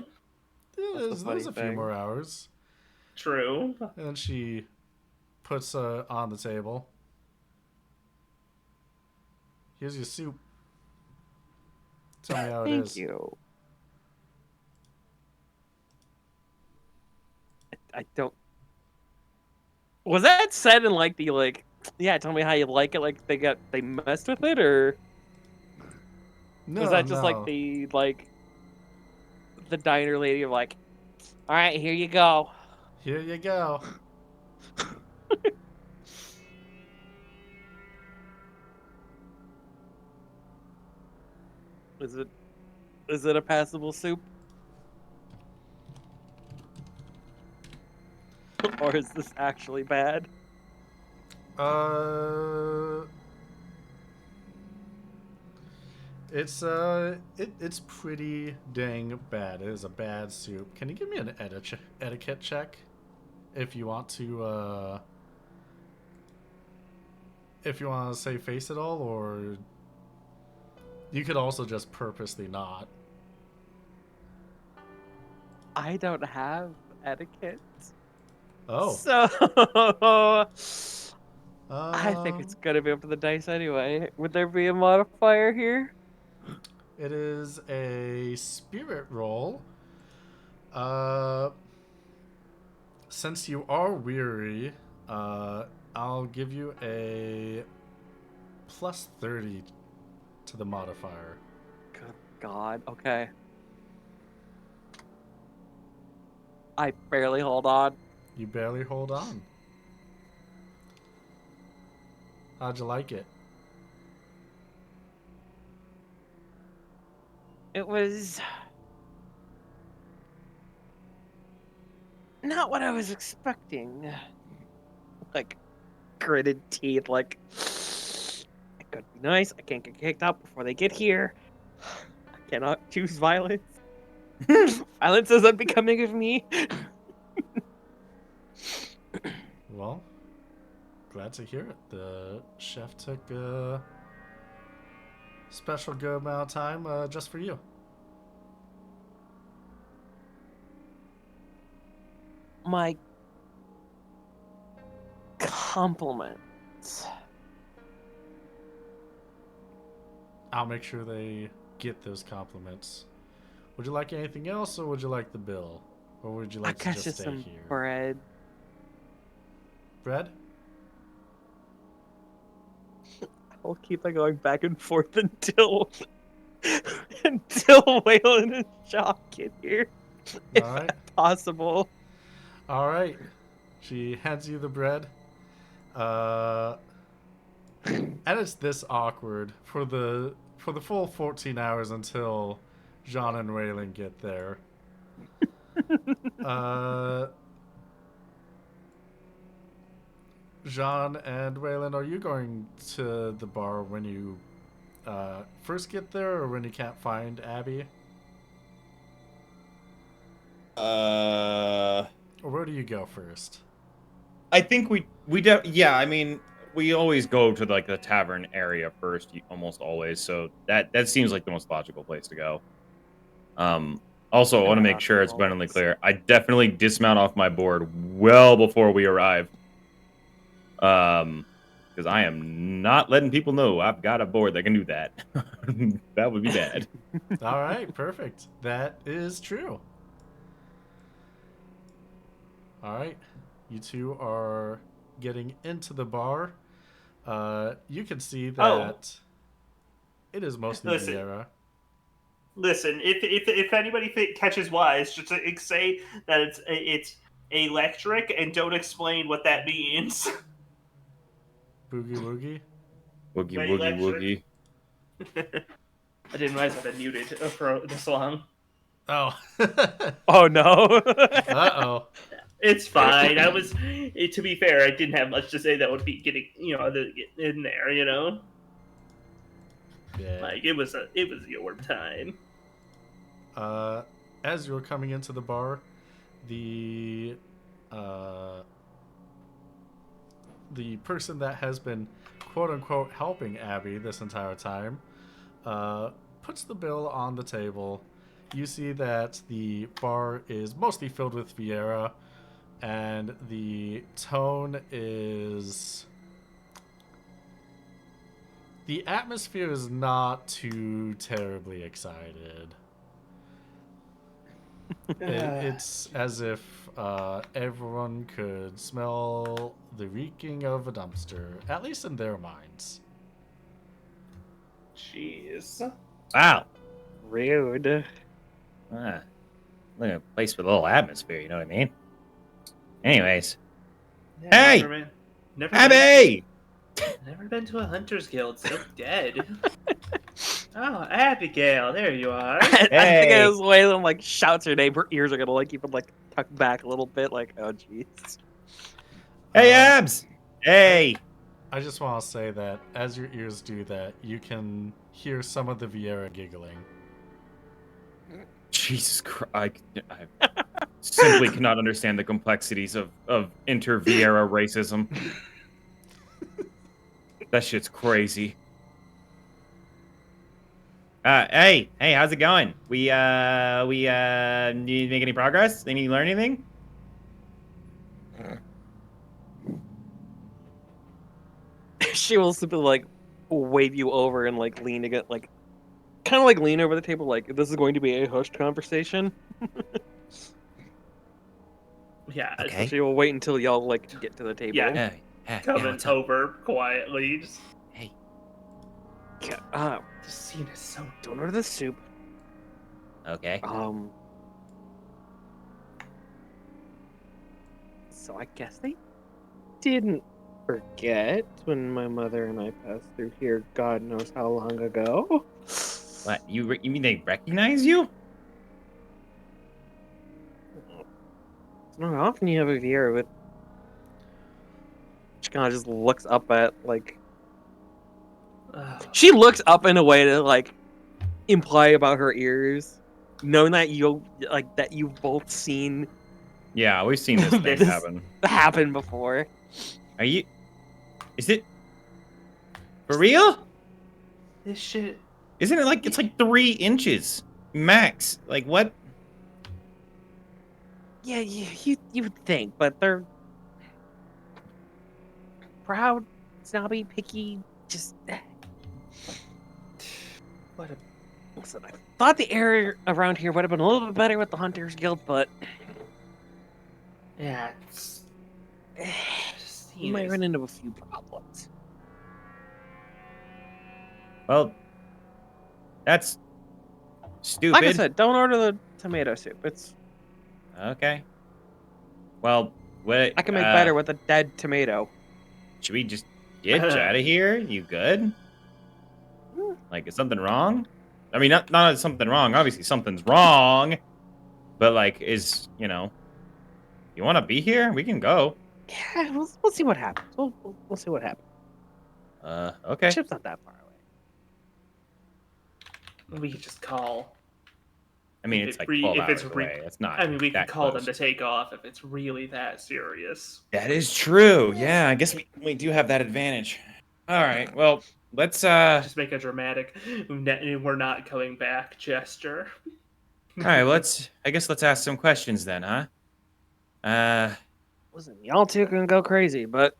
There's funny a few thing. more hours. True. And then she puts on the table. Here's your soup. Tell me how it is. Thank you. I don't. Was that said in like the like? Yeah, tell me how you like it. Like they messed with it, or No, was that just no. like the diner lady of like, all right, here you go. Here you go. Is it a passable soup? Or is this actually bad? It's pretty dang bad. It is a bad soup. Can you give me an etiquette check, if you want to say face it all, or you could also just purposely not. I don't have etiquette. Oh. So I think Um, it's gonna be up to the dice anyway. Would there be a modifier here? It is a spirit roll. Since you are weary, I'll give you a plus 30 to the modifier. Good God. Okay. I barely hold on. You barely hold on. How'd you like it? It was not what I was expecting. Like gritted teeth, like it could be nice. I can't get kicked out before they get here. I cannot choose violence. Violence is unbecoming of me. Well, glad to hear it. The chef took a special good amount of time just for you. My compliments. I'll make sure they get those compliments. Would you like anything else, or would you like the bill? Or would you I like to got just you stay some here? bread. Bread? I'll keep on going back and forth until Waylon and Shaw get here, if All right. possible. All right. She hands you the bread. And it's this awkward for the full 14 hours until Jean and Waylon get there. Jean and Waylon, are you going to the bar when you first get there, or when you can't find Abby? Or where do you go first? I think yeah, I mean, we always go to like the tavern area first, almost always. So that seems like the most logical place to go. Also, I want to make sure it's abundantly clear. I definitely dismount off my board well before we arrive. Because I am not letting people know I've got a board that can do that. That would be bad. All right, perfect. That is true. All right, you two are getting into the bar. You can see that it is mostly Listen. Vieira. Listen, if anybody catches wise, just say that it's electric and don't explain what that means. Boogie woogie. Woogie By woogie electric. woogie. I didn't realize I've been muted for this long. Oh. Oh no. Uh-oh. It's fine. To be fair, I didn't have much to say that would be getting in there. Yeah. Like it was your time. As you're coming into the bar, the person that has been quote unquote helping Abby this entire time puts the bill on the table. You see that the bar is mostly filled with Vieira, and the tone is... the atmosphere is not too terribly excited. It's as if everyone could smell the reeking of a dumpster, at least in their minds. Jeez. Wow. Rude. Ah, look at a place with a little atmosphere, you know what I mean? Anyways. Yeah, Hey! never Abby! never been to a hunter's guild. So dead. Oh, Abigail, there you are. I think Hey. as Waylon like shouts her name, her ears are gonna like even like tuck back a little bit, like, oh jeez. Hey, Abs! Hey! I just want to say that as your ears do that, you can hear some of the Vieira giggling. Jesus Christ. I simply cannot understand the complexities of inter-Vieira racism. That shit's crazy. Hey, how's it going? We did you make any progress? Did you learn anything? She will simply like wave you over and like lean against, like kind of like lean over the table, like this is going to be a hushed conversation. Yeah. Okay. She will wait until y'all like get to the table. Yeah. Coming what's up? over quietly. Just, Hey. Yeah, this scene is so. don't order the soup. Okay. So I guess they didn't forget when my mother and I passed through here, God knows how long ago. What? You mean they recognize you? I don't know, how often you have a VR with. She kind of just looks up at, like. She looks up in a way to, like, imply about her ears, knowing that that you've both seen Yeah, we've seen this thing This- happen. happen before. Are you? Is it for real? This shit. Isn't it like it's like 3 inches max? Like what? Yeah, you would think, but they're proud, snobby, picky, just. What a. Listen, I thought the area around here would have been a little bit better with the Hunters Guild, but Yeah, it's. Just, you might run into a few problems. Well, that's stupid. Like I said, don't order the tomato soup. It's Okay. Well, what? I can make better with a dead tomato. Should we just get out of here? You good? Like, is something wrong? I mean, not that something wrong. Obviously, something's wrong. But like, you want to be here? We can go. Yeah, we'll see what happens. We'll see what happens. Okay. Ship's not that far away. We could just call. I mean, If it's it like re- 12 if hours it's re- away. It's not. I mean, we could that call close. them to take off if it's really that serious. That is true. Yeah, I guess we do have that advantage. All right. Well, let's Just make a dramatic "we're not coming back" gesture. All right, I guess let's ask some questions then, huh? Listen, y'all two can go crazy, but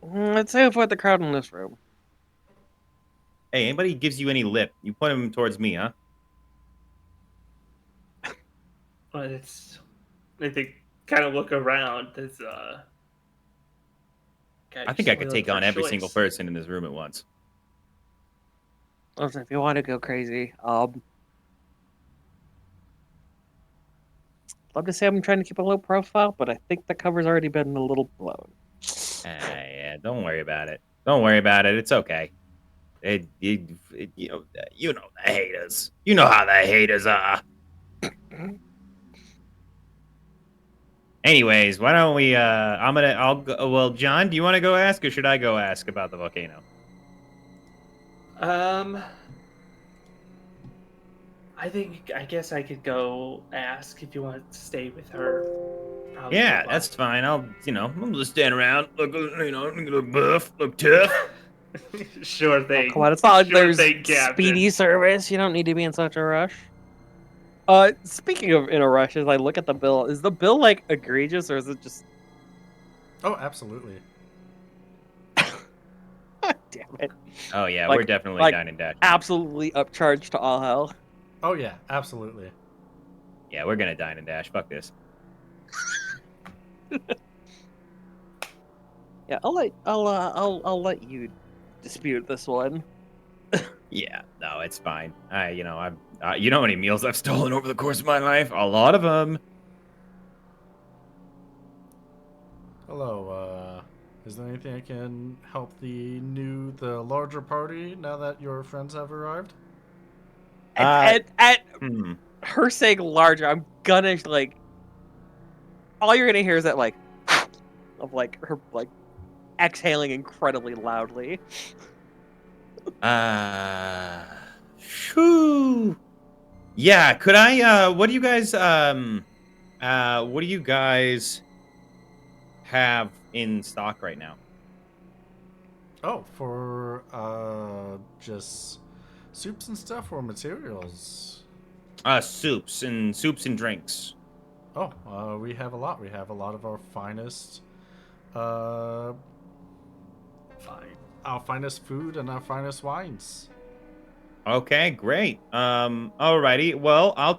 let's say avoid the crowd in this room. Hey, anybody gives you any lip, you point them towards me, huh? But it's. I think kind of look around. There's I think I could take on every single person in this room at once. Listen, if you want to go crazy, love to say I'm trying to keep a low profile, but I think the cover's already been a little blown. Yeah, don't worry about it. Don't worry about it. It's okay. You know the haters. You know how the haters are. Anyways, why don't we? I'll go. Well, John, do you want to go ask, or should I go ask about the volcano? I guess I could go ask if you want to stay with her. Probably Yeah, go that's fine. I'll just stand around, look buff, look tough. Sure thing. Come on, it's not like Sure there's thing, Captain. speedy service. You don't need to be in such a rush. Speaking of in a rush, as I look at the bill, is the bill like egregious or is it just? Oh, absolutely. Damn it! Oh yeah, Like- we're definitely like- dine and dash. Absolutely upcharged to all hell. Oh yeah, absolutely. Yeah, we're gonna dine and dash. Fuck this. Yeah, I'll let you dispute this one. Yeah, no, it's fine. You know how many meals I've stolen over the course of my life? A lot of them. Hello, is there anything I can help the larger party now that your friends have arrived? At Hmm. her saying larger, I'm gonna like. All you're gonna hear is that like, of like her like, exhaling incredibly loudly. Whew. Yeah, could I what do you guys have in stock right now? Oh, for just soups and stuff or materials? Soups and drinks. Oh, we have a lot. We have a lot of our finest our finest food and our finest wines. Okay, great. Alrighty. Well, I'm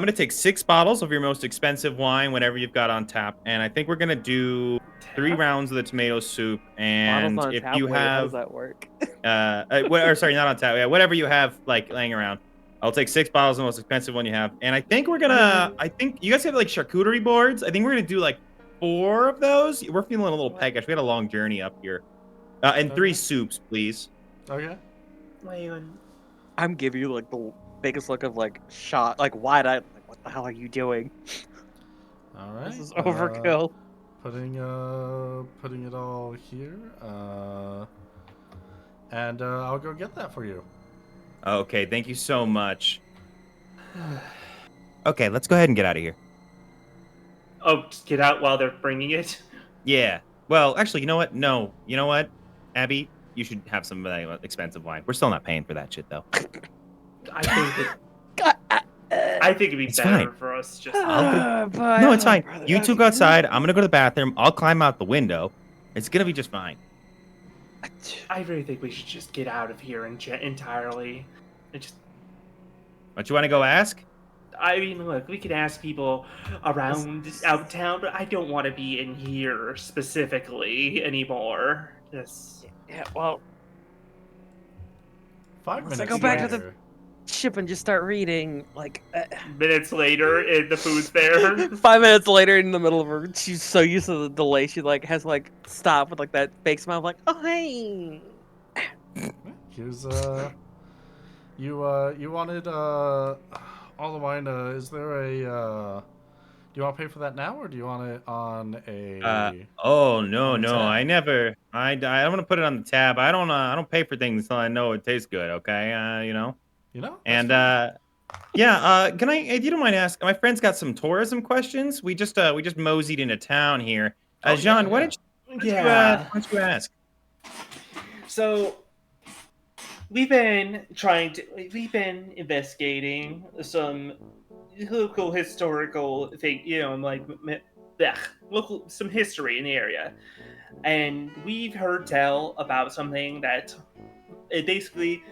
gonna take 6 bottles of your most expensive wine, whatever you've got on tap, and I think we're gonna do 3 rounds of the tomato soup. And Bottles on if tap, you wait, how does have, that work? or sorry, not on tap. Yeah, whatever you have like laying around. I'll take 6 bottles of the most expensive one you have, and I think I think you guys have like charcuterie boards. I think we're gonna do like 4 of those. We're feeling a little peckish. We had a long journey up here. And 3 Okay. soups, please. Okay. Waylon, I'm giving you like the biggest look of like shock, like wide-eyed. Like, what the hell are you doing? All right. This is overkill. Putting it all here. And I'll go get that for you. Okay, thank you so much. Okay, let's go ahead and get out of here. Oh, just get out while they're bringing it. Yeah. Well, actually, you know what? No. You know what, Abby? You should have some expensive wine. We're still not paying for that shit, though. I think it, God, I think it'd be It's better fine. for us just. No, it's fine. You two go outside. I'm gonna go to the bathroom. I'll climb out the window. It's gonna be just fine. I really think we should just get out of here entirely. It just. Don't you want to go ask? I mean, look, we could ask people around out town, but I don't want to be in here specifically anymore. Just. Yeah, well, 5 Let's minutes go back to the- later. ship and just start reading. Like, Minutes later, the food's there. 5 minutes later, in the middle of her, she's so used to the delay, she like has to like stop with like that fake smile, like, oh hey. Here's you wanted all the wine. Is there a do you want to pay for that now, or do you want it on a? Oh no, on the no, tab? I never. I want to put it on the tab. I don't pay for things until I know it tastes good. Okay, you know. You know. And That's yeah, can I? If you don't mind asking, my friend's got some tourism questions. We just moseyed into town here. Oh, John, yeah, why yeah. don't Yeah. you ask? So we've been investigating some local historical thing, like some history in the area, and we've heard tell about something that basically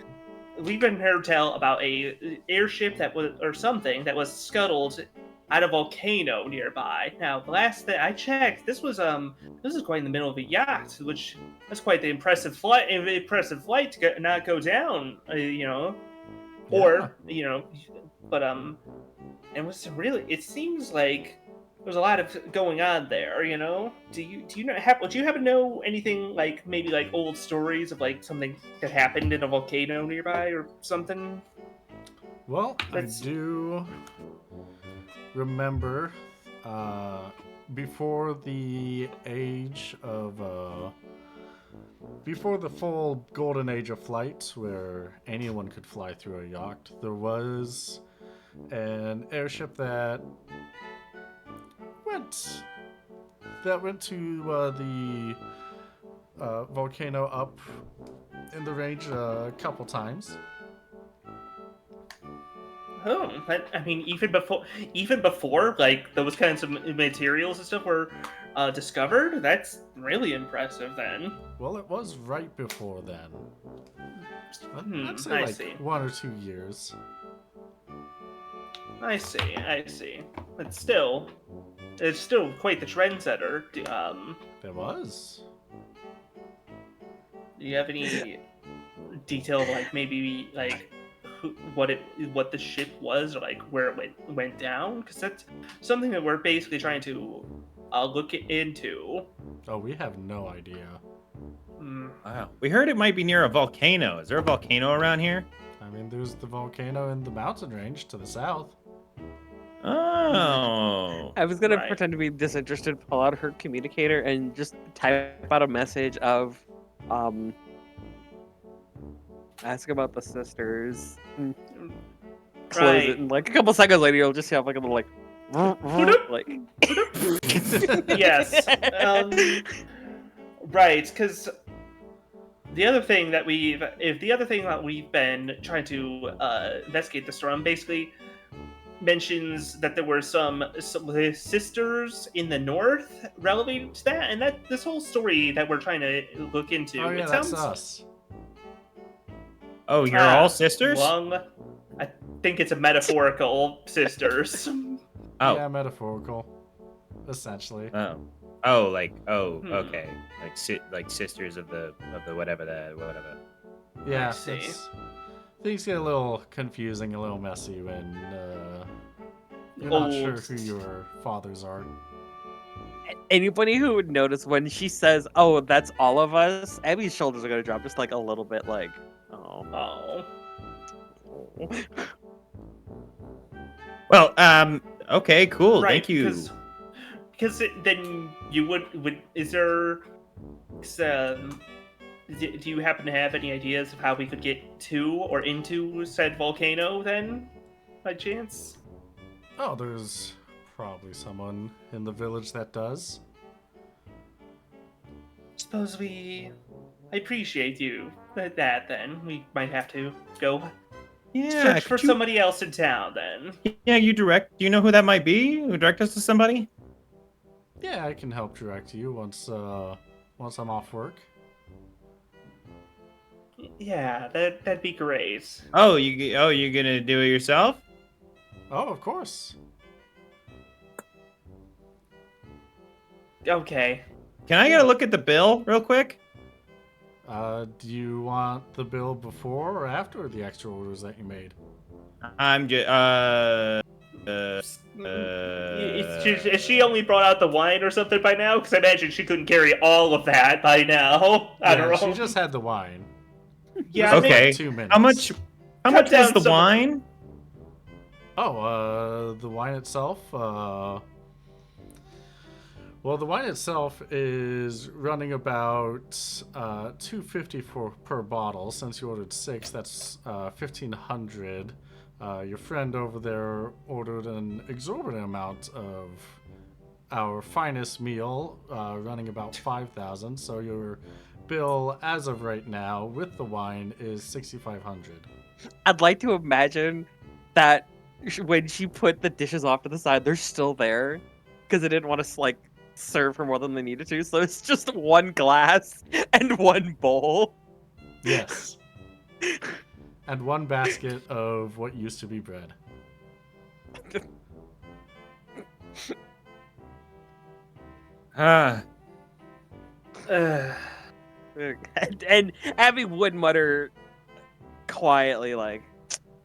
we've been heard tell about a airship that was or something that was scuttled at a volcano nearby. Now, the last that I checked, this is quite in the middle of a yacht, which that's quite the impressive flight to not go down, or but and what's really, it seems like there's a lot of going on there. Do you know would you happen to know anything like maybe like old stories of like something that happened in a volcano nearby or something? Well, Let's- I do remember before the age of before the full golden age of flight, where anyone could fly through a yacht, there was an airship that went to the volcano up in the range a couple times. Oh, I mean, even before like those kinds of materials and stuff were discovered, that's really impressive. Then, Well, it was right before then. I'd say I like see. 1 or 2 years. I see. But it's still quite the trendsetter. There was. Do you have any detail, like maybe like what the ship was, or like where it went down? Because that's something that we're basically trying to look into. Oh, we have no idea. Hmm. Wow. We heard it might be near a volcano. Is there a volcano around here? I mean, there's the volcano in the mountain range to the south. Oh. I was gonna Right. pretend to be disinterested, pull out her communicator, and just type out a message of, ask about the sisters. And close Right. it, and like a couple seconds later, you'll just have like a little like, like. Yes. Right, because the other thing that we've been trying to investigate the storm basically mentions that there were some sisters in the north related to that, and that this whole story that we're trying to look into. Oh yeah, it that's sounds us. Oh, you're Ah, all sisters? I think it's a metaphorical sisters. Oh. Yeah, metaphorical, essentially. Oh, Hmm. okay. Like sisters of the whatever. Yeah, see. things get a little confusing, a little messy when you're not sure Old. who your fathers are. Anybody who would notice when she says, "Oh, that's all of us," Abby's shoulders are gonna drop just like a little bit, like, "Oh." Oh. Well, okay, cool. Right, Thank you. Because then you would is there do you happen to have any ideas of how we could get to or into said volcano then, by chance? Oh, there's probably someone in the village that does. Suppose I appreciate you. That then we might have to go Yeah, search for could you, somebody else in town then. yeah, you direct. Do you know who that might be? Who direct us to somebody? Yeah, I can help direct you once I'm off work. Yeah, that'd be great. Oh, you're gonna do it yourself? Oh, of course. Okay. Can I get a look at the bill real quick? Do you want the bill before or after the extra orders that you made? I'm just Is she only brought out the wine or something by now? Because I imagine she couldn't carry all of that by now. I don't Yeah, know. she just had the wine. Yeah, This is okay. like 2 minutes. How much Cut was down the some- wine? Oh, the wine itself, well, the wine itself is running about $250 per bottle. Since you ordered 6, that's $1,500. Your friend over there ordered an exorbitant amount of our finest meal, running about $5,000. So your bill, as of right now, with the wine, is $6,500. I'd like to imagine that when she put the dishes off to the side, they're still there because they didn't want to like serve her more than they needed to. So it's just one glass and one bowl. Yes. And one basket of what used to be bread. Ah, And Abby would mutter quietly, like,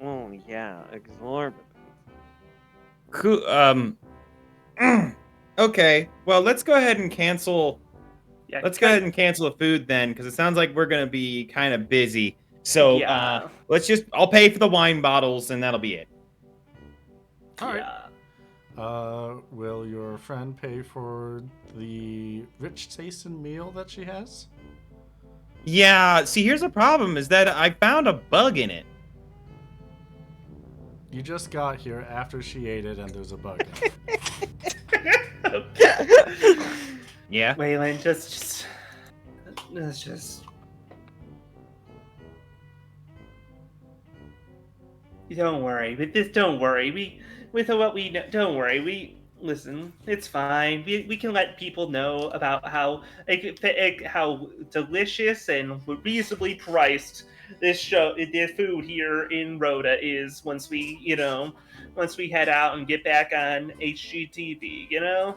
"Oh yeah, exorbitant." cool. Okay. Well, let's go ahead and cancel. Yeah, Let's go ahead and cancel the food then, because it sounds like we're gonna be kind of busy. So Yeah. I'll pay for the wine bottles, and that'll be it. All right. Yeah. Will your friend pay for the rich tasting meal that she has? Yeah. See, here's the problem: is that I found a bug in it. You just got here after she ate it, and there's a bug in it. Yeah. Waylon, just let's just. Don't worry, but this. Don't worry. With what we know, don't worry. Listen. It's fine. We can let people know about how how delicious and reasonably priced the food here in Rhoda is once we head out and get back on HGTV.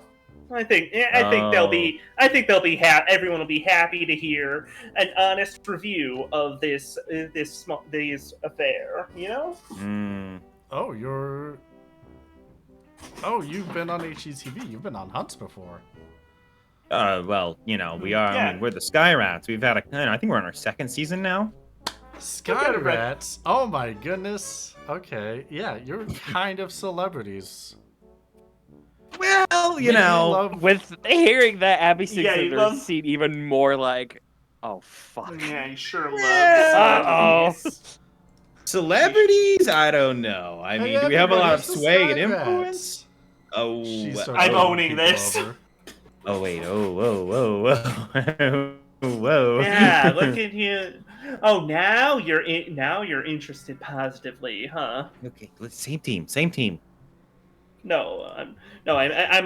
I think they'll be everyone will be happy to hear an honest review of this affair. You've been on HGTV. You've been on hunts before. Well, we are. I mean, we're the Sky Rats. We've had I think we're on our 2nd season now. Sky Rats. Oh my goodness. Okay, yeah, you're kind of celebrities. Well, We love- With hearing that, Abby sinks Yeah, in you her love- seat even more like, oh fuck. Yeah, you sure Uh-oh. celebrities. Celebrities? I don't know. I mean, do we have a lot of Everybody's the sway and Sky influence? Rats. Oh, She starts I'm calling owning people this. over. oh wait, whoa. Whoa. Yeah, look at you. Oh, now you're interested positively, huh? Okay, same team. No, I'm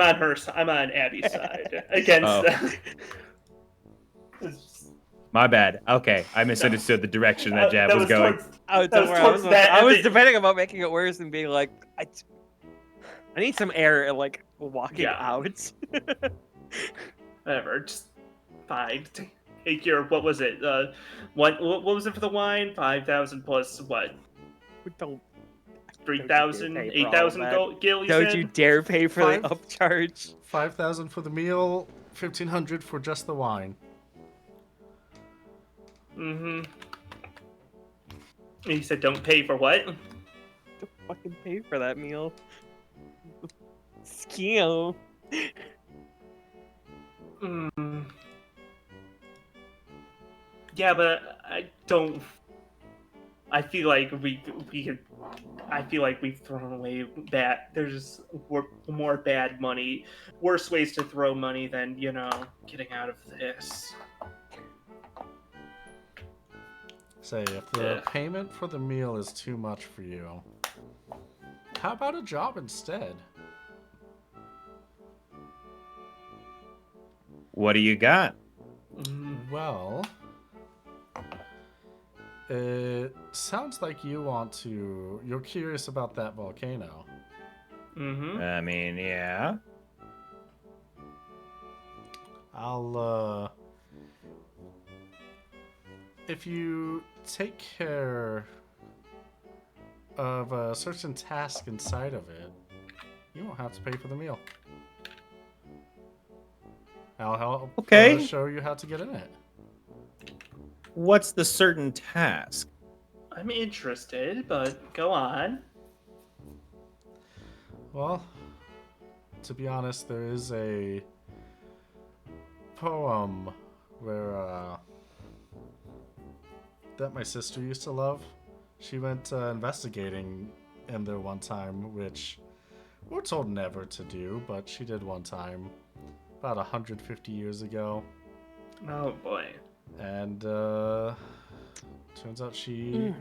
on her. I'm on Abby's side against. My bad. Okay, I misunderstood the direction that jab was going. Oh, That don't was worry. towards that I was end. debating about making it worse and being like, I need some air and like walking Yeah. out. Whatever, just fine. Take your what was it? What was it for the wine? 5,000 plus what? Don't 3,000, pay for all of 8,000 that. gil. You don't said? you dare pay for Five? the upcharge. 5,000 for the meal, 1,500 for just the wine. Mm-hmm. He said, "Don't pay for what?" pay for that meal. Scam. Mm. Yeah, but I don't. I feel like we could. I feel like we've thrown away bad. There's more bad money, worse ways to throw money than getting out of this. Say, if the Yeah. payment for the meal is too much for you, how about a job instead? What do you got? Well, it sounds like you're curious about that volcano. Mm-hmm. I mean, yeah. If you take care of a certain task inside of it, you won't have to pay for the meal. I'll help Okay. show you how to get in it. What's the certain task? I'm interested, but go on. Well, to be honest, there is a poem where that my sister used to love. She went investigating in there one time, which we're told never to do, but she did one time about 150 years ago. Oh boy. And turns out she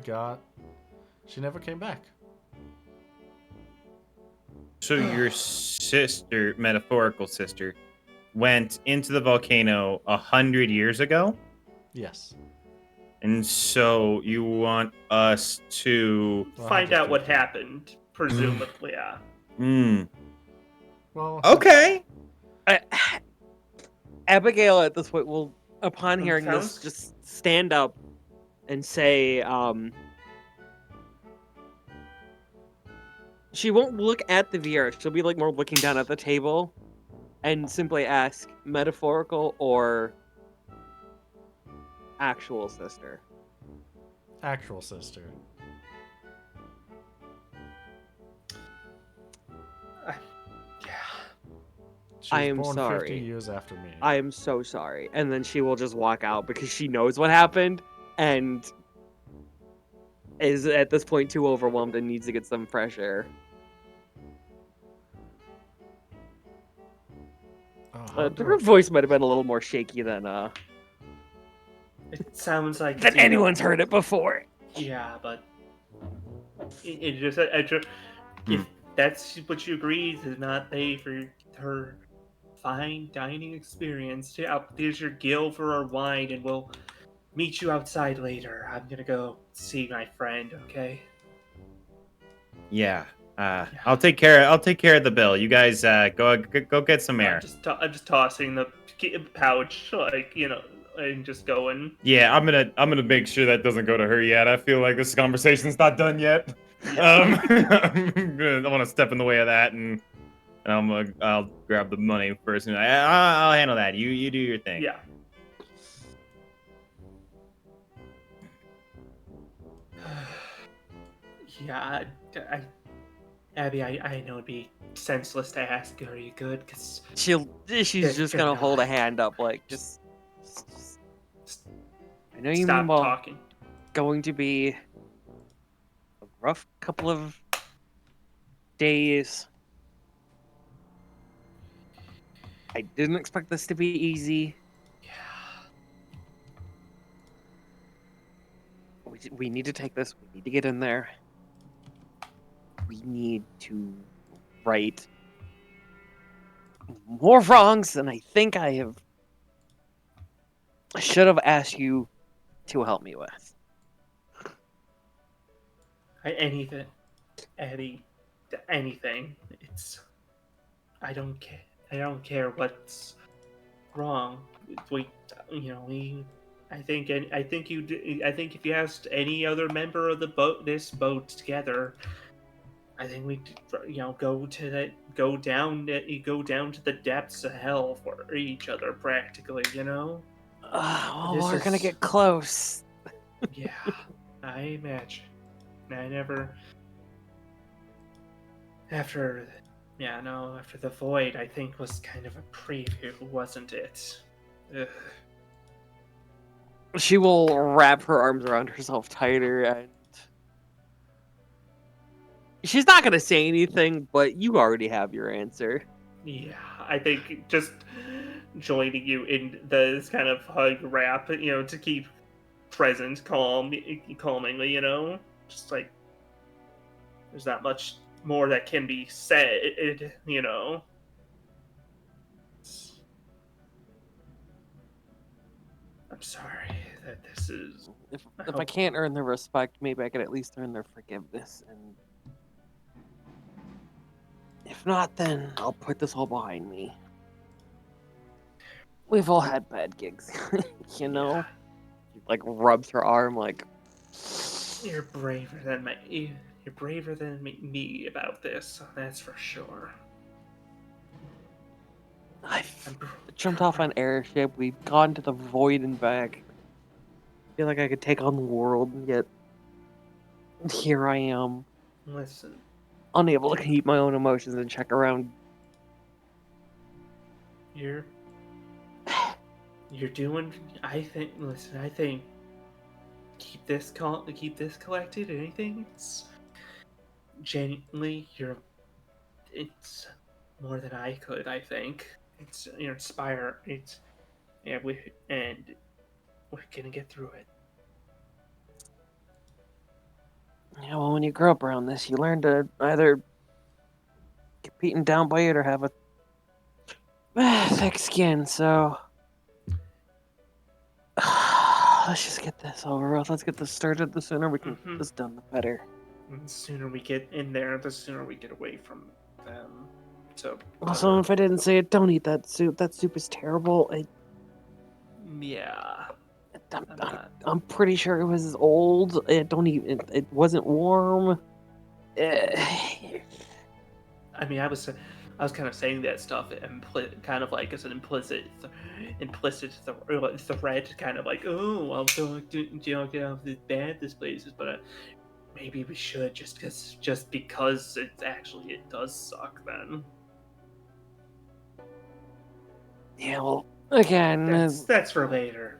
never came back. So your sister, metaphorical sister, went into the volcano 100 years ago? Yes. And so you want us to... Find out what 150. happened, presumably. Yeah. Hmm. Well, Okay. Abigail at this point will, upon hearing Sounds- this, just stand up and say, she won't look at the VR. She'll be like more looking down at the table and simply ask, metaphorical or actual sister? actual sister. Yeah. She I was am born 50 sorry. years after me. I am so sorry. And then she will just walk out because she knows what happened and is at this point too overwhelmed and needs to get some fresh air. Oh, how do Her voice might have been a little more shaky than It sounds like anyone's heard it before. Yeah, but if that's what you agree to not pay for her fine dining experience, there's your gill for our wine, and we'll meet you outside later. I'm gonna go see my friend. Okay. Yeah. I'll take care of the bill. You guys go get some air. I'm just tossing the pouch, and just going. Yeah, I'm gonna make sure that doesn't go to her yet. I feel like this conversation's not done yet. I want to step in the way of that, and I'll grab the money first, and I'll handle that. You do your thing. Yeah. Yeah, Abby, I know it'd be senseless to ask her, are you good? Because She's just gonna hold a hand up, like just I know you stop mean well. talking. Going to be a rough couple of days. I didn't expect this to be easy. Yeah. We need to take this. We need to get in there. We need to right more wrongs than I think I have. I should have asked you to help me with. Anything, Abby, anything. I don't care. I don't care what's wrong. I think if you asked any other member of this boat together, I think we, go down to the depths of hell for each other, practically. Well, This we're gonna is- get close. Yeah, I imagine. I never. after, after the void, I think was kind of a preview, wasn't it? Ugh. She will wrap her arms around herself tighter, and she's not gonna say anything, but you already have your answer. Yeah, I think just joining you in this kind of hug wrap, to keep present, calmingly, just like there's not much more that can be said. I'm sorry that this is. If I can't earn their respect, maybe I can at least earn their forgiveness. And if not, then I'll put this all behind me. We've all had bad gigs, you know. Yeah, She, like, rubs her arm, like. you're braver than you're braver than me about this. That's for sure. I've jumped off an airship. We've gone to the void and back. I feel like I could take on the world, and yet here I am, Listen, unable to keep my own emotions and check around. you're doing. I think. Listen, I think keep this collected. Anything? It's genuinely it's more than I could. I think it's inspire. It's we're gonna get through it. Yeah, well, when you grow up around this, you learn to either get beaten down by it or have a thick skin. So let's just get this over with. Let's get this started. The sooner we can get this done, the better. And the sooner we get in there, the sooner we get away from them. So Also, if I didn't say it, don't eat that soup. That soup is terrible. yeah. I'm pretty sure it was old. Don't even. It wasn't warm. I mean, I was kind of saying that stuff, kind of like as an implicit threat, kind of like, oh, I'm going to get how bad this place is, but maybe we should just because it does suck then. Yeah, well, again, That's for later.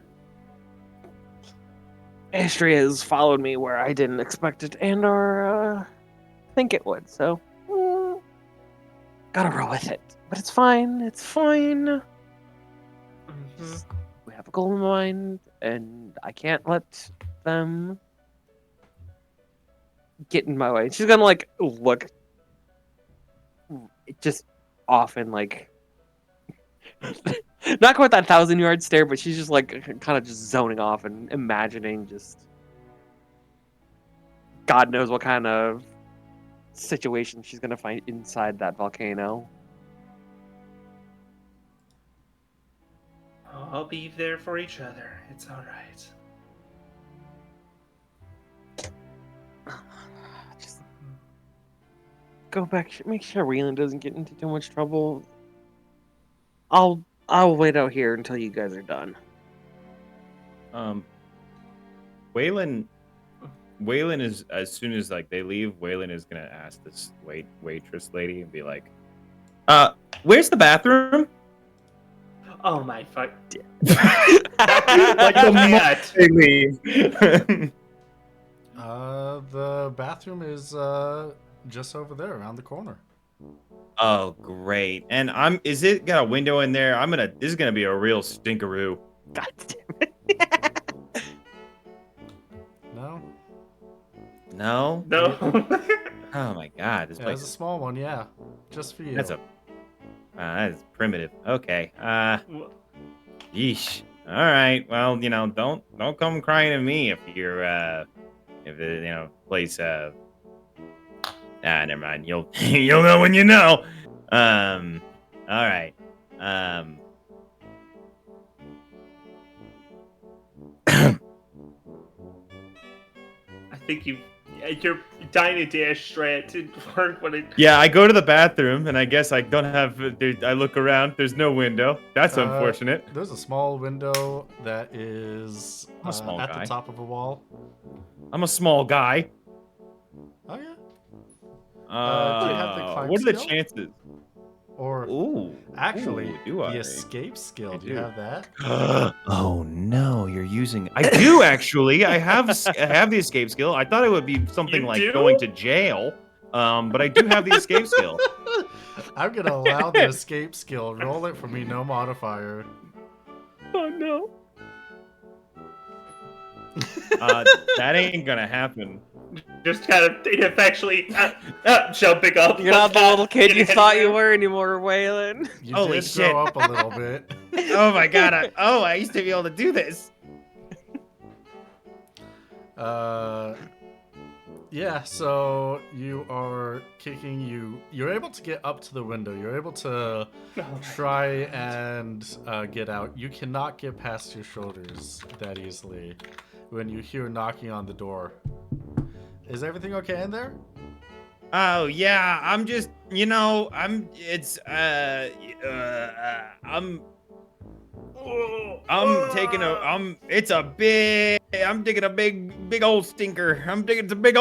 history has followed me where I didn't expect it and or think it would. So, gotta roll with it. But it's fine. It's fine. Mm-hmm. We have a goal in mind, and I can't let them get in my way. She's gonna like look just off and like not quite that 1,000-yard stare, but she's just like kind of just zoning off and imagining just God knows what kind of situation she's gonna find inside that volcano. I'll be there for each other. It's all right. Just go back, make sure Whelan doesn't get into too much trouble. I'll wait out here until you guys are done. Waylon is, as soon as like they leave, Waylon is gonna ask this waitress lady and be like, where's the bathroom? Oh my fuck! Like the moment they leave. The bathroom is just over there, around the corner. Oh, great! And is it got a window in there? This is gonna be a real stinkeroo. God damn it! No. No. No. Oh my God! This Yeah, place it's a small one, yeah, just for you. That is primitive. Okay. Yeesh. All right. Well, don't come crying to me if the place. Never mind. You'll know when you know. All right. I think you're dying to dash straight to work when it. Yeah, I go to the bathroom, and I guess I don't have. I look around. There's no window. That's unfortunate. There's a small window that is I'm a small at guy. the top of a wall. I'm a small guy. Oh yeah. Do you have the climb What are the skill? chances? Or Ooh. actually, Ooh, do I? the escape skill. I Do you do. have that? Oh no, you're using. I do actually. I have the escape skill. I thought it would be something You like do? going to jail. But I do have the escape skill. I'm gonna allow the escape skill. Roll it for me, no modifier. Oh no. That ain't gonna happen. Just kind of ineffectually jumping up. You're not the little kid you getting thought you anywhere. were anymore, Waylon. You Holy did shit. grow up a little bit. Oh my god. I used to be able to do this. Yeah, so you are kicking. You're able to get up to the window. You're able to try and get out. You cannot get past your shoulders that easily when you hear knocking on the door. Is everything okay in there? Oh yeah, I'm just, I'm taking I'm digging a big old stinker. It's a big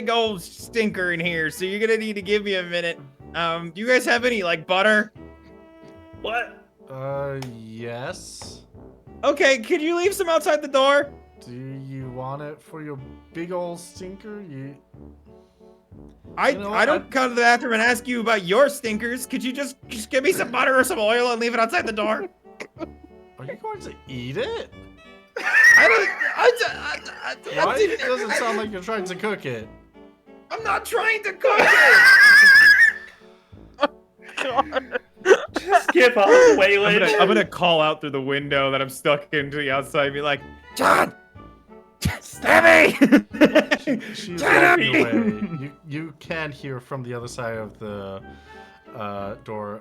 old stinker in here. So you're gonna need to give me a minute. Do you guys have any like butter? What? Yes. Okay, could you leave some outside the door? Do you want it for your big old stinker? I You know I what? don't come to the bathroom and ask you about your stinkers. Could you just give me some butter or some oil and leave it outside the door? Are you going to eat it? Why didn't- does it sound like you're trying to cook it? I'm not trying to cook it. Just give up, Waylon. I'm gonna call out through the window that I'm stuck into the outside and be like, John, Stabby! She's Jeremy! walking away. You can hear from the other side of the door.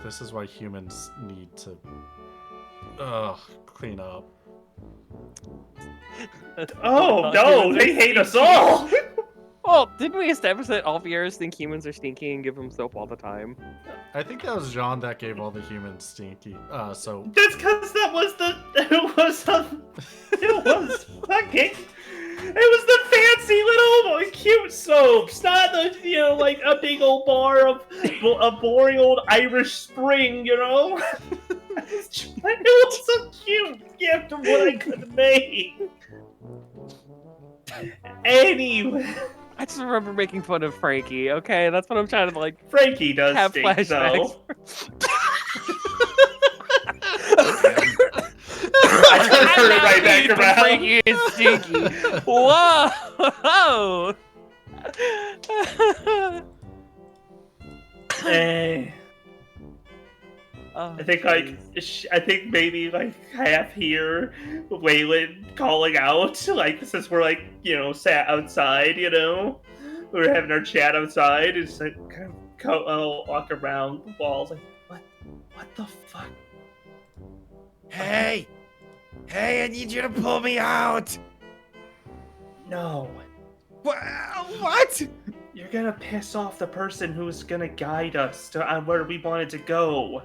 This is why humans need to clean up. Oh no, they hate us all. Well, didn't we establish that all VRs think humans are stinky and give them soap all the time? I think that was Jean that gave all the humans stinky soap. That's because it was the fancy little cute soaps, not the like a big old bar of a boring old Irish Spring, It was a cute gift of what I could make. Anyway, I just remember making fun of Frankie. Okay, that's what I'm trying to like Frankie does have stink flashbacks. though. I turned it right back around. Frankie is stinky. Whoa! Eh. Oh, I think jeez. I think maybe half here, Waylon calling out since we're sat outside, we're having our chat outside. It's kind of walk around the walls what the fuck? Hey, I need you to pull me out. No, What? you're gonna piss off the person who's gonna guide us on where we wanted to go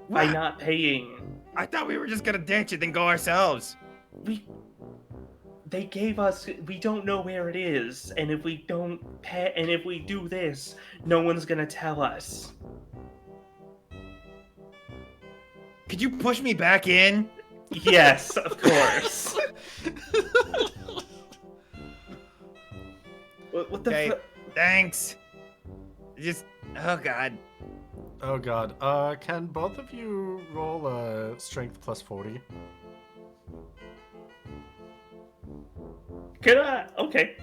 by What? not paying. I thought we were just gonna ditch it and go ourselves. They gave us. We don't know where it is, and if we don't pay, and if we do this, no one's gonna tell us. Could you push me back in? Yes, of course. What the? Okay. Thanks. Oh god. Oh god. Can both of you roll a strength plus 40? Can I? Okay.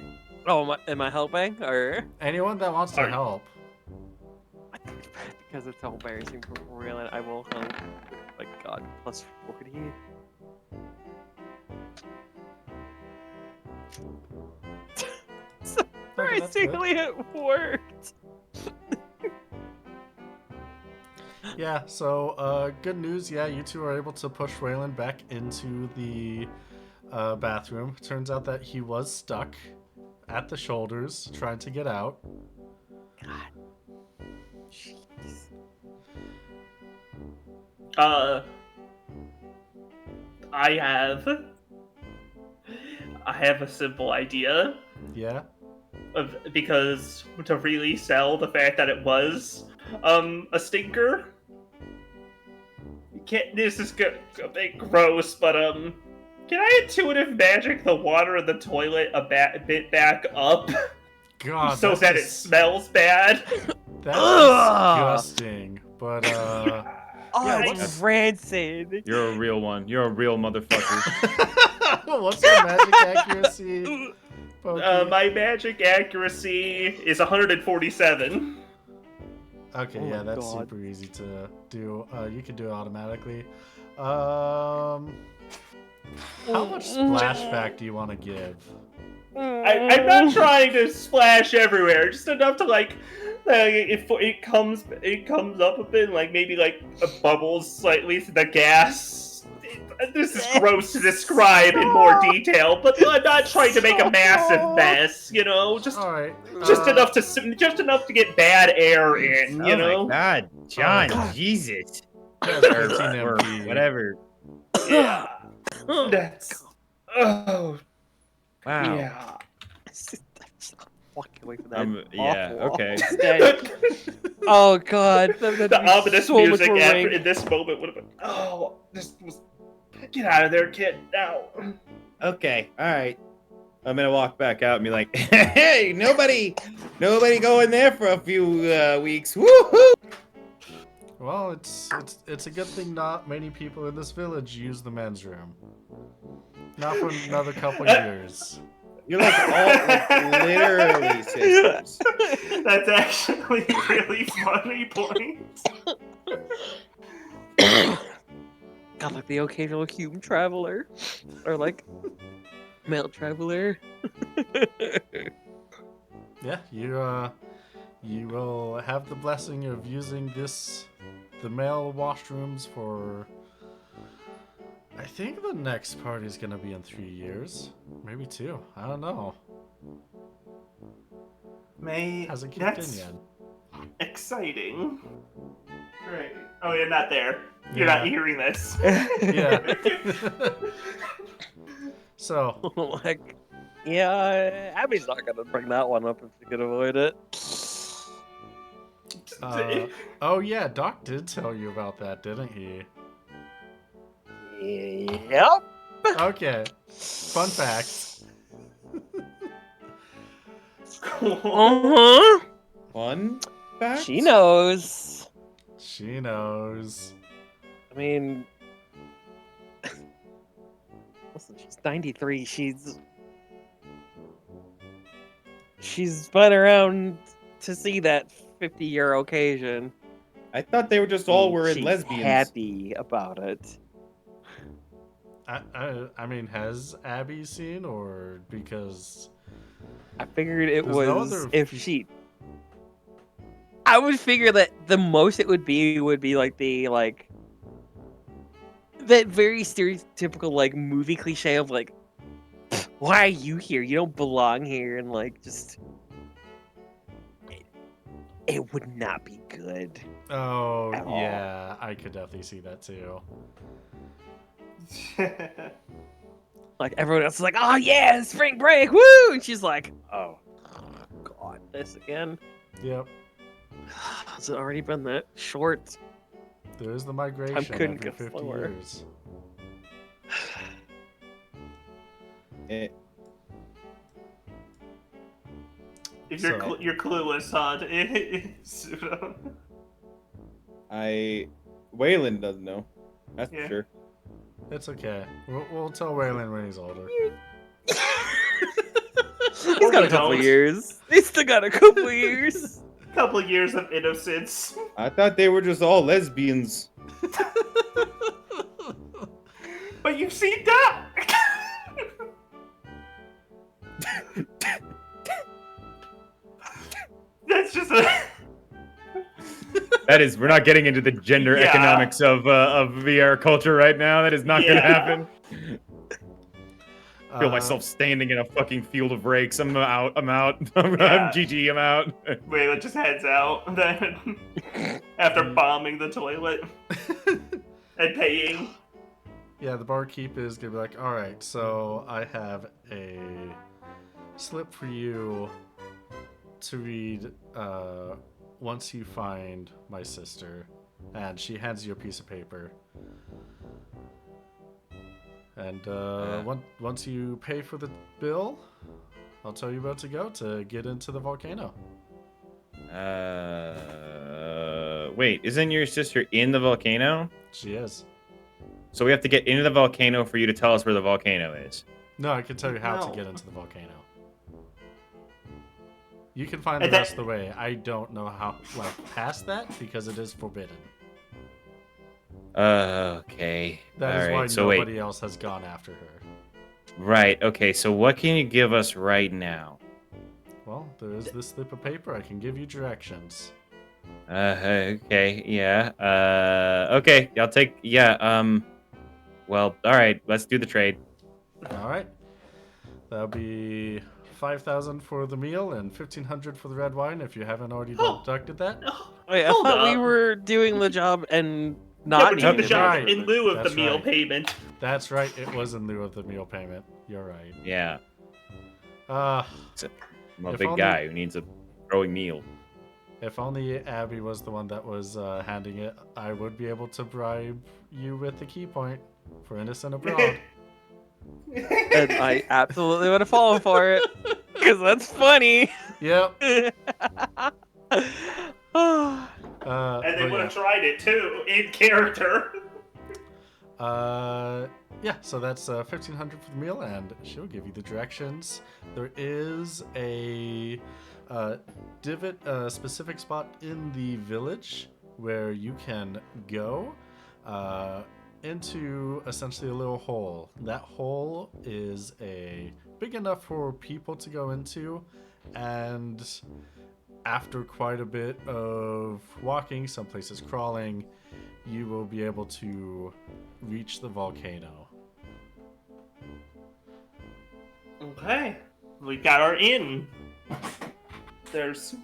Oh, am I helping or? Anyone that wants to Sorry. help. Because it's so embarrassing for real, and I will help. Like God, plus 40. Okay, that's good. Surprisingly, it worked. Yeah, so good news. Yeah, you two are able to push Waylon back into the bathroom. Turns out that he was stuck at the shoulders trying to get out. God. Jeez. I have a simple idea. Yeah. because to really sell the fact that it was a stinker. You can't. This is a bit gross, but can I intuitive magic the water in the toilet a bit back up God, so that's that it just- smells bad? That's Ugh. disgusting. But Oh, Yeah, it's what's- rancid. You're a real one. You're a real motherfucker. what's your magic accuracy? Pokey? My magic accuracy is 147. Okay, Oh yeah, my that's God. super easy to do. You can do it automatically. How much splashback do you want to give? I'm not trying to splash everywhere, just enough to it comes up a bit, like maybe like bubbles slightly to the gas. This is gross to describe in more detail, but I'm not trying to make a massive mess. You know, just All right, enough to get bad air in. You Oh know, my God, John, God. Jesus, Yeah, or, 15 or MP. whatever. yeah, that's oh Wow. yeah. Walking away from that. Yeah, awful, okay. awful stench. Oh God, that'd The be ominous so much music more after rank. in this moment would have been, oh, this was, get out of there, kid, now. Okay, all right. I'm gonna walk back out and be like, "Hey, nobody go in there for a few weeks." Woohoo! well, it's a good thing not many people in this village use the men's room. Not for another couple years. You're like all like, literally sisters. That's actually a really funny point. Got like the occasional human traveler, or like male traveler. Yeah, you will have the blessing of using the male washrooms for. I think the next party is gonna be in 3 years, maybe 2. I don't know. Hasn't kicked in yet. Exciting. Right. Oh, you're not there. You're Yeah. not hearing this. Yeah. So, Like, yeah, Abby's not gonna bring that one up if she can avoid it. oh yeah, Doc did tell you about that, didn't he? Yep. Okay. Fun fact. Uh-huh. Fun fact? She knows. She knows. I mean, listen, she's 93. She's been around to see that 50-year occasion. I thought they were just all were in She's lesbians. happy about it. I mean, has Abby seen, or because I figured it There's no was other- if she. I would figure that the most it would be like that very stereotypical like movie cliche of like, why are you here? You don't belong here, and like just it would not be good. oh At all. yeah, I could definitely see that too. Like everyone else is like, oh yeah, spring break, woo! And she's like, oh god, this again. Yep, Has it already been that short? there is the migration couldn't every go 50 slower. years. Eh, If So- you're clueless, huh? Waylon doesn't know. That's Yeah. for sure. It's okay. We'll tell Waylon when he's older. He's got a couple don't. years. He's still got a couple years. Couple years of innocence. I thought they were just all lesbians. But you see that? That's just a. That is, we're not getting into the gender Yeah. economics of VR culture right now. That is not gonna Yeah. happen. I feel Uh, myself standing in a fucking field of rakes. I'm out. I'm out. I'm Yeah. GG. I'm out. Wait, it just heads out then after bombing the toilet and paying. Yeah, the barkeep is gonna be like, all right, so I have a slip for you to read once you find my sister, and she hands you a piece of paper. And once you pay for the bill, I'll tell you where to go to get into the volcano. Wait, isn't your sister in the volcano? She is. So we have to get into the volcano for you to tell us where the volcano is. No, I can tell you how No. to get into the volcano. You can find the And that- rest of the way. I don't know how, past that because it is forbidden. Okay. That is All why right. So wait. nobody else has gone after her. Right. Okay. So what can you give us right now? Well, there is this slip of paper. I can give you directions. Okay. Yeah. Okay. I'll take. Yeah. Well. All right. Let's do the trade. All right. That'll be 5,000 for the meal and 1,500 for the red wine. If you haven't already Oh. deducted that. Wait, I Hold thought we up. were doing the job and Yeah, not we're doing the needing job right. in lieu of That's the meal right. payment. That's right. It was in lieu of the meal payment. You're right. Yeah. Uh, I'm a If big only- guy who needs a growing meal. if only Abby was the one that was handing it, I would be able to bribe you with the key point for innocent abroad. And I absolutely would have fallen for it. Because that's funny. Yep. Oh, And they But would have tried it too, in character. yeah, so that's 1,500 for the meal, and she'll give you the directions. There is a divot, specific spot in the village where you can go into essentially a little hole. That hole is big enough for people to go into, and after quite a bit of walking, some places crawling, you will be able to reach the volcano. Okay. We've got our inn. There's...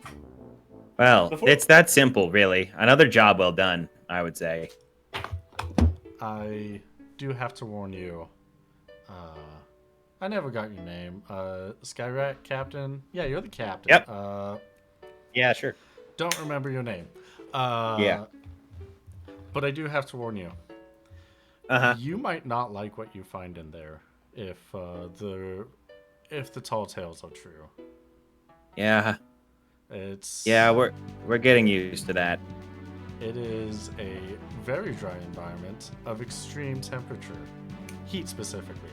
Well, Before- it's that simple, really. Another job well done, I would say. I do have to warn you. I never got your name. Skyrat Captain? Yeah, you're the captain. Yep. Yeah, sure. Don't remember your name. Yeah. But I do have to warn you. Uh-huh. You might not like what you find in there if the tall tales are true. Yeah. It's Yeah, we're getting used to that. It is a very dry environment of extreme temperature, heat specifically.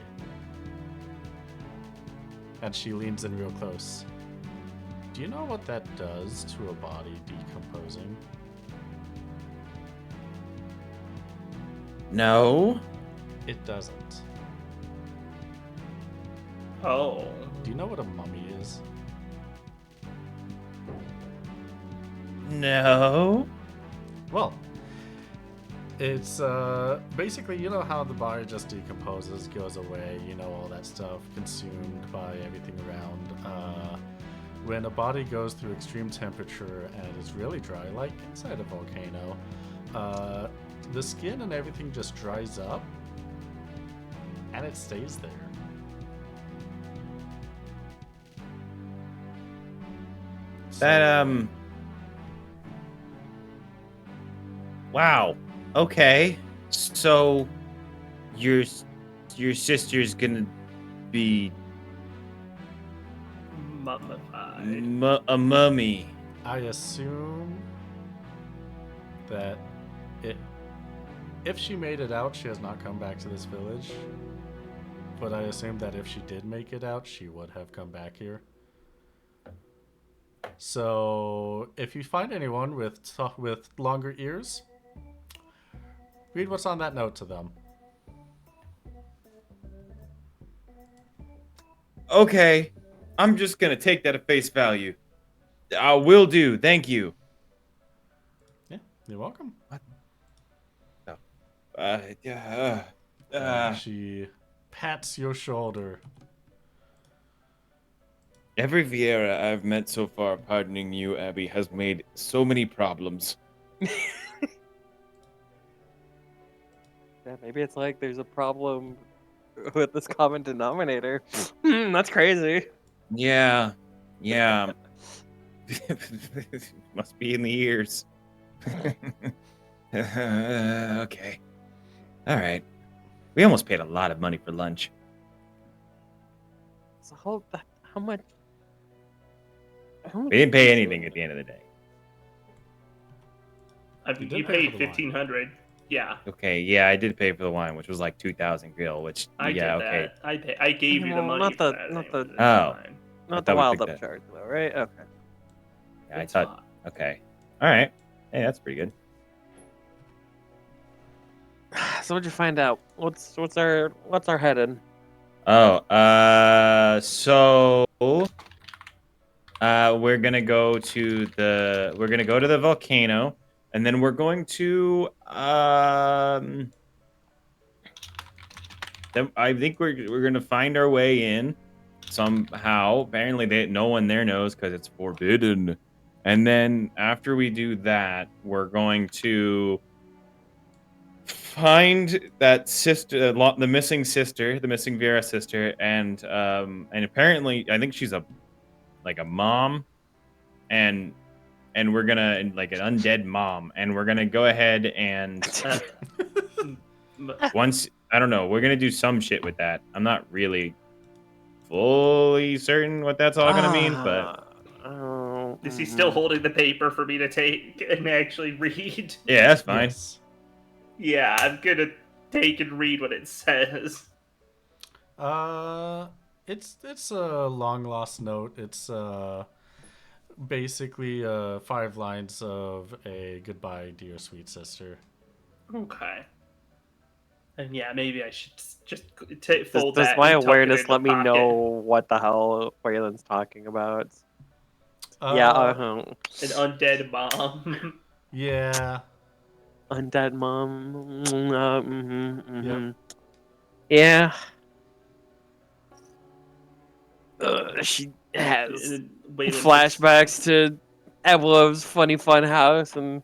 And she leans in real close. Do you know what that does to a body decomposing? No. It doesn't. Oh. Do you know what a mummy is? No. Well, it's basically, you know how the body just decomposes, goes away, you know, all that stuff, consumed by everything around. When a body goes through extreme temperature and is really dry, like inside a volcano, the skin and everything just dries up and it stays there. That Wow. Okay. So your sister's gonna be Mummified. a mummy. I assume that if she made it out, she has not come back to this village. But I assume that if she did make it out, she would have come back here. So if you find anyone with longer ears, read what's on that note to them. Okay. I'm just gonna take that at face value. I will do. Thank you. Yeah, you're welcome. She pats your shoulder. Every Vieira I've met so far, pardoning you, Abby, has made so many problems. yeah, maybe it's like there's a problem with this common denominator. That's crazy. Yeah. Must be in the ears. Okay. All right. We almost paid a lot of money for lunch. So how much? We didn't pay anything at the end of the day. I mean, did you pay for paid the wine. 1,500. Yeah, Okay, yeah, I did pay for the wine, which was like 2,000 gil, which I yeah, did okay. that. I gave you the Well, money not for the- that. not anyway, the- it's Oh. fine. Not thought the we wild took up that. charge though, right? Okay. Yeah, I It's thought fine. okay. All right. Hey, that's pretty good. So what'd you find out? What's our headed? Oh, so we're gonna go to the volcano, and then we're going to then I think we're gonna find our way in somehow. Apparently, no one there knows because it's forbidden. And then after we do that, we're going to find that sister, the missing sister, the missing Vera sister, and apparently I think she's a mom, and we're gonna like an undead mom, and we're gonna go ahead and once I don't know, we're gonna do some shit with that. I'm not really fully certain what that's all gonna mean, but Is he still holding the paper for me to take and actually read? yeah, that's fine. Yes. Yeah, I'm gonna take and read what it says. It's a long lost note. It's basically 5 lines of a goodbye, dear sweet sister. Okay. And yeah, maybe I should just Does, fold does that. my and tuck it awareness in the let me pocket. know what the hell Waylon's talking about? Uh, Yeah, An undead mom. Yeah. undead mom. Yep. Yeah. She has Waylon just- flashbacks to Evelyn's funny fun house and.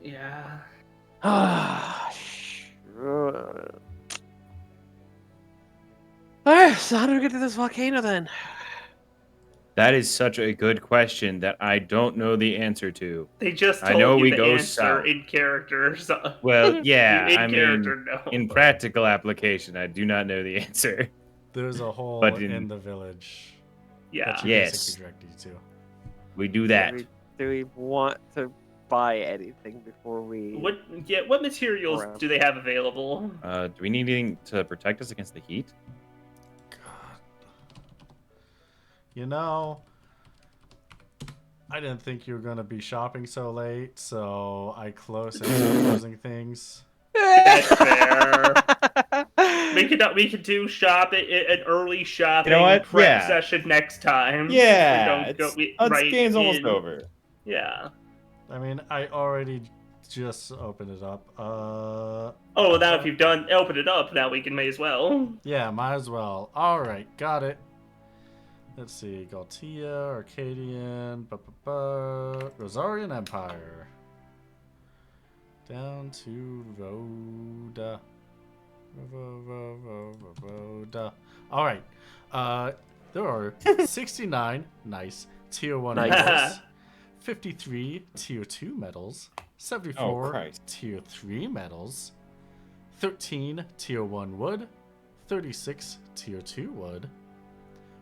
Yeah. Alright, so how do we get to this volcano then? That is such a good question that I don't know the answer to. They just I told know you we the go answer south. in character. So Well, you yeah, in I character mean, know. in practical application, I do not know the answer. There's a hole But in in- the village Yeah. that you Yes. basically direct you to. We do that. Do we want to buy anything before we? What materials Around. do they have available? Do we need anything to protect us against the heat? God. You know, I didn't think you were gonna be shopping so late, so I closing things. That's fair. We could do an early shopping what? prep Yeah. session next time. Yeah, We don't this game's almost in. over. Yeah. I mean, I already just opened it up. Oh, now if you've open it up, now we can may as well. Yeah, might as well. All right, got it. Let's see, Galtia, Arcadian, Rosarian Empire. Down to Rhoda. Rhoda. All right. There are 69 nice tier 1 Nice. medals, 53 tier 2 medals, 74 Oh, Christ. tier 3 medals, 13 tier 1 wood, 36 tier 2 wood,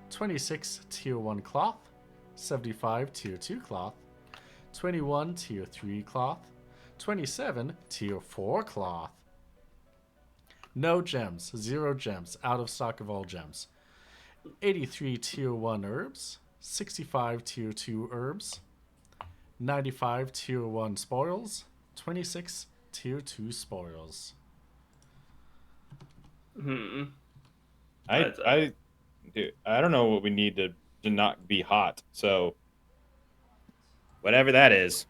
26 tier 1 cloth, 75 tier 2 cloth, 21 tier 3 cloth, 27 tier 4 cloth. No gems, 0 gems, out of stock of all gems. 83 tier 1 herbs, 65 tier 2 herbs, 95 tier 1 spoils, 26 tier 2 spoils. Hmm. Dude, I don't know what we need to not be hot. So whatever that is.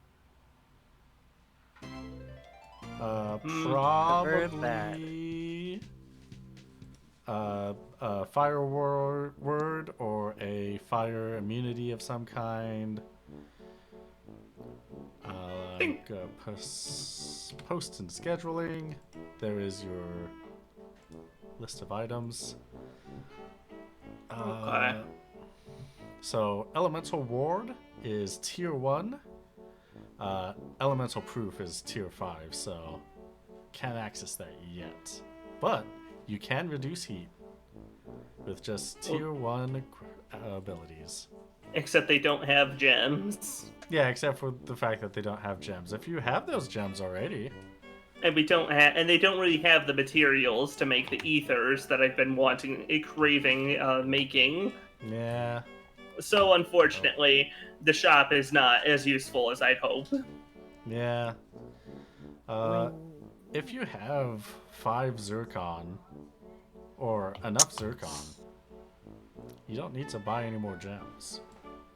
Probably a fire word or a fire immunity of some kind. Post and scheduling. There is your list of items. Okay. So Elemental Ward is tier 1. Elemental Proof is tier 5, so can't access that yet. But you can reduce heat with just tier 1 abilities. Except they don't have gems. Yeah, except for the fact that they don't have gems. If you have those gems already, And they don't really have the materials to make the ethers that I've been craving making. yeah. So unfortunately, the shop is not as useful as I'd hope. Yeah. If you have 5 zircon, or enough zircon, you don't need to buy any more gems.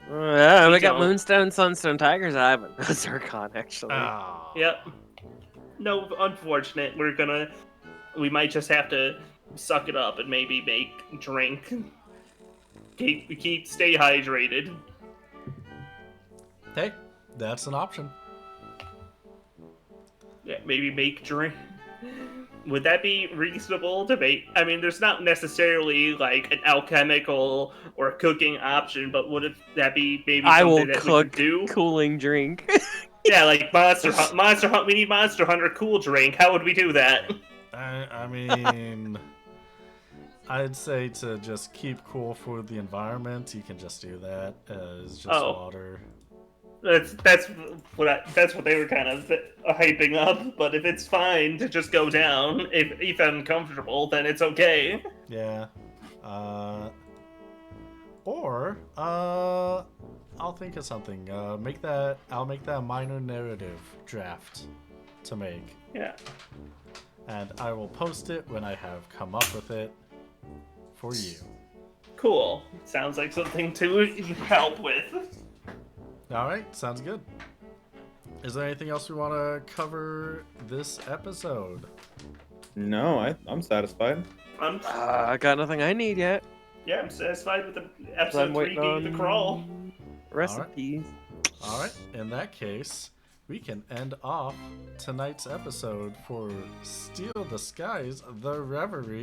Yeah, we got don't. Moonstone, Sunstone, Tigers. I have a Zircon, actually. Ah. Yep. No, unfortunate. We might just have to suck it up and maybe make drink. Stay hydrated. Hey, that's an option. Yeah, maybe make drink. Would that be reasonable to make? I mean, there's not necessarily like an alchemical or cooking option, but would that be maybe I something will that we cook could do? cooling drink. Yeah, like Monster Hunt. We need Monster Hunter cool drink. How would we do that? I mean, I'd say to just keep cool for the environment, you can just do that as just water. That's what they were kind of hyping up. But if it's fine to just go down, if uncomfortable, then it's okay. Yeah. Or I'll think of something. I'll make that a minor narrative draft to make. Yeah. And I will post it when I have come up with it for you. Cool. Sounds like something to help with. Alright, sounds good. Is there anything else we want to cover this episode? No, I'm satisfied. I got nothing I need yet. Yeah, I'm satisfied with the So episode I'm 3 waiting being the crawl. recipes. Alright, in that case, we can end off tonight's episode for Steal the Skies, the Reverie.